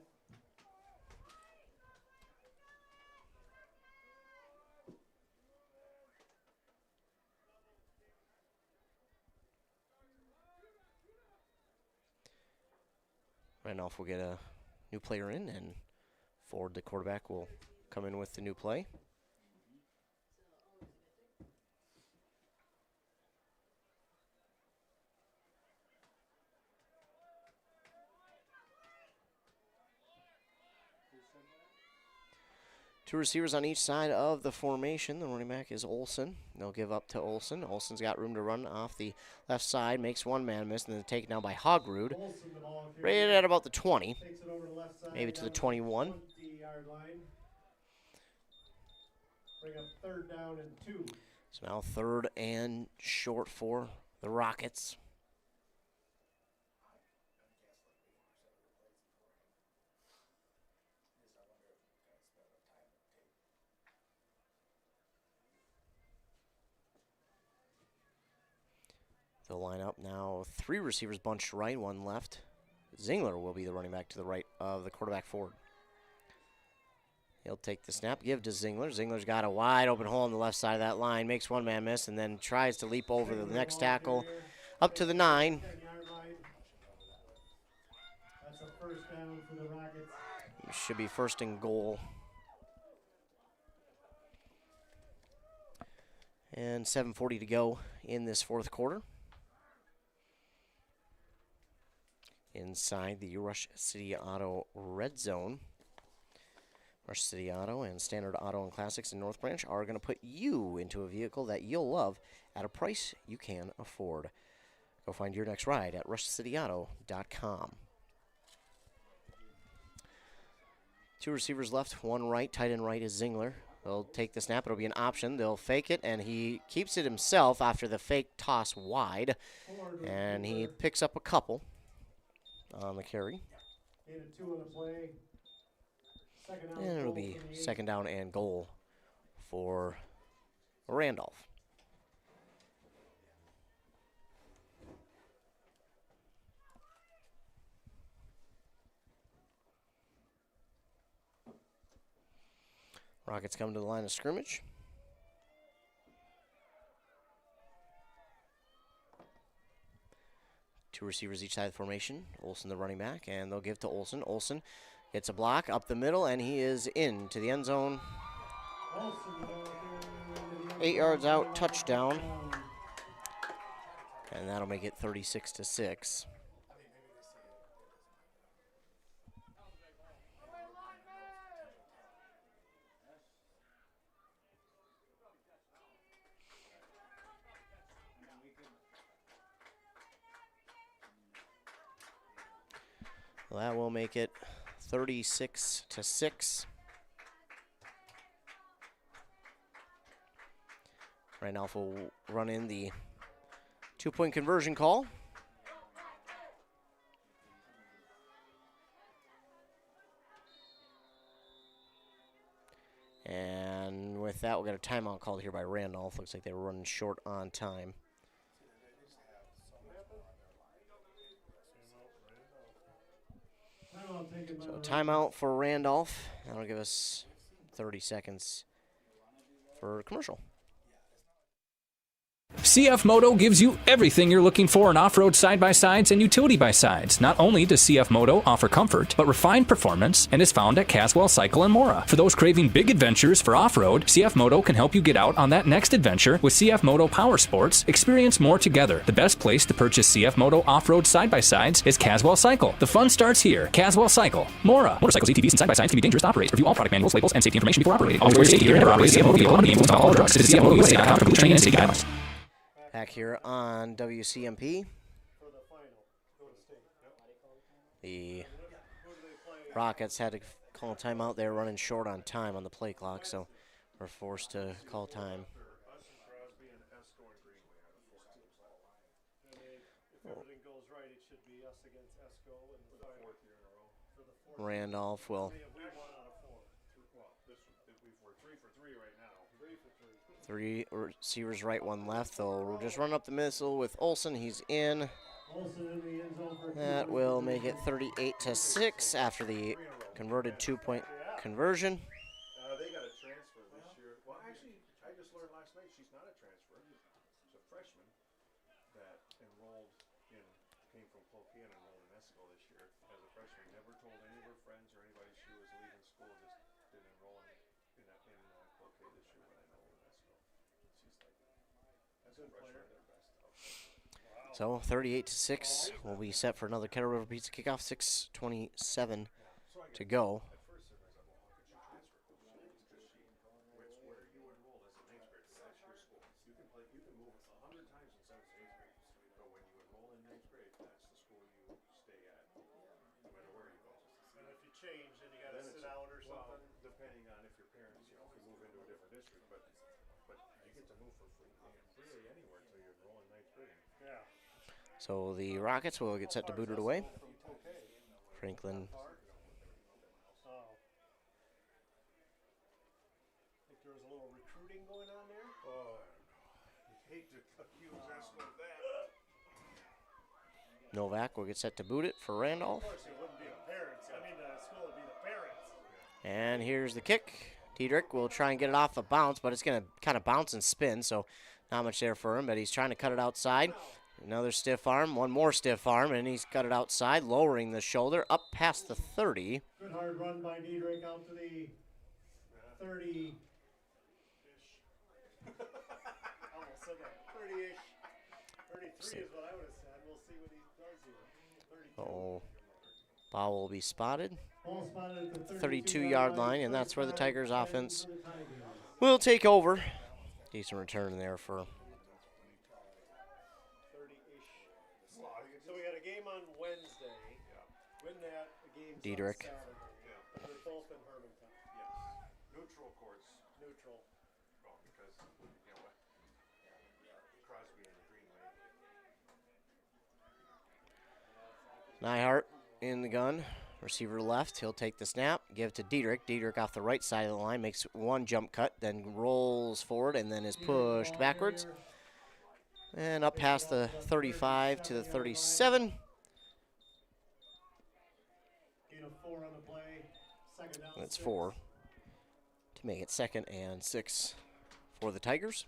[SPEAKER 2] Randolph will get a new player in, and Ford, the quarterback, will come in with the new play. Two receivers on each side of the formation. The running back is Olson. They'll give up to Olson. Olson's got room to run off the left side, makes one man miss, and then taken down by Hogrud. Rated at about the 20,
[SPEAKER 3] Takes it over to the left side.
[SPEAKER 2] maybe to the
[SPEAKER 3] down
[SPEAKER 2] 21.
[SPEAKER 3] 20-yard line. Bring up third down and 2.
[SPEAKER 2] So now third and short for the Rockets. They'll line up now. 3 receivers bunched right, 1 left. Zingler will be the running back to the right of the quarterback Ford. He'll take the snap, give to Zingler. Zingler's got a wide open hole on the left side of that line, makes one man miss, and then tries to leap over the next tackle up to the 9.
[SPEAKER 3] 10-yard line. That's a first down for the Rockets.
[SPEAKER 2] Should be first and goal. And 7:40 to go in this fourth quarter. Inside the Rush City Auto red zone. Rush City Auto and Standard Auto and Classics in North Branch are going to put you into a vehicle that you'll love at a price you can afford. Go find your next ride at rushcityauto.com. 2 receivers left, 1 right. Tight end right is Zingler. They'll take the snap. It'll be an option. They'll fake it, and he keeps it himself after the fake toss wide. And he picks up a couple on the carry.
[SPEAKER 3] Gain a 2 on the play. Second down
[SPEAKER 2] And it'll
[SPEAKER 3] goal
[SPEAKER 2] be
[SPEAKER 3] from the 8.
[SPEAKER 2] second down and goal for Randolph. Rockets come to the line of scrimmage. Two receivers each side of the formation. Olsen the running back, and they'll give to Olsen. Olsen gets a block up the middle, and he is into the end zone. 8 yards out, touchdown. And that'll make it 36-6. Well, that will make it 36-6. Randolph will run in the 2-point conversion call. And with that, we'll get a timeout called here by Randolph. Looks like they were running short on time. So timeout for Randolph. That'll give us 30 seconds for commercial.
[SPEAKER 9] CF Moto gives you everything you're looking for in off-road side-by-sides and utility by-sides. Not only does CF Moto offer comfort, but refined performance, and is found at Caswell Cycle and Mora. For those craving big adventures for off-road, CF Moto can help you get out on that next adventure with CF Moto Power Sports. Experience more together. The best place to purchase CF Moto off-road side-by-sides is Caswell Cycle. The fun starts here. Caswell Cycle, Mora. Motorcycles, ATVs, and side-by-sides can be dangerous to operate. Review all product manuals, labels, and safety information before operating. Always wear safety gear and never operate CF Moto vehicle under the influence of alcohol or drugs. Visit CFMotoUSA.com for training and safety guidelines.
[SPEAKER 2] Back here on WCMP. The Rockets had to call a timeout. They were running short on time on the play clock, so we're forced to call time. Randolph will. 3 receivers right, 1 left. They'll just run up the middle with Olsen. He's in. That will make it 38-6 after the converted 2-point conversion.
[SPEAKER 10] They got a transfer this year. Well, actually, I just learned last night she's not a transfer. She's a freshman that came from Cloquet and enrolled in Esco this year as a freshman. Never told any of her friends or anybody she was leaving school. Just didn't enroll in Cloquet this year when I enrolled in Esco. She's like, that's a freshman, their best.
[SPEAKER 2] So 38-6. We'll be set for another Kettle River Pizza kickoff. 6:27 to go.
[SPEAKER 10] Depending on if your parents, if you move into a different district, but you get to move for free really anywhere until you enroll in 9th grade. Yeah.
[SPEAKER 2] So the Rockets will get set to boot it away. Franklin.
[SPEAKER 11] Think there was a little recruiting going on there?
[SPEAKER 10] Oh, you hate to accuse Esco of that.
[SPEAKER 2] Novak will get set to boot it for Randolph.
[SPEAKER 11] Of course, it wouldn't be the parents. I mean, the school would be the parents.
[SPEAKER 2] And here's the kick. Diedrich will try and get it off a bounce, but it's going to kind of bounce and spin, so not much there for him, but he's trying to cut it outside. Another stiff arm, one more stiff arm, and he's got it outside, lowering the shoulder up past the 30.
[SPEAKER 3] Good hard run by Diedrich out to the 30.
[SPEAKER 11] Almost said that. 30-ish. 33 is what I would have said. We'll see what he does here. 32.
[SPEAKER 2] Oh, ball will be spotted.
[SPEAKER 3] Ball spotted at the
[SPEAKER 2] 32-yard line, and that's where the Tigers offense will take over. Decent return there for
[SPEAKER 11] So we got a game on Wednesday. Win that. A game
[SPEAKER 2] Diedrich.
[SPEAKER 11] on Saturday. They're both in Hermantown.
[SPEAKER 10] Yes. Neutral courts.
[SPEAKER 11] Neutral.
[SPEAKER 10] Well, because, you know what? Crosby and Greenway.
[SPEAKER 2] Nyhart in the gun. Receiver left. He'll take the snap. Give it to Diedrich. Diedrich off the right side of the line. Makes one jump cut. Then rolls forward and then is pushed backwards. And up past the 35 to the 37.
[SPEAKER 3] Gain of 4 on the play. Second down.
[SPEAKER 2] That's 4 to make it 2nd and 6 for the Tigers.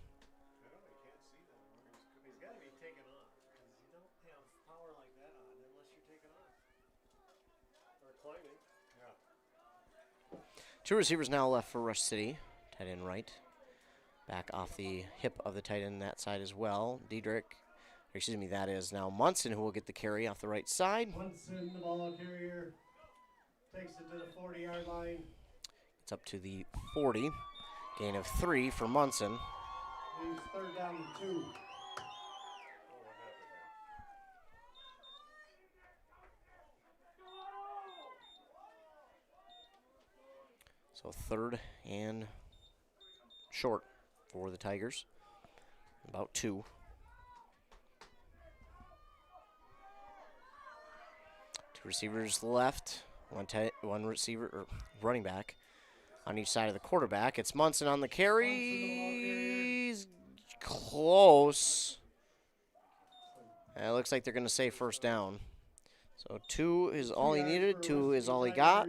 [SPEAKER 11] He's got to be taken on because you don't have power like that.
[SPEAKER 2] Two receivers now left for Rush City. Tight end right. Back off the hip of the tight end that side as well. That is now Munson who will get the carry off the right side.
[SPEAKER 3] Munson, the ball carrier, takes it to the 40-yard line.
[SPEAKER 2] It's up to the 40. Gain of 3 for Munson.
[SPEAKER 3] Leaves third down and 2.
[SPEAKER 2] So third and short for the Tigers. About 2. Two receivers left. One receiver or running back on each side of the quarterback. It's Munson on the carry. He's close. It looks like they're going to say first down. So 2 is all he needed. 2 is all he got.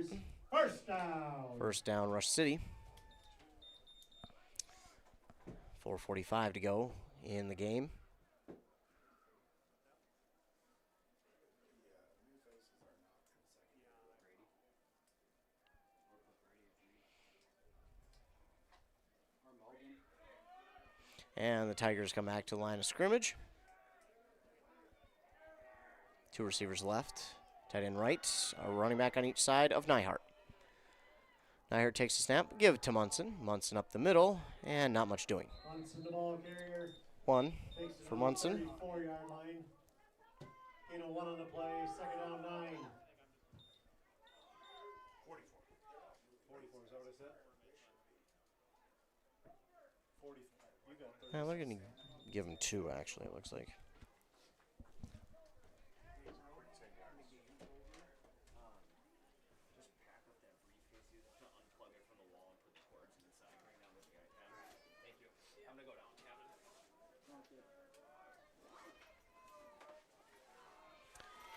[SPEAKER 3] First down.
[SPEAKER 2] First down, Rush City. 4:45 to go in the game. And the Tigers come back to the line of scrimmage. 2 receivers left. Tight end right. A running back on each side of Nyhart. Nyhart takes the snap. Give it to Munson. Munson up the middle. And not much doing.
[SPEAKER 3] Munson, the ball carrier.
[SPEAKER 2] 1 for Munson.
[SPEAKER 3] 34-yard line. Gain of 1 on the play. Second down 9.
[SPEAKER 10] 44. 44, is that what I said? 44. You got 30.
[SPEAKER 2] They're going to give him 2, actually, it looks like.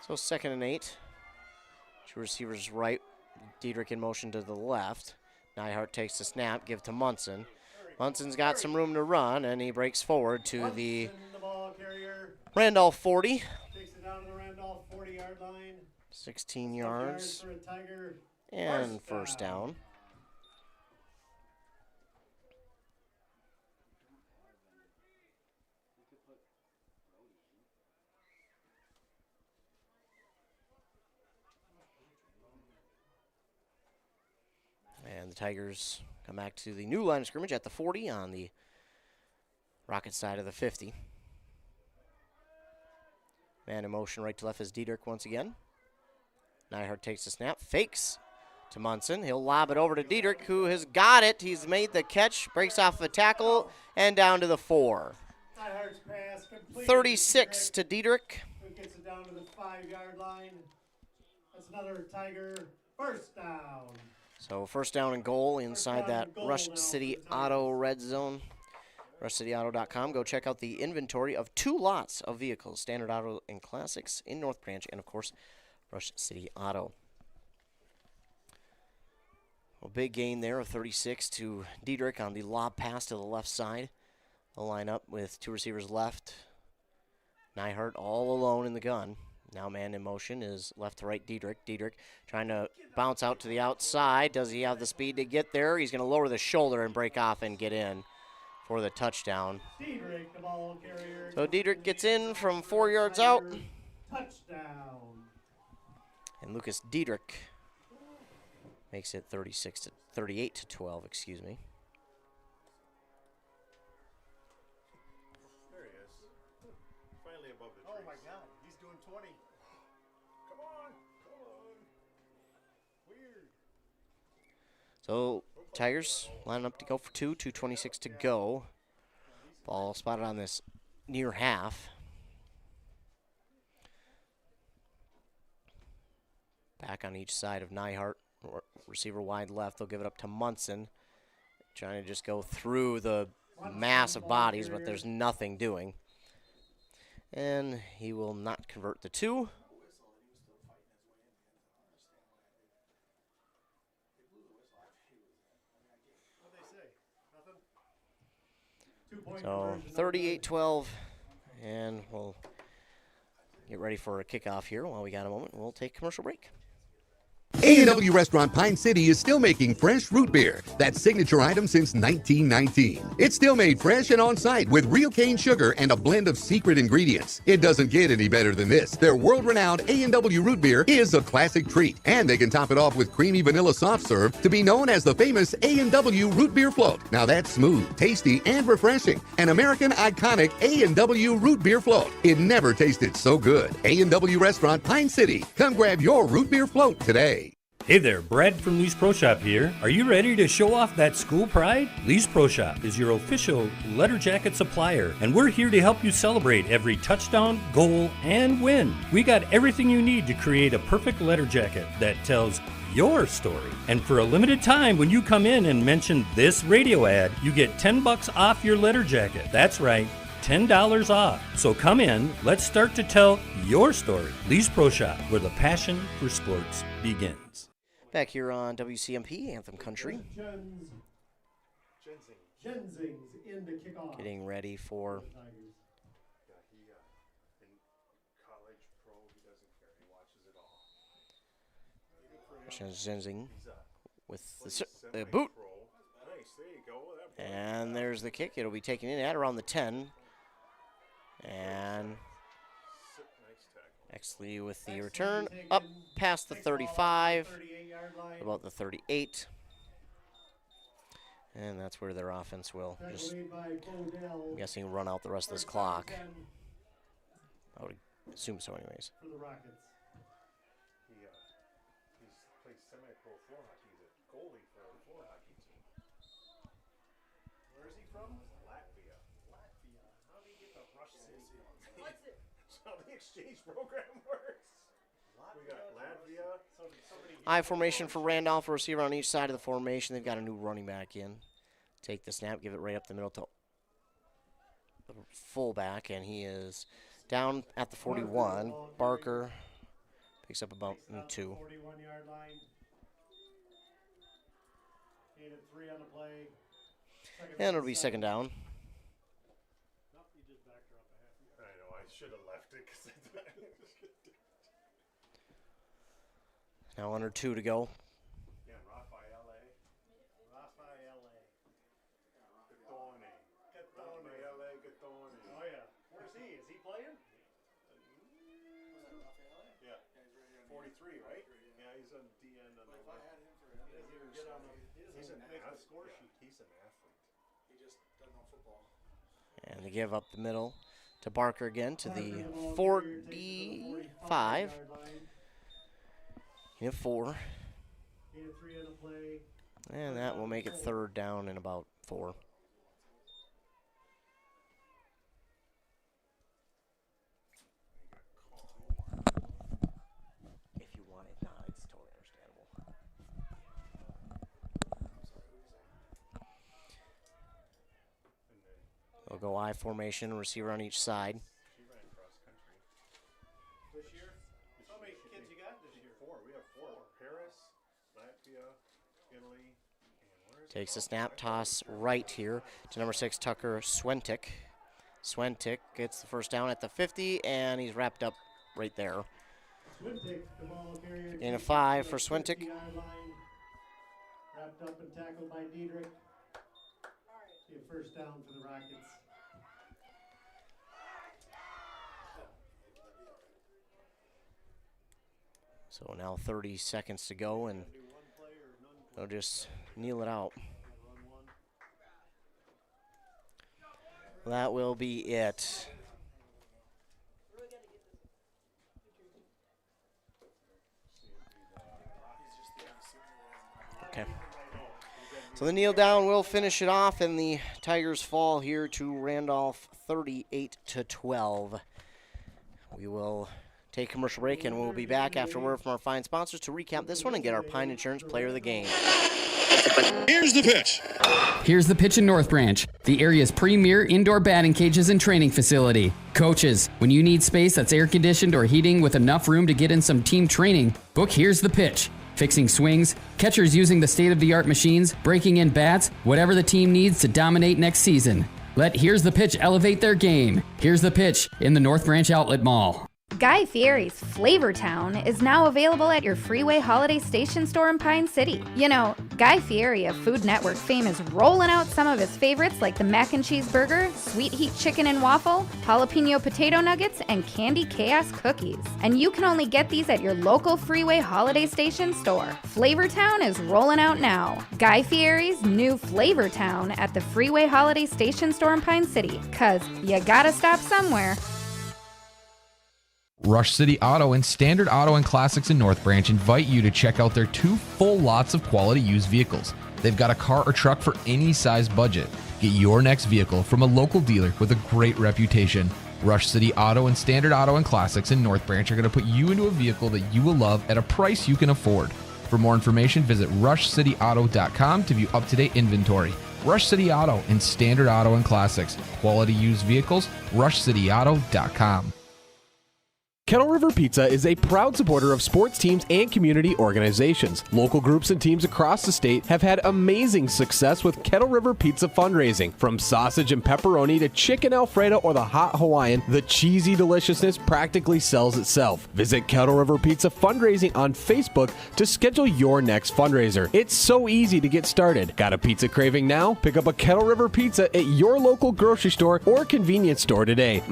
[SPEAKER 2] So 2nd and 8. 2 receivers right. Diedrich in motion to the left. Nyhart takes the snap, give it to Munson. Munson's got some room to run, and he breaks forward to the Randolph 40.
[SPEAKER 3] Takes it down to the Randolph 40-yard line.
[SPEAKER 2] 16 yards.
[SPEAKER 3] For a Tiger.
[SPEAKER 2] And first down. And the Tigers come back to the new line of scrimmage at the 40 on the Rocket side of the 50. Man in motion right to left is Diedrich once again. Nyhart takes the snap, fakes to Munson. He'll lob it over to Diedrich, who has got it. He's made the catch, breaks off the tackle, and down to the 4. 36 to Diedrich.
[SPEAKER 3] Who gets it down to the 5-yard line. That's another Tiger first down.
[SPEAKER 2] So first down and goal inside that Rush City Auto red zone. RushCityAuto.com. Go check out the inventory of 2 lots of vehicles, Standard Auto and Classics in North Branch, and of course, Rush City Auto. A big gain there of 36 to Diedrich on the lob pass to the left side. They'll line up with 2 receivers left. Nyhart all alone in the gun. Now man in motion is left to right Diedrich. Diedrich trying to bounce out to the outside. Does he have the speed to get there? He's going to lower the shoulder and break off and get in for the touchdown.
[SPEAKER 3] Diedrich, the ball carrier.
[SPEAKER 2] So Diedrich gets in from 4 yards out.
[SPEAKER 3] Touchdown.
[SPEAKER 2] And Lucas Diedrich makes it 38 to 12, excuse me.
[SPEAKER 10] There he is. Finally above the trees.
[SPEAKER 11] Oh my God, he's doing 20.
[SPEAKER 10] Come on, come on. Weird.
[SPEAKER 2] So Tigers lining up to go for 2, 2:26 to go. Ball spotted on this near half. Back on each side of Nyhart. Receiver wide left. They'll give it up to Munson. Trying to just go through the mass of bodies, but there's nothing doing. And he will not convert the 2. So 38-12, and we'll get ready for a kickoff here while we got a moment. We'll take a commercial break.
[SPEAKER 14] A&W Restaurant Pine City is still making fresh root beer. That signature item since 1919. It's still made fresh and on site with real cane sugar and a blend of secret ingredients. It doesn't get any better than this. Their world-renowned A&W root beer is a classic treat, and they can top it off with creamy vanilla soft serve to be known as the famous A&W root beer float. Now that's smooth, tasty, and refreshing. An American iconic A&W root beer float. It never tasted so good. A&W Restaurant Pine City. Come grab your root beer float today.
[SPEAKER 17] Hey there, Brad from Lee's Pro Shop here. Are you ready to show off that school pride? Lee's Pro Shop is your official letter jacket supplier, and we're here to help you celebrate every touchdown, goal, and win. We got everything you need to create a perfect letter jacket that tells your story. And for a limited time, when you come in and mention this radio ad, you get $10 off your letter jacket. That's right, $10 off. So come in, let's start to tell your story. Lee's Pro Shop, where the passion for sports begins.
[SPEAKER 2] Back here on WCMP, Anthem Country.
[SPEAKER 3] Jensing's in to kick off.
[SPEAKER 2] Getting ready for Zenzing with the boot. And there's the kick. It'll be taken in at around the 10. And Exley with the return up past the 35, about the 38. And that's where their offense will just, I'm guessing, run out the rest of this clock. I would assume so anyways.
[SPEAKER 3] For the Rockets.
[SPEAKER 10] He's played semi-pro floor hockey. He's a goalie for a floor hockey team. Where is he from? Latvia. How did he get the Russian? That's how the exchange program works. We got Latvia.
[SPEAKER 2] I formation for Randolph, a receiver on each side of the formation. They've got a new running back in. Take the snap, give it right up the middle to the fullback, and he is down at the 41. Barker picks up about 2.
[SPEAKER 3] 41-yard line. 8 and 3 on the play.
[SPEAKER 2] And it'll be second down.
[SPEAKER 10] I know, I should have left it because
[SPEAKER 2] Now under 2 to go.
[SPEAKER 10] Yeah, Raphael. Gattone.
[SPEAKER 3] Oh, yeah. Where's he? Is he playing?
[SPEAKER 10] Yeah. 43, right? Yeah, he's on DN. If I had him for
[SPEAKER 3] He doesn't even get on the,
[SPEAKER 10] he's an
[SPEAKER 3] make the
[SPEAKER 10] athlete.
[SPEAKER 3] score sheet.
[SPEAKER 10] He's an athlete. He just doesn't know football.
[SPEAKER 2] And they give up the middle to Barker again to the 45. In 4.
[SPEAKER 3] 8 and 3 on the play.
[SPEAKER 2] And that will make it third down in about 4. If you want it, nah, it's totally understandable. They'll go I formation, receiver on each side.
[SPEAKER 3] This year? How many kids you got this year?
[SPEAKER 10] 4. We have 4. Paris, Latvia, Italy, and where's
[SPEAKER 2] Takes a snap, toss right here to number 6, Tucker Swentic. Swentic gets the first down at the 50, and he's wrapped up right there.
[SPEAKER 3] Swintic, the ball carrier.
[SPEAKER 2] Gain of 5 for Swentic.
[SPEAKER 3] 50-yard line. Wrapped up and tackled by Diedrich. See a first down for the Rockets.
[SPEAKER 2] So now 30 seconds to go, and they'll just kneel it out. That will be it. Okay. So the kneel down will finish it off, and the Tigers fall here to Randolph 38-12. We will take a commercial break, and we'll be back after word from our fine sponsors to recap this one and get our Pine Insurance Player of the Game.
[SPEAKER 19] Here's the pitch.
[SPEAKER 13] Here's the pitch in North Branch, the area's premier indoor batting cages and training facility. Coaches, when you need space that's air-conditioned or heating with enough room to get in some team training, book Here's the Pitch. Fixing swings, catchers using the state-of-the-art machines, breaking in bats, whatever the team needs to dominate next season. Let Here's the Pitch elevate their game. Here's the Pitch in the North Branch Outlet Mall.
[SPEAKER 5] Guy Fieri's Flavor Town is now available at your Freeway Holiday Station store in Pine City. You know, Guy Fieri of Food Network fame is rolling out some of his favorites like the mac and cheese burger, sweet heat chicken and waffle, jalapeno potato nuggets, and candy chaos cookies. And you can only get these at your local Freeway Holiday Station store. Flavor Town is rolling out now. Guy Fieri's new Flavor Town at the Freeway Holiday Station store in Pine City. 'Cause you gotta stop somewhere.
[SPEAKER 4] Rush City Auto and Standard Auto and Classics in North Branch invite you to check out their 2 full lots of quality used vehicles. They've got a car or truck for any size budget. Get your next vehicle from a local dealer with a great reputation. Rush City Auto and Standard Auto and Classics in North Branch are going to put you into a vehicle that you will love at a price you can afford. For more information, visit rushcityauto.com to view up-to-date inventory. Rush City Auto and Standard Auto and Classics. Quality used vehicles, rushcityauto.com.
[SPEAKER 12] Kettle River Pizza is a proud supporter of sports teams and community organizations. Local groups and teams across the state have had amazing success with Kettle River Pizza fundraising. From sausage and pepperoni to chicken Alfredo or the hot Hawaiian, the cheesy deliciousness practically sells itself. Visit Kettle River Pizza Fundraising on Facebook to schedule your next fundraiser. It's so easy to get started. Got a pizza craving now? Pick up a Kettle River Pizza at your local grocery store or convenience store today.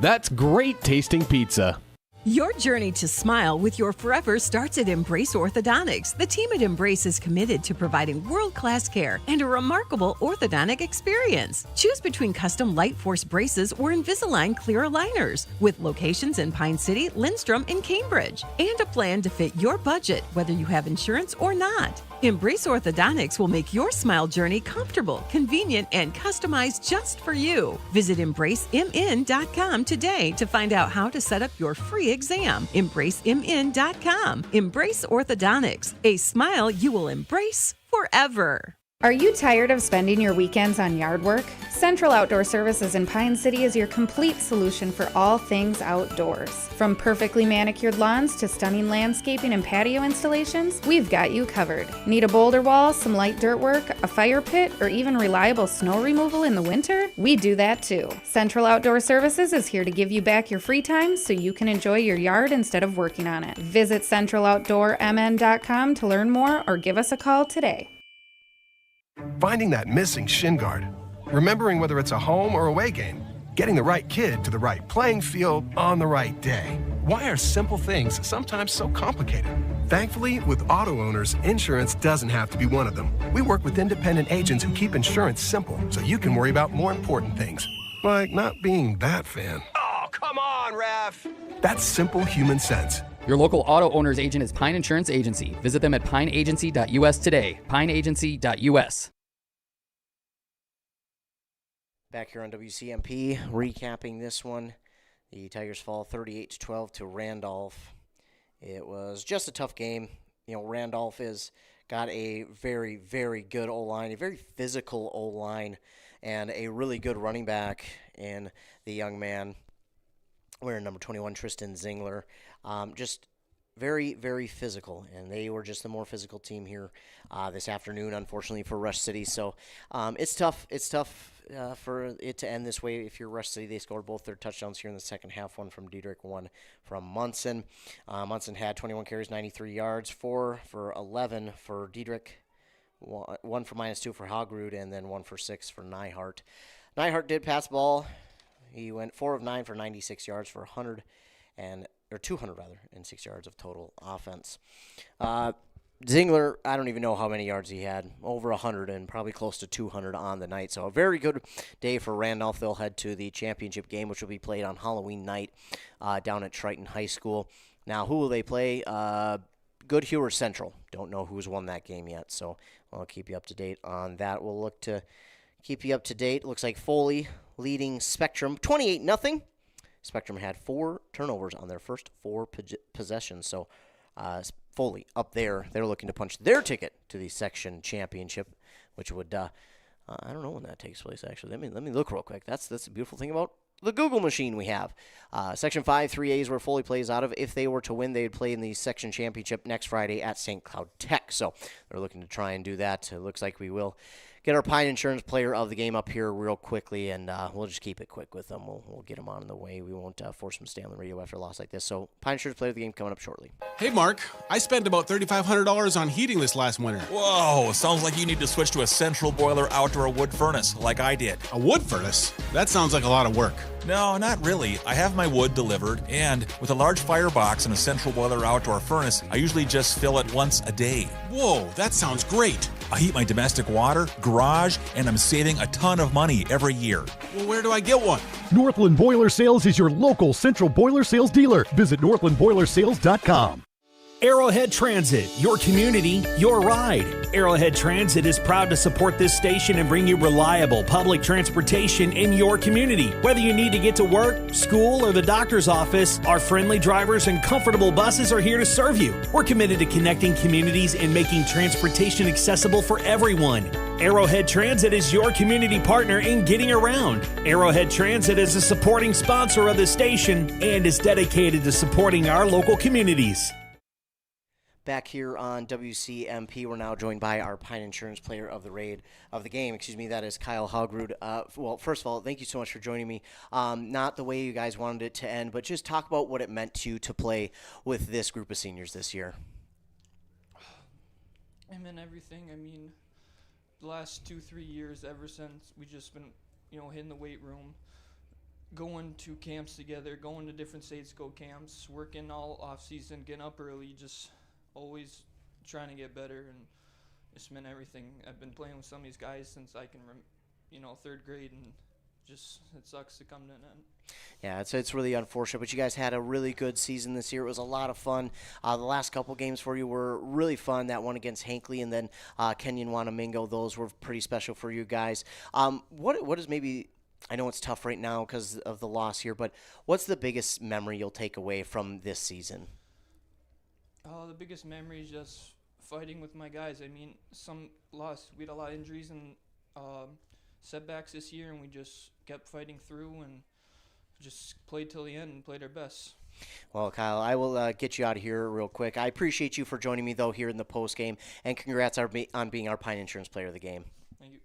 [SPEAKER 12] That's great tasting pizza.
[SPEAKER 20] Your journey to smile with your forever starts at Embrace Orthodontics. The team at Embrace is committed to providing world-class care and a remarkable orthodontic experience. Choose between custom Light Force braces or Invisalign clear aligners with locations in Pine City, Lindstrom, and Cambridge, and a plan to fit your budget, whether you have insurance or not. Embrace Orthodontics will make your smile journey comfortable, convenient, and customized just for you. Visit EmbraceMN.com today to find out how to set up your free exam. EmbraceMN.com. Embrace Orthodontics, a smile you will embrace forever.
[SPEAKER 5] Are you tired of spending your weekends on yard work? Central Outdoor Services in Pine City is your complete solution for all things outdoors. From perfectly manicured lawns to stunning landscaping and patio installations, we've got you covered. Need a boulder wall, some light dirt work, a fire pit, or even reliable snow removal in the winter? We do that too. Central Outdoor Services is here to give you back your free time so you can enjoy your yard instead of working on it. Visit centraloutdoormn.com to learn more or give us a call today.
[SPEAKER 24] Finding that missing shin guard. Remembering whether it's a home or away game. Getting the right kid to the right playing field on the right day. Why are simple things sometimes so complicated? Thankfully, with auto owners, insurance doesn't have to be one of them. We work with independent agents who keep insurance simple so you can worry about more important things. Like not being that fan.
[SPEAKER 23] Oh, come on, ref!
[SPEAKER 24] That's simple human sense.
[SPEAKER 13] Your local auto owner's agent is Pine Insurance Agency. Visit them at pineagency.us today. pineagency.us.
[SPEAKER 2] Back here on WCMP, recapping this one. The Tigers fall 38-12 to Randolph. It was just a tough game. You know, Randolph has got a very, very good O-line, a very physical O-line, and a really good running back in the young man wearing number 21, Tristan Zingler. Just very, very physical, and they were just the more physical team here this afternoon, unfortunately, for Rush City. So it's tough. It's tough for it to end this way. If you're Rush City, they scored both their touchdowns here in the second half, one from Diedrich, one from Munson. Munson had 21 carries, 93 yards, 4 for 11 for Diedrich, 1 for -2 for Hagrud, and then 1 for 6 for Neihart. Neihart did pass the ball. He went 4 of 9 for 96 yards for 206 yards of total offense. Zingler, I don't even know how many yards he had. Over 100 and probably close to 200 on the night. So a very good day for Randolph. They'll head to the championship game, which will be played on Halloween night down at Triton High School. Now, who will they play? Goodhue or Central. Don't know who's won that game yet, so I'll keep you up to date on that. We'll look to keep you up to date. Looks like Foley leading Spectrum 28-0. Spectrum had 4 turnovers on their first 4 possessions, so Foley up there. They're looking to punch their ticket to the section championship, which would I don't know when that takes place, actually. Let me look real quick. That's the beautiful thing about the Google machine we have. Section 5, 3A is where Foley plays out of. If they were to win, they'd play in the section championship next Friday at St. Cloud Tech. So they're looking to try and do that. It looks like we will get our Pine Insurance Player of the Game up here real quickly, and we'll just keep it quick with them. We'll get them on the way. We won't force them to stay on the radio after a loss like this. So Pine Insurance Player of the Game coming up shortly.
[SPEAKER 8] Hey, Mark, I spent about $3,500 on heating this last winter.
[SPEAKER 16] Whoa, sounds like you need to switch to a central boiler outdoor wood furnace like I did.
[SPEAKER 8] A wood furnace? That sounds like a lot of work.
[SPEAKER 16] No, not really. I have my wood delivered, and with a large firebox and a central boiler outdoor furnace, I usually just fill it once a day.
[SPEAKER 8] Whoa, that sounds great.
[SPEAKER 16] I heat my domestic water, garage, and I'm saving a ton of money every year.
[SPEAKER 8] Well, where do I get one?
[SPEAKER 21] Northland Boiler Sales is your local central boiler sales dealer. Visit northlandboilersales.com.
[SPEAKER 15] Arrowhead Transit, your community, your ride. Arrowhead Transit is proud to support this station and bring you reliable public transportation in your community. Whether you need to get to work, school, or the doctor's office, our friendly drivers and comfortable buses are here to serve you. We're committed to connecting communities and making transportation accessible for everyone. Arrowhead Transit is your community partner in getting around. Arrowhead Transit is a supporting sponsor of the station and is dedicated to supporting our local communities.
[SPEAKER 2] Back here on WCMP, we're now joined by our Pine Insurance Player of the Game. That is Kyle Hogrud. Well, first of all, thank you so much for joining me. Not the way you guys wanted it to end, but just talk about what it meant to you to play with this group of seniors this year.
[SPEAKER 22] It meant everything. I mean, the last 2-3 years, ever since we just been, hitting the weight room, going to camps together, going to different states, go camps, working all off season, getting up early, just always trying to get better, and it's meant everything. I've been playing with some of these guys since I can, third grade, and just it sucks to come to an end.
[SPEAKER 2] Yeah, it's really unfortunate, but you guys had a really good season this year. It was a lot of fun. The last couple games for you were really fun. That one against Hinckley and then Kenyon Wanamingo, those were pretty special for you guys. What is maybe, I know it's tough right now because of the loss here, but what's the biggest memory you'll take away from this season?
[SPEAKER 22] The biggest memory is just fighting with my guys. I mean, we had a lot of injuries and setbacks this year, and we just kept fighting through and just played till the end and played our best.
[SPEAKER 2] Well, Kyle, I will get you out of here real quick. I appreciate you for joining me, though, here in the post game, and congrats on being our Pine Insurance Player of the Game.
[SPEAKER 22] Thank you.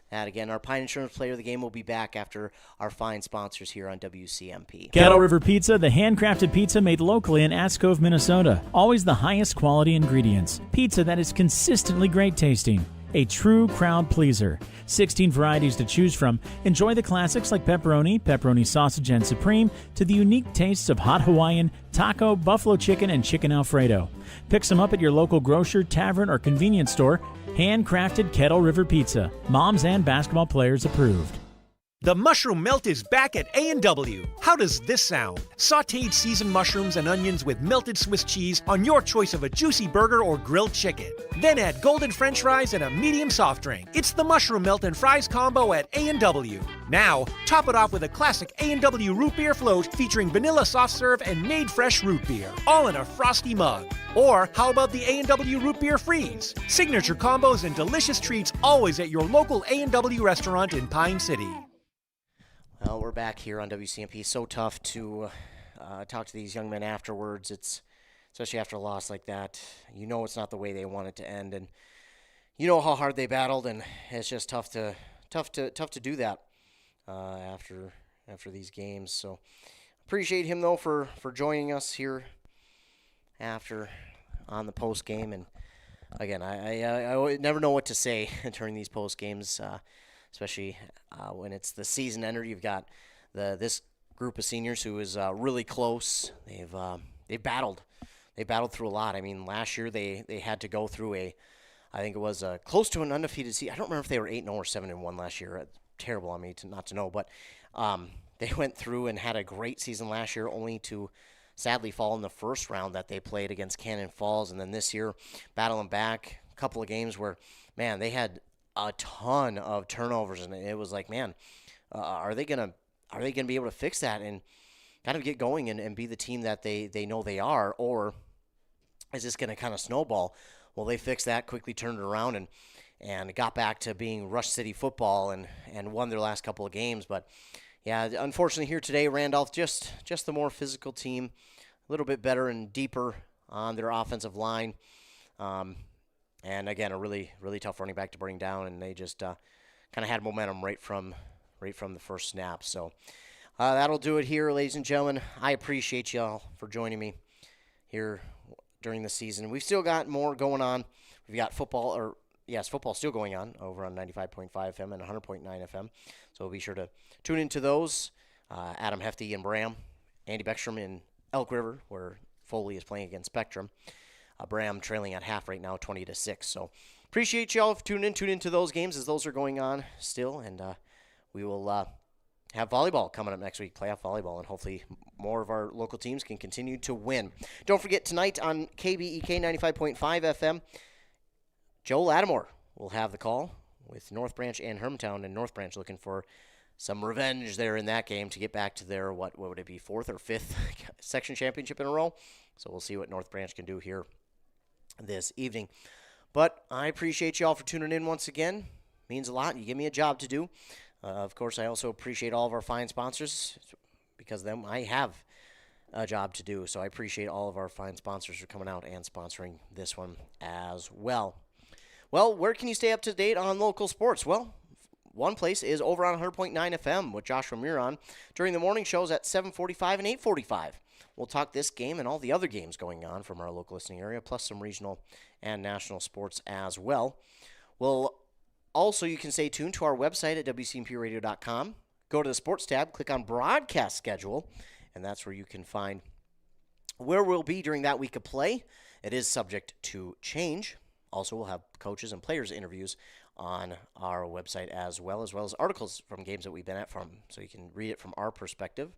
[SPEAKER 2] And again, our Pine Insurance Player of the Game will be back after our fine sponsors here on WCMP.
[SPEAKER 25] Kettle River Pizza, the handcrafted pizza made locally in Ash Cove, Minnesota. Always the highest quality ingredients. Pizza that is consistently great tasting. A true crowd pleaser. 16 varieties to choose from. Enjoy the classics like pepperoni, pepperoni sausage, and supreme, to the unique tastes of hot Hawaiian, taco, buffalo chicken, and chicken Alfredo. Pick some up at your local grocer, tavern, or convenience store. Handcrafted Kettle River Pizza. Moms and basketball players approved.
[SPEAKER 18] The mushroom melt is back at A&W. How does this sound? Sautéed seasoned mushrooms and onions with melted Swiss cheese on your choice of a juicy burger or grilled chicken. Then add golden french fries and a medium soft drink. It's the mushroom melt and fries combo at A&W. Now, top it off with a classic A&W root beer float featuring vanilla soft serve and made fresh root beer, all in a frosty mug. Or how about the A&W root beer freeze? Signature combos and delicious treats always at your local A&W restaurant in Pine City.
[SPEAKER 2] Well, we're back here on WCMP. So tough to talk to these young men afterwards. It's especially after a loss like that. You know it's not the way they want it to end, and you know how hard they battled, and it's just tough to do that after these games. So appreciate him though for joining us here after on the post game. And again, I never know what to say during these post games. Especially when it's the season ender. You've got this group of seniors who is really close. They've battled through a lot. I mean, last year they had to go through I think it was close to an undefeated season. I don't remember if they were 8-0 or 7-1 last year. Terrible on me not to know, but they went through and had a great season last year, only to sadly fall in the first round that they played against Cannon Falls, and then this year battling back a couple of games where, man, they had a ton of turnovers, and it was like, man, are they gonna be able to fix that and kind of get going and be the team that they know they are, or is this gonna kind of snowball? Well, they fixed that, quickly turned it around, and got back to being Rush City football and won their last couple of games. But yeah, unfortunately here today, Randolph just the more physical team, a little bit better and deeper on their offensive line. And again, a really, really tough running back to bring down, and they just kind of had momentum right from the first snap. So that'll do it here, ladies and gentlemen. I appreciate y'all for joining me here during the season. We've still got more going on. We've got football still going on over on 95.5 FM and 100.9 FM. So be sure to tune into those. Adam Hefty and Bram, Andy Beckstrom in Elk River, where Foley is playing against Spectrum. Bram trailing at half right now, 20-6. So appreciate y'all for tuning into those games as those are going on still. And we will have volleyball coming up next week, playoff volleyball, and hopefully more of our local teams can continue to win. Don't forget, tonight on KBEK 95.5 FM, Joe Lattimore will have the call with North Branch and Hermantown, and North Branch looking for some revenge there in that game to get back to their, what would it be, 4th or 5th section championship in a row. So we'll see what North Branch can do here this evening. But I appreciate y'all for tuning in once again. Means a lot. You give me a job to do. Of course, I also appreciate all of our fine sponsors. Because of them, I have a job to do. So I appreciate all of our fine sponsors for coming out and sponsoring this one as well. Well, where can you stay up to date on local sports? Well, one place is over on 100.9 FM with Joshua Muron during the morning shows at 7:45 and 8:45. We'll talk this game and all the other games going on from our local listening area, plus some regional and national sports as well. You can stay tuned to our website at WCMPradio.com. Go to the sports tab, click on broadcast schedule, and that's where you can find where we'll be during that week of play. It is subject to change. Also, we'll have coaches and players interviews on our website as well as articles from games that we've been at so you can read it from our perspective.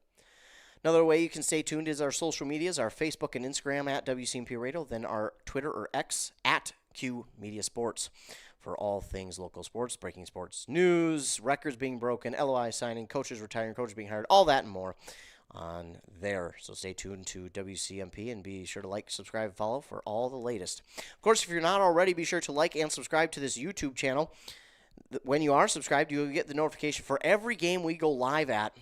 [SPEAKER 2] Another way you can stay tuned is our social medias, our Facebook and Instagram at WCMP Radio, then our Twitter or X at Q Media Sports for all things local sports, breaking sports news, records being broken, LOI signing, coaches retiring, coaches being hired, all that and more on there. So stay tuned to WCMP and be sure to like, subscribe, and follow for all the latest. Of course, if you're not already, be sure to like and subscribe to this YouTube channel. When you are subscribed, you'll get the notification for every game we go live at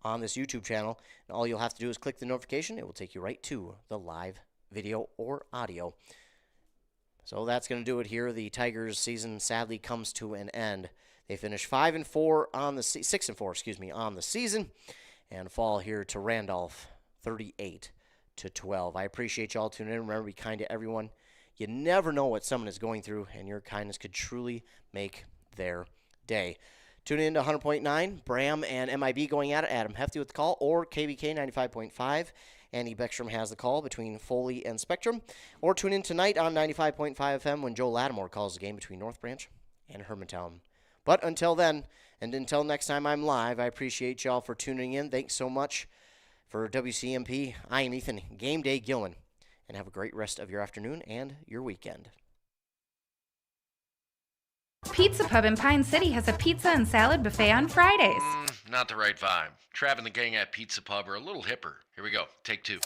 [SPEAKER 2] on this YouTube channel. And all you'll have to do is click the notification. It will take you right to the live video or audio. So that's going to do it here. The Tigers season sadly comes to an end. They finished 6-4 on the season and fall here to Randolph 38-12. I appreciate y'all tuning in. Remember, be kind to everyone. You never know what someone is going through, and your kindness could truly make their day. Tune in to 100.9, Bram and MIB going at it. Adam Hefty with the call, or KBK 95.5. Andy Beckstrom has the call between Foley and Spectrum. Or tune in tonight on 95.5 FM when Joe Lattimore calls the game between North Branch and Hermantown. But until then, and until next time I'm live, I appreciate y'all for tuning in. Thanks so much for WCMP. I am Ethan Game Day Gillen, and have a great rest of your afternoon and your weekend.
[SPEAKER 5] Pizza Pub in Pine City has a pizza and salad buffet on Fridays.
[SPEAKER 1] Not the right vibe. Trav and the gang at Pizza Pub are a little hipper. Here we go. Take 2.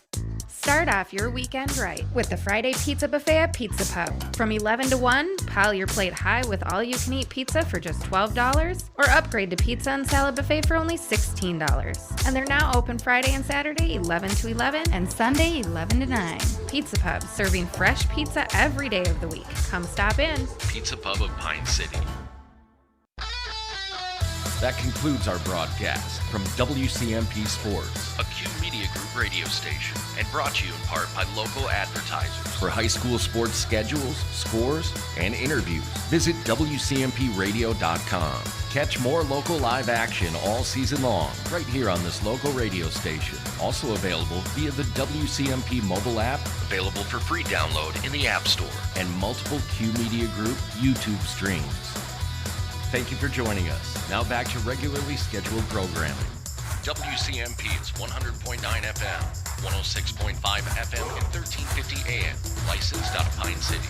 [SPEAKER 5] Start off your weekend right with the Friday Pizza Buffet at Pizza Pub. From 11 to 1, pile your plate high with all-you-can-eat pizza for just $12, or upgrade to pizza and salad buffet for only $16. And they're now open Friday and Saturday 11 to 11 and Sunday 11 to 9. Pizza Pub, serving fresh pizza every day of the week. Come stop in.
[SPEAKER 1] Pizza Pub of Pine City. That concludes our broadcast from WCMP Sports, a Q Media Group radio station, and brought to you in part by local advertisers. For high school sports schedules, scores, and interviews, visit WCMPradio.com. Catch more local live action all season long, right here on this local radio station. Also available via the WCMP mobile app, available for free download in the App Store, and multiple Q Media Group YouTube streams. Thank you for joining us. Now back to regularly scheduled programming. WCMP is 100.9 FM, 106.5 FM, and 1350 AM. Licensed out of Pine City.